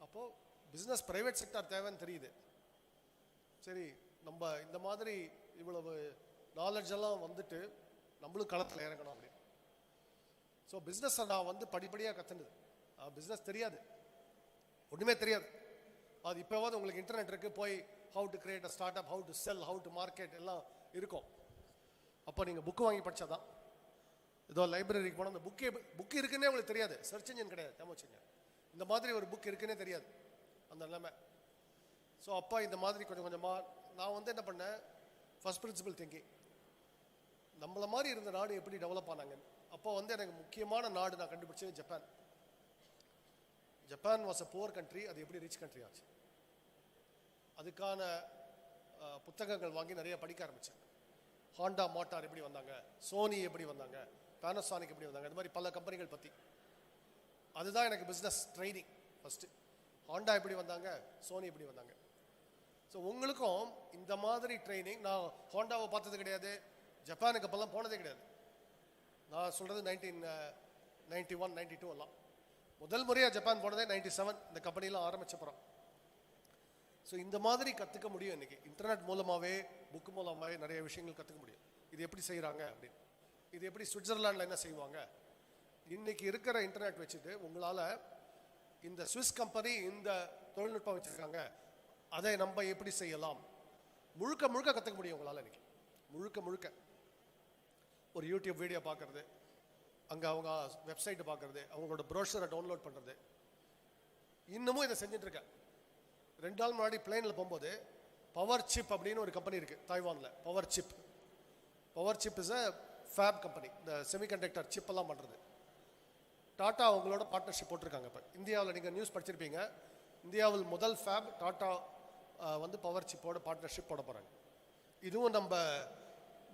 அப்போது பிஸ்னஸ் ப்ரைவேட் செக்டார் தேவைன்னு தெரியுது. சரி, நம்ம இந்த மாதிரி இவ்வளவு நாலேஜ் எல்லாம் நம்மளும் களத்தில் இறங்கணும் அப்படின்னு. ஸோ பிஸ்னஸை நான் படிப்படியாக கற்றுனது. பிஸ்னஸ் தெரியாது, ஒன்றுமே தெரியாது. அது இப்போவாது உங்களுக்கு இன்டர்நெட் இருக்குது, போய் how to create a start up, how to sell, how to market எல்லாம் இருக்கும். அப்போ நீங்கள் புக்கு வாங்கி படித்தாதான். ஏதோ லைப்ரரிக்கு போனால் அந்த புக்கு இருக்குன்னே உங்களுக்கு தெரியாது, சர்ச் இன்ஜின் கிடையாது, தேவைச்சுங்க. இந்த மாதிரி ஒரு புக் இருக்குன்னே தெரியாது அந்த நிலைமை. ஸோ அப்பா இந்த மாதிரி கொஞ்சம் கொஞ்சமாக நான் என்ன பண்ணேன், ஃபர்ஸ்ட் பிரின்சிபல் திங்கிங், நம்மளை மாதிரி இருந்த நாடு எப்படி டெவலப் ஆனாங்க. அப்போ எனக்கு முக்கியமான நாடு நான் கண்டுபிடிச்சது Japan. Japan was a poor country, அது எப்படி ரிச் கண்ட்ரி ஆச்சு. அதுக்கான புத்தகங்கள் வாங்கி நிறைய படிக்க ஆரம்பித்தேன். ஹாண்டா மோட்டார் எப்படி வந்தாங்க, சோனி எப்படி வந்தாங்க, பேனசானிக் எப்படி வந்தாங்க, இந்த மாதிரி பல கம்பெனிகள் பற்றி. அதுதான் எனக்கு பிஸ்னஸ் ட்ரைனிங் ஃபஸ்ட்டு. ஹாண்டா எப்படி வந்தாங்க, சோனி எப்படி வந்தாங்க. ஸோ உங்களுக்கும் இந்த மாதிரி ட்ரைனிங். நான் ஹோண்டாவை பார்த்தது கிடையாது, ஜப்பானுக்கு அப்போல்லாம் போனதே கிடையாது. நான் சொல்கிறது 1991 92 எல்லாம். முதல் முறையாக ஜப்பான் போனதே 97, இந்த கம்பெனிலாம் ஆரம்பிச்சப்புறம். ஸோ இந்த மாதிரி கற்றுக்க முடியும் இன்றைக்கி. இன்டர்நெட் மூலமாகவே, புக்கு மூலமாகவே நிறைய விஷயங்கள் கற்றுக்க முடியும். இது எப்படி செய்கிறாங்க அப்படின்னு, இது எப்படி சுவிட்சர்லாண்டில் என்ன செய்வாங்க. இன்றைக்கி இருக்கிற இன்டர்நெட் வச்சுட்டு உங்களால் இந்த சுவிஸ் கம்பெனி இந்த தொழில்நுட்பம் வச்சுருக்காங்க, அதை நம்ம எப்படி செய்யலாம், முழுக்க கற்றுக்க முடியும் உங்களால் இன்றைக்கி. முழுக்க ஒரு யூடியூப் வீடியோ பார்க்குறது, அங்கே அவங்க வெப்சைட்டை பார்க்குறது, அவங்களோட ப்ரோஷரை டவுன்லோட் பண்ணுறது. இன்னமும் இதை செஞ்சிட்ருக்கேன். 2 நாள் முன்னாடி பிளேனில் போகும்போது பவர் சிப் அப்படின்னு ஒரு கம்பெனி இருக்குது தாய்வானில். Power chip is a fab company, இந்த செமிகண்டக்டர் சிப் எல்லாம் பண்ணுறது. டாட்டா அவங்களோட பார்ட்னர்ஷிப் போட்டிருக்காங்க. இப்போ இந்தியாவில் நீங்கள் நியூஸ் படிச்சிருப்பீங்க, இந்தியாவில் முதல் ஃபேப் டாட்டா வந்து பவர் சிப்போட பார்ட்னர்ஷிப் போட போகிறாங்க. இதுவும் நம்ம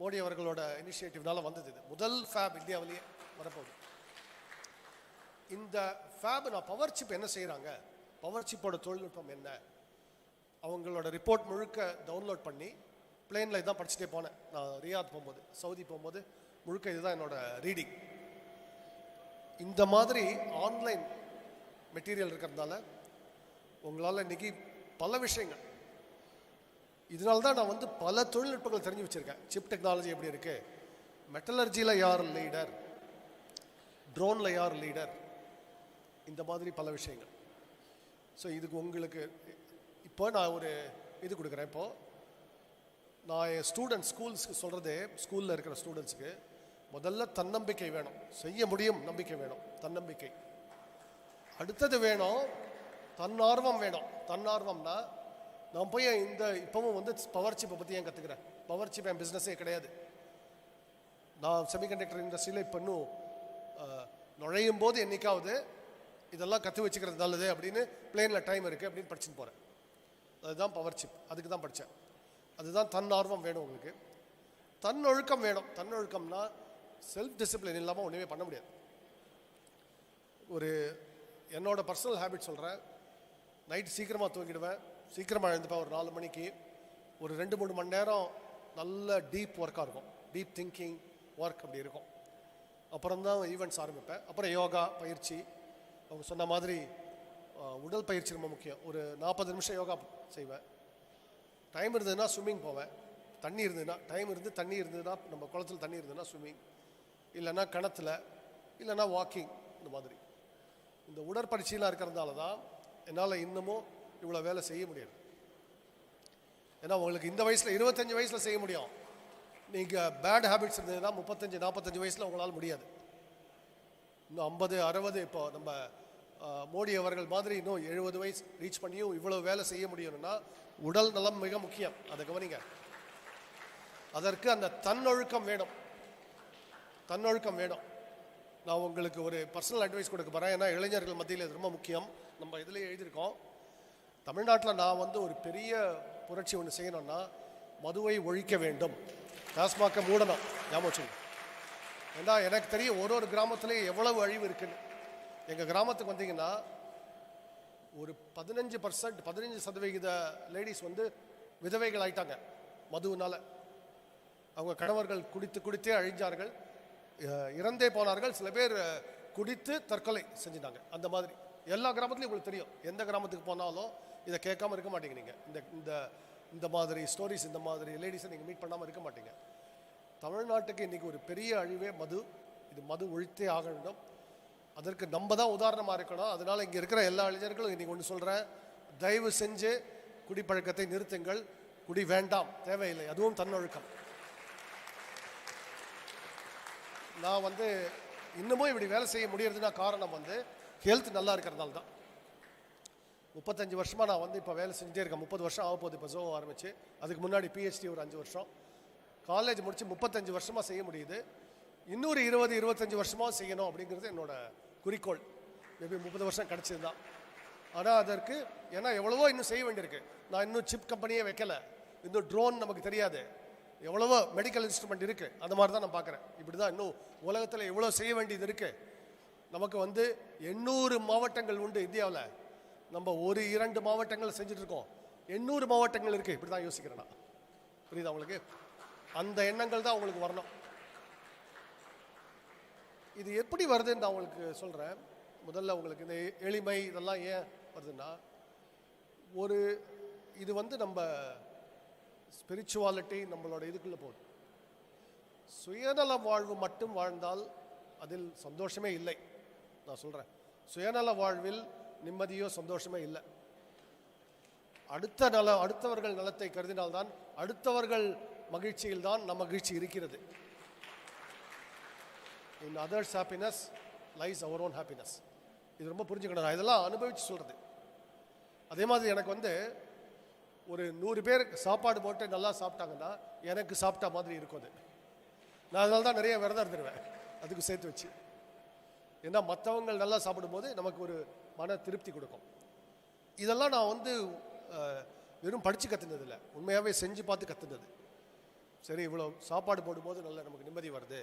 மோடி அவர்களோட இனிஷியேட்டிவ்னால வந்தது. இது முதல் ஃபேப் இந்தியாவிலேயே வரப்போகுது. இந்த ஃபேப் நான் பவர் சிப் என்ன செய்கிறாங்க, பவர் சிப்போட தொழில்நுட்பம் என்ன, அவங்களோட ரிப்போர்ட் முழுக்க டவுன்லோட் பண்ணி பிளேனில் இதான் படிச்சுட்டே போனேன். நான் ரியாத் போகும்போது, சவுதி போகும்போது முழுக்க இதுதான் என்னோட ரீடிங். இந்த மாதிரி ஆன்லைன் மெட்டீரியல் இருக்கிறதுனால உங்களால் இன்னைக்கு பல விஷயங்கள், இதனால தான் நான் வந்து பல தொழில்நுட்பங்கள் தெரிஞ்சு வச்சுருக்கேன். சிப் டெக்னாலஜி எப்படி இருக்குது, மெட்டலர்ஜியில் யார் லீடர், ட்ரோனில் யார் லீடர், இந்த மாதிரி பல விஷயங்கள். ஸோ இதுக்கு உங்களுக்கு இப்போ நான் ஒரு இது கொடுக்குறேன். இப்போது நான் என் ஸ்டூடெண்ட்ஸ் ஸ்கூல்ஸ்க்கு சொல்கிறதே, ஸ்கூலில் இருக்கிற ஸ்டூடெண்ட்ஸுக்கு முதல்ல தன்னம்பிக்கை வேணும், செய்ய முடியும் நம்பிக்கை வேணும், தன்னம்பிக்கை. அடுத்தது வேணும் தன்னார்வம் வேணும். தன்னார்வம்னா நான் போய் இந்த இப்போவும் வந்து பவர் சிப்பை பற்றி ஏன் கற்றுக்கிறேன், பவர் சிப் என் பிஸ்னஸே கிடையாது. நான் செமிகண்டக்டர் இண்டஸ்ட்ரியில் இப்போ இன்னும் நுழையும் போது என்னைக்காவது இதெல்லாம் கற்று வச்சுக்கிறது நல்லது அப்படின்னு பிளேனில் டைம் இருக்குது அப்படின்னு படிச்சுட்டு போகிறேன். அதுதான் பவர் சிப், அதுக்கு தான் படித்தேன். அதுதான் தன்னார்வம் வேணும் உங்களுக்கு, தன்னொழுக்கம் வேணும். தன்னொழுக்கம்னா செல்ஃப் டிசிப்ளின் இல்லாமல் ஒன்றுமே பண்ண முடியாது. ஒரு என்னோட பர்சனல் ஹேபிட் சொல்கிறேன், நைட் சீக்கிரமாக தூங்கிடுவேன், சீக்கிரமாக எழுந்துப்பேன். ஒரு 4 மணிக்கு ஒரு 2-3 மணி நேரம் நல்ல டீப் ஒர்க்காக இருக்கும், டீப் திங்கிங் ஒர்க் அப்படி இருக்கும். அப்புறம் தான் ஈவெண்ட்ஸ் ஆரம்பிப்பேன். அப்புறம் யோகா பயிற்சி, அவங்க சொன்ன மாதிரி உடல் பயிற்சி ரொம்ப முக்கியம். ஒரு 40 நிமிஷம் யோகா செய்வேன். டைம் இருந்ததுன்னா ஸ்விம்மிங் போவேன், தண்ணி இருந்ததுன்னா, டைம் இருந்து தண்ணி இருந்ததுன்னா, நம்ம குளத்தில் தண்ணி இருந்ததுன்னா ஸ்விம்மிங், இல்லைன்னா கிணத்துல, இல்லைன்னா வாக்கிங். இந்த மாதிரி இந்த உடற்பயிற்சியெலாம் இருக்கிறதுனால தான் என்னால் இன்னமும் இவ்வளோ வேலை செய்ய முடியாது. ஏன்னா உங்களுக்கு இந்த வயசில் 25 வயசில் செய்ய முடியும். நீங்கள் பேட் ஹேபிட்ஸ் இருந்ததுன்னா 35-45 வயசில் உங்களால் முடியாது. இன்னும் 50-60 இப்போ நம்ம மோடி அவர்கள் மாதிரி இன்னும் 70 வயசு ரீச் பண்ணியும் இவ்வளோ வேலை செய்ய முடியணும்னா உடல் நலம் மிக முக்கியம். அதை கவனிங்க. அதற்கு அந்த தன்னொழுக்கம் வேணும், தன்னொழுக்கம் வேணும். நான் உங்களுக்கு ஒரு பர்சனல் அட்வைஸ் கொடுக்க போகிறேன். ஏன்னா இளைஞர்கள் மத்தியில் இது ரொம்ப முக்கியம். நம்ம இதில் எழுதியிருக்கோம், தமிழ்நாட்டில் நான் வந்து ஒரு பெரிய புரட்சி ஒன்று செய்யணும்னா மதுவை ஒழிக்க வேண்டும், டாஸ்மாகை மூடணும். ஞாபகம். ஏன்னா எனக்கு தெரியும் ஒரு கிராமத்துலேயும் எவ்வளவு அழிவு இருக்குன்னு. எங்கள் கிராமத்துக்கு வந்தீங்கன்னா ஒரு 15% லேடிஸ் வந்து விதவைகள் ஆயிட்டாங்க மதுவினால. அவங்க கணவர்கள் குடித்தே அழிஞ்சார்கள், இறந்தே போனார்கள். சில பேர் குடித்து தற்கொலை செஞ்சிட்டாங்க. அந்த மாதிரி எல்லா கிராமத்துலையும் உங்களுக்கு தெரியும். எந்த கிராமத்துக்கு போனாலும் இதை கேட்காம இருக்க மாட்டீங்க நீங்கள். இந்த மாதிரி ஸ்டோரிஸ், இந்த மாதிரி லேடிஸை நீங்கள் மீட் பண்ணாமல் இருக்க மாட்டீங்க. தமிழ்நாட்டுக்கு இன்றைக்கி ஒரு பெரிய அழிவே மது. இது மது ஒழித்தே ஆக வேண்டும். அதற்கு நம்ம தான் உதாரணமாக இருக்கணும். அதனால் இங்கே இருக்கிற எல்லா இளைஞர்களும் இன்றைக்கி ஒன்று சொல்கிறேன், தயவு செஞ்சு குடிப்பழக்கத்தை நிறுத்துங்கள். குடி வேண்டாம், தேவையில்லை. அதுவும் தன்னொழுக்கம். நான் வந்து இன்னமும் இப்படி வேலை செய்ய முடியறதுனா காரணம் வந்து ஹெல்த் நல்லா இருக்கிறதுனால தான். 35 வருஷமாக நான் வந்து இப்போ வேலை செஞ்சுட்டே இருக்கேன். 30 வருஷம் ஆக போகுது இப்போ ஜோ ஆரம்பிச்சு. அதுக்கு முன்னாடி பிஹெச்டி ஒரு 5 வருஷம், காலேஜ் முடித்து 35 வருஷமாக செய்ய முடியுது. இன்னொரு 20-25 வருஷமாக செய்யணும் அப்படிங்கிறது என்னோட குறிக்கோள். மேபி 30 வருஷம் கிடச்சிருந்தான். ஆனால் அதற்கு ஏன்னா எவ்வளவோ இன்னும் செய்ய வேண்டியிருக்கு. நான் இன்னும் சிப் கம்பெனியே வைக்கலை, இன்னும் ட்ரோன் நமக்கு தெரியாது, எவ்வளவோ மெடிக்கல் இன்ஸ்ட்ருமெண்ட் இருக்குது. அந்த மாதிரி தான் நான் பார்க்குறேன். இப்படி தான் இன்னும் உலகத்தில் எவ்வளோ செய்ய வேண்டியது இருக்குது. நமக்கு வந்து 800 மாவட்டங்கள் உண்டு இந்தியாவில். நம்ம 1-2 மாவட்டங்கள் செஞ்சுட்ருக்கோம், 800 மாவட்டங்கள் இருக்குது. இப்படி தான் யோசிக்கிறேன் நான். புரியுதா உங்களுக்கு? அந்த எண்ணங்கள் தான் உங்களுக்கு வரணும். இது எப்படி வருதுன்னு நான் உங்களுக்கு சொல்கிறேன். முதல்ல உங்களுக்கு இந்த எளிமை இதெல்லாம் ஏன் வருதுன்னா, இது வந்து நம்ம ஸ்பிரிச்சுவாலிட்டி நம்மளோட இதுக்குள்ளே போகுது. சுயநல வாழ்வு மட்டும் வாழ்ந்தால் அதில் சந்தோஷமே இல்லை. நான் சொல்கிறேன், சுயநல வாழ்வில் நிம்மதியோ சந்தோஷமே இல்லை. அடுத்தவர்கள் நலத்தை கருதினால்தான், அடுத்தவர்கள் மகிழ்ச்சியில் தான் நம் மகிழ்ச்சி இருக்கிறது. In others' happiness lies our own happiness. இது ரொம்ப புரிஞ்சுக்கணும். நான் இதெல்லாம் அனுபவித்து சொல்கிறது. அதே மாதிரி எனக்கு வந்து ஒரு 100 பேர் சாப்பாடு போட்டு நல்லா சாப்பிட்டாங்கன்னா எனக்கு சாப்பிட்டா மாதிரி இருக்கும். அது நான் அதனால தான் நிறைய விரதம் இருந்துருவேன் அதுக்கு சேர்த்து வச்சு. ஏன்னா மற்றவங்க நல்லா சாப்பிடும்போது நமக்கு ஒரு மன திருப்தி கொடுக்கும். இதெல்லாம் நான் வந்து வெறும் படித்து கற்றுனதில்லை, உண்மையாகவே செஞ்சு பார்த்து கற்றுனது. சரி, இவ்வளோ சாப்பாடு போடும்போது நல்ல நமக்கு நிம்மதி வருது,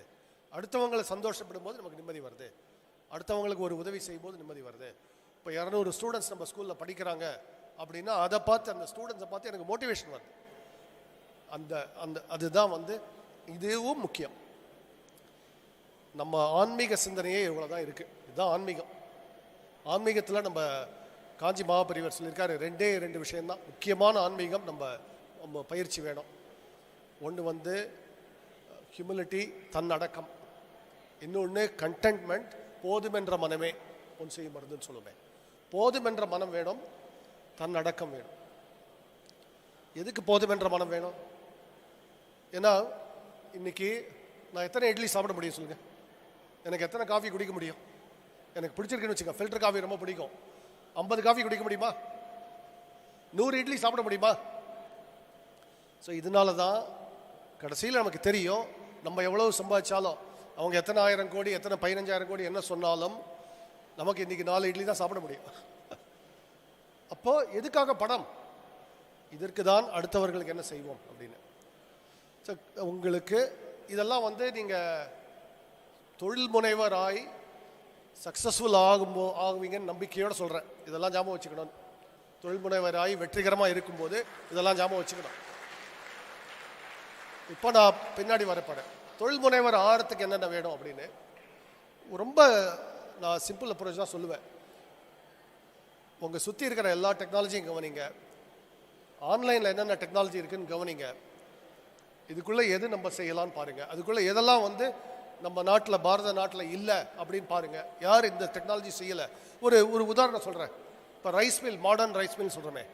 அடுத்தவங்களை சந்தோஷப்படும் போது நமக்கு நிம்மதி வருது, அடுத்தவங்களுக்கு ஒரு உதவி செய்யும் போது நிம்மதி வருது. இப்போ 200 ஸ்டூடெண்ட்ஸ் நம்ம ஸ்கூலில் படிக்கிறாங்க அப்படின்னா அதை பார்த்து அந்த ஸ்டூடெண்ட்ஸை பார்த்து எனக்கு மோட்டிவேஷன் வருது. அந்த அந்த அதுதான் வந்து இதுவும் முக்கியம். நம்ம ஆன்மீக சிந்தனையே இவ்வளோ தான் இருக்குது. இதுதான் ஆன்மீகம். ஆன்மீகத்தில் நம்ம காஞ்சி மகாபெரிவர் சொல்லியிருக்காரு, 2 விஷயம்தான் முக்கியமான ஆன்மீகம். நம்ம பயிற்சி வேணும். ஒன்று வந்து ஹியூமிலிட்டி, தன்னடக்கம். இன்னொன்று கண்டென்ட்மெண்ட், போதுமென்ற மனமே ஒன்று செய்யும் மருந்துன்னு சொல்லுவேன். போதுமென்ற மனம் வேணும், தன்னடக்கம் வேணும். எதுக்கு போதுமென்ற மனம் வேணும்? ஏன்னா இன்னைக்கு நான் எத்தனை இட்லி சாப்பிட முடியும் சொல்லுங்கள்? எனக்கு எத்தனை காஃபி குடிக்க முடியும்? எனக்கு பிடிச்சிருக்குன்னு வச்சுக்கோங்க, ஃபில்டர் காஃபி ரொம்ப பிடிக்கும். 50 காஃபி குடிக்க முடியுமா? 100 இட்லி சாப்பிட முடியுமா? ஸோ இதனால தான் கடைசியில் நமக்கு தெரியும், நம்ம எவ்வளோ சம்பாதிச்சாலும், அவங்க எத்தனை 1000 கோடி எத்தனை 15,000 கோடி என்ன சொன்னாலும் நமக்கு இன்றைக்கி 4 இட்லி தான் சாப்பிட முடியும். அப்போ எதுக்காக பணம்? இதற்கு தான் அடுத்தவர்களுக்கு என்ன செய்வோம் அப்படின்னு. ஸோ உங்களுக்கு இதெல்லாம் வந்து நீங்கள் தொழில் முனைவர் ஆகி சக்ஸஸ்ஃபுல் ஆகுவீங்கன்னு நம்பிக்கையோடு சொல்கிறேன். இதெல்லாம் ஞாபகம் வச்சுக்கணும். தொழில் முனைவர் ஆகி வெற்றிகரமாக இருக்கும்போது இதெல்லாம் ஞாபகம் வச்சுக்கணும். இப்போ நான் பின்னாடி வரப்படேன். தொழில் முனைவர் ஆகிறதுக்கு என்னென்ன வேணும் அப்படின்னு ரொம்ப நான் சிம்பிள் அப்ரோச் தான் சொல்லுவேன். உங்கள் சுற்றி இருக்கிற எல்லா டெக்னாலஜியும் கவனிங்க. ஆன்லைனில் என்னென்ன டெக்னாலஜி இருக்குதுன்னு கவனிங்க. இதுக்குள்ளே எது நம்ம செய்யலான்னு பாருங்கள். அதுக்குள்ளே எதெல்லாம் வந்து நம்ம நாட்டில், பாரத நாட்டில் இல்லை அப்படின்னு பாருங்கள். யார் இந்த டெக்னாலஜி செய்யலை? ஒரு உதாரணம் சொல்கிறேன். இப்போ rice mill, modern rice mill சொல்கிறோமே,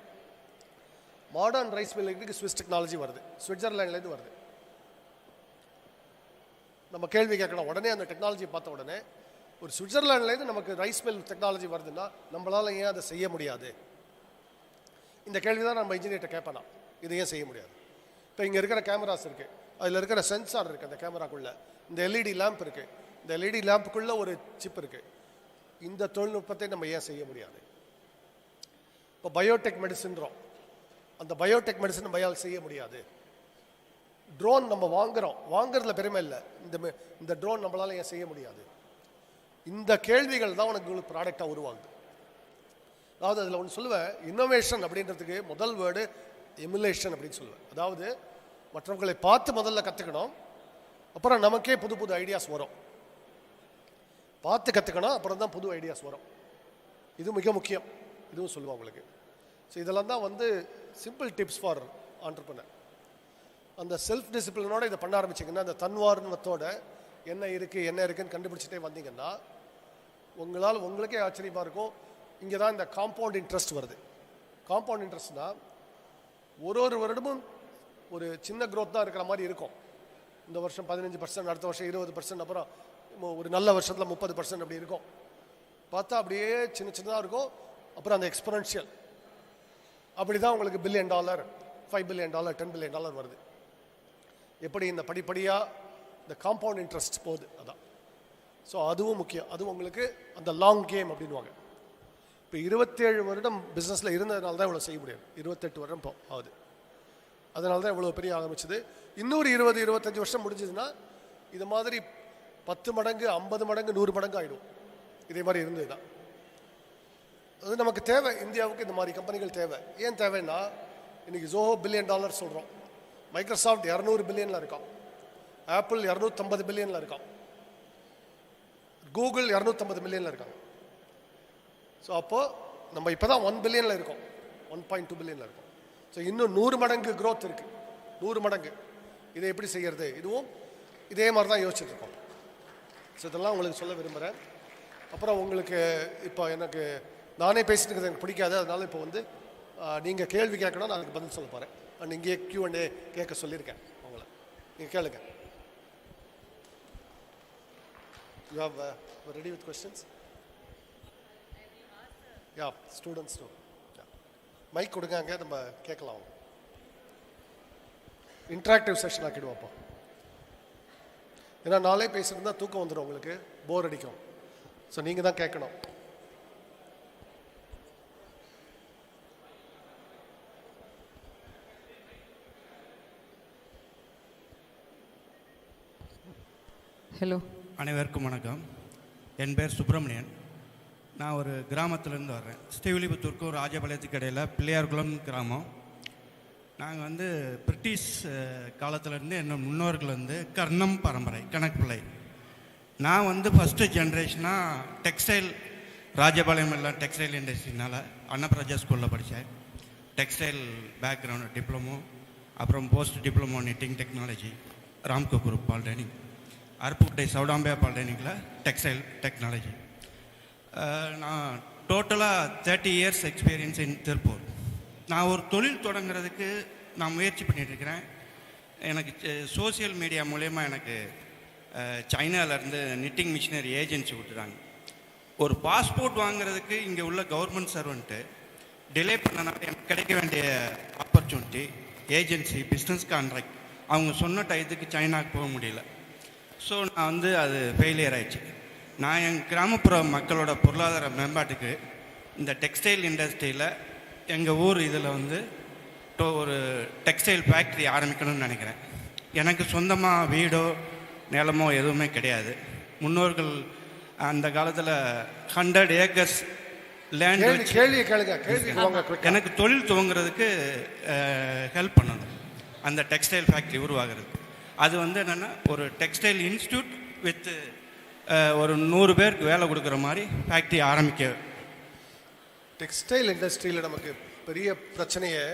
மாடர்ன் ரைஸ் மில்லுக்கு ஸ்விஸ் டெக்னாலஜி வருது, சுவிட்சர்லாண்ட்லேருந்து வருது. நம்ம கேள்வி கேட்கணும் உடனே, அந்த டெக்னாலஜி பார்த்த உடனே, ஒரு சுவிட்சர்லாண்ட்லேருந்து நமக்கு ரைஸ் மில் டெக்னாலஜி வருதுன்னா நம்மளால் ஏன் அதை செய்ய முடியாது? இந்த கேள்வி தான் நம்ம இன்ஜினியர்கிட்ட கேட்பேனா, இதை ஏன் செய்ய முடியாது? இப்போ இங்கே இருக்கிற கேமராஸ் இருக்குது, அதில் இருக்கிற சென்சார் இருக்குது, அந்த கேமராக்குள்ளே இந்த எல்இடி லேம்ப் இருக்குது, இந்த எல்இடி லேம்புக்குள்ளே ஒரு சிப் இருக்குது. இந்த தொழில்நுட்பத்தை நம்ம ஏன் செய்ய முடியாது? இப்போ பயோடெக் மெடிசின்றோம், அந்த பயோடெக் மெடிசன் நம்ம செய்ய முடியாது. ட்ரோன் நம்ம வாங்குறதுல பெருமை இல்லை, இந்த ட்ரோன் நம்மளால் ஏன் செய்ய முடியாது? இந்த கேள்விகள் தான் உங்களுக்கு ப்ராடக்டாக உருவாகுது. அதாவது அதில் ஒன்று சொல்லுவேன், இன்னோவேஷன் அப்படின்றதுக்கு முதல் வேர்டு எமுலேஷன் அப்படின்னு சொல்லுவேன். அதாவது மற்றவங்களை பார்த்து முதல்ல கற்றுக்கணும், அப்புறம் நமக்கே புது புது ஐடியாஸ் வரும். பார்த்து கற்றுக்கணும், அப்புறம் தான் புது ஐடியாஸ் வரும். இது மிக முக்கியம். இதுவும் சொல்லுவாங்க உங்களுக்கு. ஸோ இதெல்லாம் தான் வந்து சிம்பிள் டிப்ஸ் ஃபார் ஆண்டர்ப்ரனர். அந்த செல்ஃப் டிசிப்ளினோட இதை பண்ண ஆரம்பிச்சிங்கன்னா, அந்த தன்வார்வத்தோட என்ன இருக்குன்னு கண்டுபிடிச்சிட்டே வந்தீங்கன்னா உங்களுக்கே ஆச்சரியமாக இருக்கும். இங்கே தான் இந்த காம்பவுண்ட் இன்ட்ரெஸ்ட் வருது. காம்பவுண்ட் இன்ட்ரெஸ்ட்னா ஒரு வருடமும் ஒரு சின்ன க்ரோத் தான் இருக்கிற மாதிரி இருக்கும். இந்த வருஷம் 15%, அடுத்த வருஷம் 20%, அப்புறம் ஒரு நல்ல வருஷத்தில் 30% அப்படி இருக்கும். பார்த்தா அப்படியே சின்னதாக இருக்கும். அப்புறம் அந்த எக்ஸ்பொனன்ஷியல் அப்படி தான் உங்களுக்கு $1 பில்லியன், $5 பில்லியன், $10 பில்லியன் வருது. எப்படி இந்த படிப்படியாக இந்த காம்பவுண்ட் இன்ட்ரெஸ்ட் போகுது, அதான். ஸோ அதுவும் முக்கியம். அதுவும் உங்களுக்கு அந்த லாங் கேம் அப்படின்வாங்க. இப்போ 27 வருடம் பிஸ்னஸில் இருந்ததுனால தான் இவ்வளோ செய்ய முடியாது. 28 வருடம் இப்போ ஆகுது. அதனால தான் இவ்வளோ பெரிய ஆரம்பிச்சது. இன்னொரு 20-25 வருஷம் முடிஞ்சதுன்னா இது மாதிரி 10 மடங்கு, 50 மடங்கு, 100 மடங்கு ஆகிடும். இதே மாதிரி இருந்தது தான். அது நமக்கு தேவை. இந்தியாவுக்கு இந்த மாதிரி கம்பெனிகள் தேவை. ஏன் தேவைன்னா, இன்றைக்கி ஜோஹோ $1 பில்லியன் சொல்கிறோம், மைக்ரோசாஃப்ட் 200 பில்லியனில் இருக்கான், ஆப்பிள் 250 பில்லியனில் இருக்கான், கூகுள் 250 மில்லியனில் இருக்காங்க. ஸோ அப்போது நம்ம இப்போ தான் 1 பில்லியனில் இருக்கோம், 1.2 பில்லியனில் இருக்கோம். ஸோ இன்னும் 100 மடங்கு க்ரோத் இருக்குது, 100 மடங்கு. இதை எப்படி செய்கிறது? இதுவும் இதே மாதிரி தான் யோசிச்சுட்ருக்கோம். ஸோ இதெல்லாம் உங்களுக்கு சொல்ல விரும்புகிறேன். அப்புறம் உங்களுக்கு இப்போ எனக்கு நானே பேசிட்டு இருக்கிறது எனக்கு பிடிக்காது. அதனால் இப்போ வந்து நீங்கள் கேள்வி கேட்கணும், நான் அதுக்கு பதில் சொல்ல போகிறேன். அண்ட் இங்கேயே Q&A கேட்க சொல்லியிருக்கேன் உங்களை. நீங்கள் கேளுங்க. You have ready with questions? Yeah, students too. Yeah. Mic கொடுங்க, அங்கே நம்ம கேட்கலாம். இன்ட்ராக்டிவ் செஷன் ஆக்கிடுவோம். அப்போ ஏன்னா நாளே பேசியிருந்தா தூக்கம் வந்துடும், உங்களுக்கு போர் அடிக்கும். ஸோ நீங்கள் தான் கேட்கணும். ஹலோ, அனைவருக்கும் வணக்கம். என் பேர் சுப்பிரமணியன். நான் ஒரு கிராமத்துலேருந்து வர்றேன். ஸ்ரீவில்லிபுத்தூருக்கும் ராஜபாளையத்துக்கு இடையில் பிள்ளையார்குளம் கிராமம். நாங்கள் வந்து பிரிட்டிஷ் காலத்துலேருந்து என்னோட முன்னோர்கள் வந்து கர்ணம் பரம்பரை கணக்கு பிள்ளை. நான் வந்து ஃபஸ்ட்டு ஜென்ரேஷனாக டெக்ஸ்டைல், ராஜபாளையம் எல்லாம் டெக்ஸ்டைல் இண்டஸ்ட்ரினால் அன்னப்பிரஜா ஸ்கூலில் படித்தேன். டெக்ஸ்டைல் பேக்ரவுண்டு டிப்ளமோ, அப்புறம் post diploma knitting technology Ramco group polytechnic, Aruppukottai Sowdambika பாலிடெக்னிக்கில் டெக்ஸ்டைல் டெக்னாலஜி. நான் டோட்டலாக 30 இயர்ஸ் எக்ஸ்பீரியன்ஸ் இன் திருப்பூர். நான் ஒரு தொழில் தொடங்குறதுக்கு நான் முயற்சி பண்ணிகிட்ருக்கிறேன். எனக்கு சோசியல் மீடியா மூலயமா எனக்கு சைனாவிலேருந்து நிட்டிங் மிஷினரி ஏஜென்சி கொடுத்துட்டாங்க. ஒரு பாஸ்போர்ட் வாங்குறதுக்கு இங்கே உள்ள கவர்மெண்ட் சர்வெண்ட்டு டிலே பண்ணனால எனக்கு கிடைக்க வேண்டிய ஆப்பர்ச்சுனிட்டி, ஏஜென்சி, பிஸ்னஸ் கான்ட்ராக்ட் அவங்க சொன்ன டயத்துக்கு சைனாவுக்கு போக முடியல. ஸோ நான் வந்து அது ஃபெயிலியர் ஆயிடுச்சு. நான் என் கிராமப்புற மக்களோட பொருளாதார மேம்பாட்டுக்கு இந்த டெக்ஸ்டைல் இண்டஸ்ட்ரியில் எங்கள் ஊர் இதில் வந்து ஒரு டெக்ஸ்டைல் ஃபேக்ட்ரி ஆரம்பிக்கணும்னு நினைக்கிறேன். எனக்கு சொந்தமாக வீடோ நிலமோ எதுவுமே கிடையாது. முன்னோர்கள் அந்த காலத்தில் 100 ஏக்கர்ஸ் லேண்ட் எனக்கு தொழில் துவங்குறதுக்கு ஹெல்ப் பண்ணணும், அந்த டெக்ஸ்டைல் ஃபேக்ட்ரி உருவாகிறது. அது வந்து என்னென்னா ஒரு டெக்ஸ்டைல் இன்ஸ்டியூட் வித் ஒரு 100 பேருக்கு வேலை கொடுக்குற மாதிரி ஃபேக்ட்ரி ஆரம்பிக்க. டெக்ஸ்டைல் இண்டஸ்ட்ரியில் நமக்கு பெரிய பிரச்சனையே,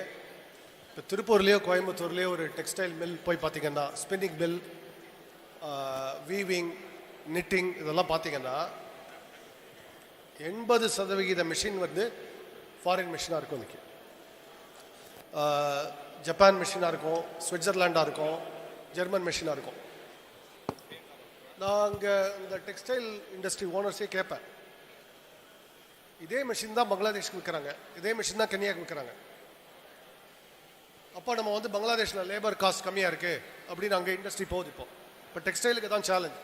இப்போ திருப்பூர்லேயோ கோயம்புத்தூர்லேயோ ஒரு டெக்ஸ்டைல் மில் போய் பார்த்திங்கன்னா, ஸ்பின்னிங் மில், வீவிங், நிட்டிங் இதெல்லாம் பார்த்திங்கன்னா 80% மிஷின் வந்து ஃபாரின் மிஷினாக இருக்கும். இன்றைக்கி ஜப்பான் மிஷினாக இருக்கும், சுவிட்சர்லாண்டாக இருக்கும், ஜெர்மன் மிஷினாக இருக்கும். நான் அங்கே இந்த டெக்ஸ்டைல் இண்டஸ்ட்ரி ஓனர்ஸே கேட்பேன், இதே மிஷின் தான் பங்களாதேஷ்க்கு விற்கிறாங்க, இதே மிஷின் தான் கென்யாவுக்கு விற்கிறாங்க. அப்போ நம்ம வந்து பங்களாதேஷில் லேபர் காஸ்ட் கம்மியாக இருக்குது அப்படின்னு அங்கே இண்டஸ்ட்ரி போகுது. இப்போ டெக்ஸ்டைலுக்கு தான் சேலஞ்ச்.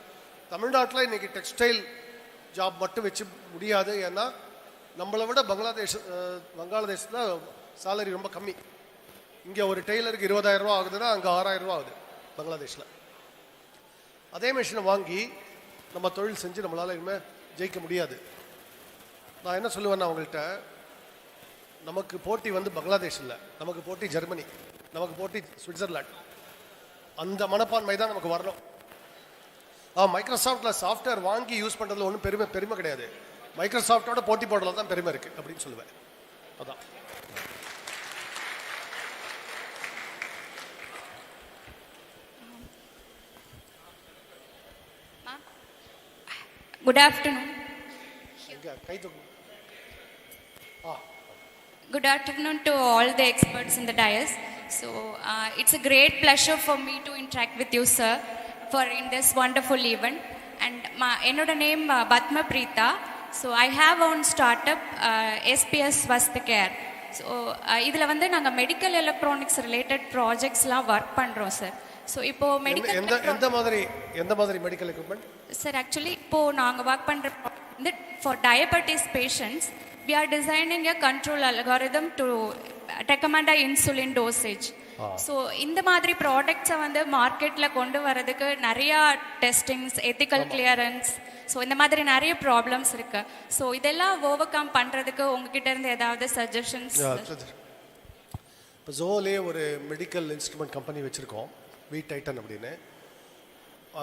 தமிழ்நாட்டில் இன்றைக்கி டெக்ஸ்டைல் ஜாப் மட்டும் வச்சு முடியாது. ஏன்னா நம்மளை விட வங்காளதேசத்தில் சேலரி ரொம்ப கம்மி. இங்கே ஒரு டெய்லருக்கு 20,000 ரூபா ஆகுதுன்னா அங்கே 6,000 ரூபா ஆகுது பங்களாதேஷில். அதே மிஷினை வாங்கி நம்ம தொழில் செஞ்சு நம்மளால் இனிமேல் ஜெயிக்க முடியாது. நான் என்ன சொல்லுவேன்னா அவங்கள்ட்ட, நமக்கு போட்டி வந்து பங்களாதேஷ் இல்லை, நமக்கு போட்டி ஜெர்மனி, நமக்கு போட்டி சுவிட்சர்லாண்ட். அந்த மனப்பான்மை தான் நமக்கு வரணும். மைக்ரோசாஃப்டில் சாஃப்ட்வேர் வாங்கி யூஸ் பண்ணுறதுல ஒன்றும் பெருமை கிடையாது, மைக்ரோசாஃப்டோட போட்டி போடுறதுல தான் பெருமை இருக்குது அப்படின்னு சொல்லுவேன். அதான். Good afternoon. Good afternoon to all the experts in the dais. So it's a great pleasure for me to interact with you, sir, for in this wonderful event. And my name Batma Preeta. So I have own startup SPS Swasthcare. So idhula vandu naanga medical electronics related projects la work pandrom, sir. So இப்போ medical எந்த மாதிரி medical equipment sir? Actually இப்போ நாங்கள் work பண்ணுற வந்து for diabetes patients we are designing a control algorithm to recommend a insulin dosage. So இந்த மாதிரி ப்ராடக்ட்ஸை வந்து மார்க்கெட்டில் கொண்டு வரதுக்கு நிறையா டெஸ்டிங்ஸ், எத்திக்கல் கிளியரன்ஸ், ஸோ இந்த மாதிரி நிறைய ப்ராப்ளம்ஸ் இருக்கு. ஸோ இதெல்லாம் ஓவர் கம் பண்ணுறதுக்கு உங்ககிட்ட இருந்து ஏதாவது சஜஷன்ஸ்? இப்போ ஜோலே ஒரு மெடிக்கல் இன்ஸ்ட்ருமெண்ட் கம்பெனி வச்சுருக்கோம், வி டைட்டன் அப்படின்னு.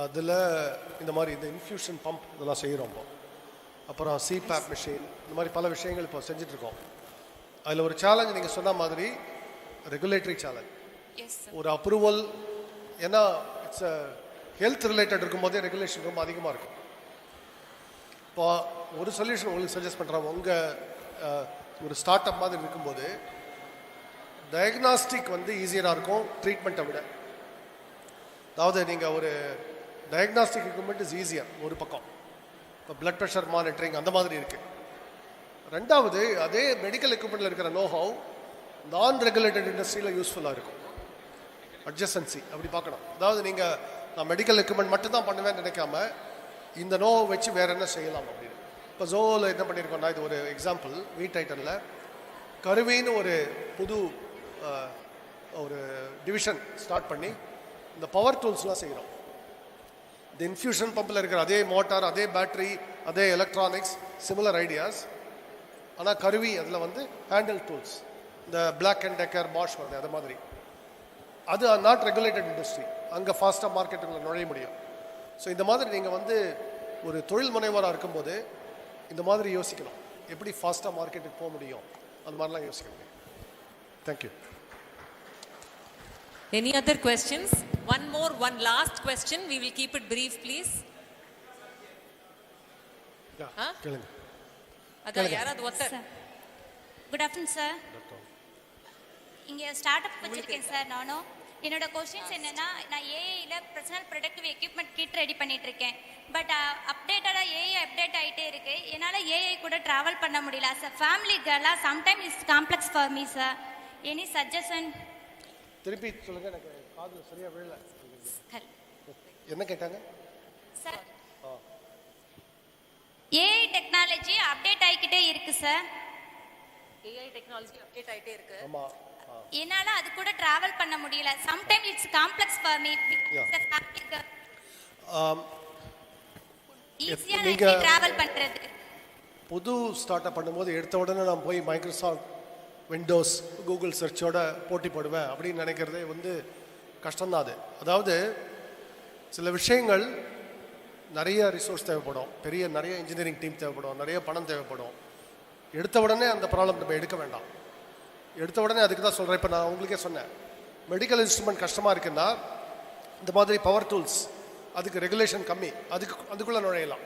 அதில் இந்த மாதிரி இந்த இன்ஃப்யூஷன் பம்ப் இதெல்லாம் செய்கிறோம். இப்போ அப்புறம் சிபேப் மிஷின், இந்த மாதிரி பல விஷயங்கள் இப்போ செஞ்சிட்ருக்கோம். அதில் ஒரு சேலஞ்ச் நீங்கள் சொன்ன மாதிரி ரெகுலேட்டரி சேலஞ்ச், ஒரு அப்ரூவல். ஏன்னா இட்ஸ் ஹெல்த் ரிலேட்டட் இருக்கும்போதே ரெகுலேஷன் ரொம்ப அதிகமாக இருக்கும். இப்போ ஒரு சொல்யூஷன் உங்களுக்கு சஜஸ்ட் பண்ணுறோம். உங்கள் ஒரு ஸ்டார்ட் அப் மாதிரி இருக்கும்போது டயக்னாஸ்டிக் வந்து ஈஸியராக இருக்கும் ட்ரீட்மெண்ட்டை விட. அதாவது நீங்கள் ஒரு டயக்னாஸ்டிக் எக்யூப்மெண்ட் இஸ் ஈஸியர் ஒரு பக்கம், இப்போ பிளட் ப்ரெஷர் மானிட்டரிங் அந்த மாதிரி இருக்குது. ரெண்டாவது, அதே மெடிக்கல் எக்யூப்மெண்ட்டில் இருக்கிற நோஹவ் நான் ரெகுலேட்டட் இண்டஸ்ட்ரியில் யூஸ்ஃபுல்லாக இருக்கும். அட்ஜசன்சி அப்படி பார்க்கணும். அதாவது நீங்கள் நான் மெடிக்கல் எக்யூப்மெண்ட் மட்டும் தான் பண்ணுவேன்னு நினைக்காம இந்த நோ வச்சு வேற என்ன செய்யலாம் அப்படின்னு. இப்போ ஜோவில் என்ன பண்ணியிருக்கோம்னா, இது ஒரு எக்ஸாம்பிள். வீட் ஐட்டனில் கருவின்னு ஒரு புது ஒரு டிவிஷன் ஸ்டார்ட் பண்ணி இந்த பவர் டூல்ஸ்லாம் செய்கிறோம். இந்த இன்ஃபியூஷன் பம்பில் இருக்கிற அதே மோட்டார், அதே பேட்டரி, அதே எலக்ட்ரானிக்ஸ், சிமிலர் ஐடியாஸ். ஆனால் கருவி அதில் வந்து ஹேண்டில் டூல்ஸ், இந்த பிளாக் அண்ட் டெக்கர், பாஷ் வருது, அது மாதிரி. அது நாட் ரெகுலேட்டட் இண்டஸ்ட்ரி, அங்கே ஃபாஸ்ட்டாக மார்க்கெட்டுக்குள்ள நுழைய முடியும். ஸோ இந்த மாதிரி நீங்கள் வந்து ஒரு தொழில் முனைவராக இருக்கும்போது இந்த மாதிரி யோசிக்கணும், எப்படி ஃபாஸ்ட்டாக மார்க்கெட்டுக்கு போக முடியும், அந்த மாதிரிலாம் யோசிக்கணும். Thank you. Any other questions? One last question. We will keep it brief, please. கேளுங்க. அதான் யாராவது ஒருத்தர். Good afternoon sir. இங்கே ஸ்டார்ட் அப் வச்சிருக்கேன் சார். நானும் என்னோட கொஸ்டின்ஸ் என்னன்னா, நான் ஏஐல personal productive equipment kit ready பண்ணிட்டு இருக்கேன். பட் அப்டேட்டடாக ஏஐ அப்டேட் ஆகிட்டே இருக்கு. என்னால் ஏஐ கூட ட்ராவல் பண்ண முடியல. சார் ஃபேமிலி கேர்லாக sometime it's complex for me sir. Any suggestion? திருப்பி சொல்லுங்க, எனக்கு காதுல சரியா விழல. என்ன கேட்டாங்க சார்? ஏஐ டெக்னாலஜி அப்டேட் ஆகிக்கிட்டே இருக்கு சார். ஏஐ டெக்னாலஜி அப்டேட் ஆகிட்டே இருக்கு. ஆமா. என்னால அது கூட டிராவல் பண்ண முடியல. Sometime it's complex for me. ஈஸியா நீங்க டிராவல் பண்றது. புது ஸ்டார்ட் அப் பண்ணும்போது எடுத்த உடனே நான் போய் மைக்ரோசாஃப்ட் விண்டோஸ் கூகுள் சர்ச்சோட போட்டி போடுவேன் அப்படின்னு நினைக்கிறதே வந்து கஷ்டம்தான். அது அதாவது சில விஷயங்கள் நிறைய ரிசோர்ஸ் தேவைப்படும், நிறைய இன்ஜினியரிங் டீம் தேவைப்படும், நிறைய பணம் தேவைப்படும். எடுத்த உடனே அந்த ப்ராப்ளம் நம்ம எடுக்க வேண்டாம். எடுத்த உடனே அதுக்கு தான் சொல்கிறேன். இப்போ நான் உங்களுக்கே சொன்னேன், மெடிக்கல் இன்ஸ்ட்ருமெண்ட் கஷ்டமாக இருக்குன்னா இந்த மாதிரி பவர் டூல்ஸ், அதுக்கு ரெகுலேஷன் கம்மி, அதுக்குள்ளே நுழையலாம்.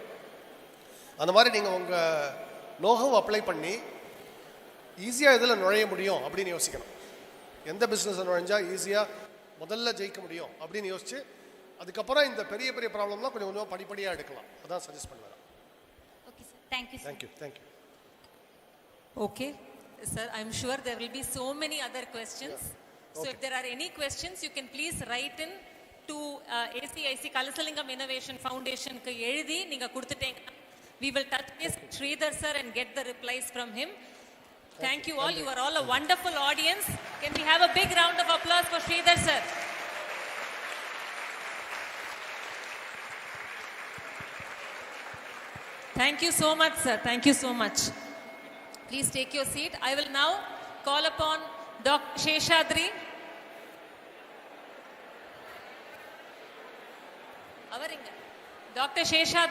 அந்த மாதிரி நீங்கள் உங்கள் நோஹவ் அப்ளை பண்ணி ஈஸியாக இதில் நுழைய முடியும் அப்படின்னு யோசிக்கணும். எந்த பிஸ்னஸை நுழைஞ்சா ஈஸியாக முதல்ல ஜெயிக்க முடியும் அப்படின்னு யோசிச்சு அதுக்கப்புறம் இந்த பெரிய பெரிய ப்ராப்ளம்லாம் கொஞ்சம் கொஞ்சம் படிப்படியாக எடுக்கலாம். அதான் சஜஸ்ட் பண்ணுவேன். Okay sir, thank you. Thank you. Okay. Sir, I'm sure there will be so many other questions. Yeah. So if there are any questions, you can please write in to ACIC Kalasalingam Innovation Foundation ku எழுதி நீங்க கொடுத்துட்டீங்க. We will touch base with Sridhar sir and get the replies from him. Thank you all. You are all a wonderful audience. Can we have a big round of applause for Sridhar sir? Thank you so much, sir. Thank you so much. Please take your seat. I will now call upon Dr. Sheshadri. Dr. Sheshadri.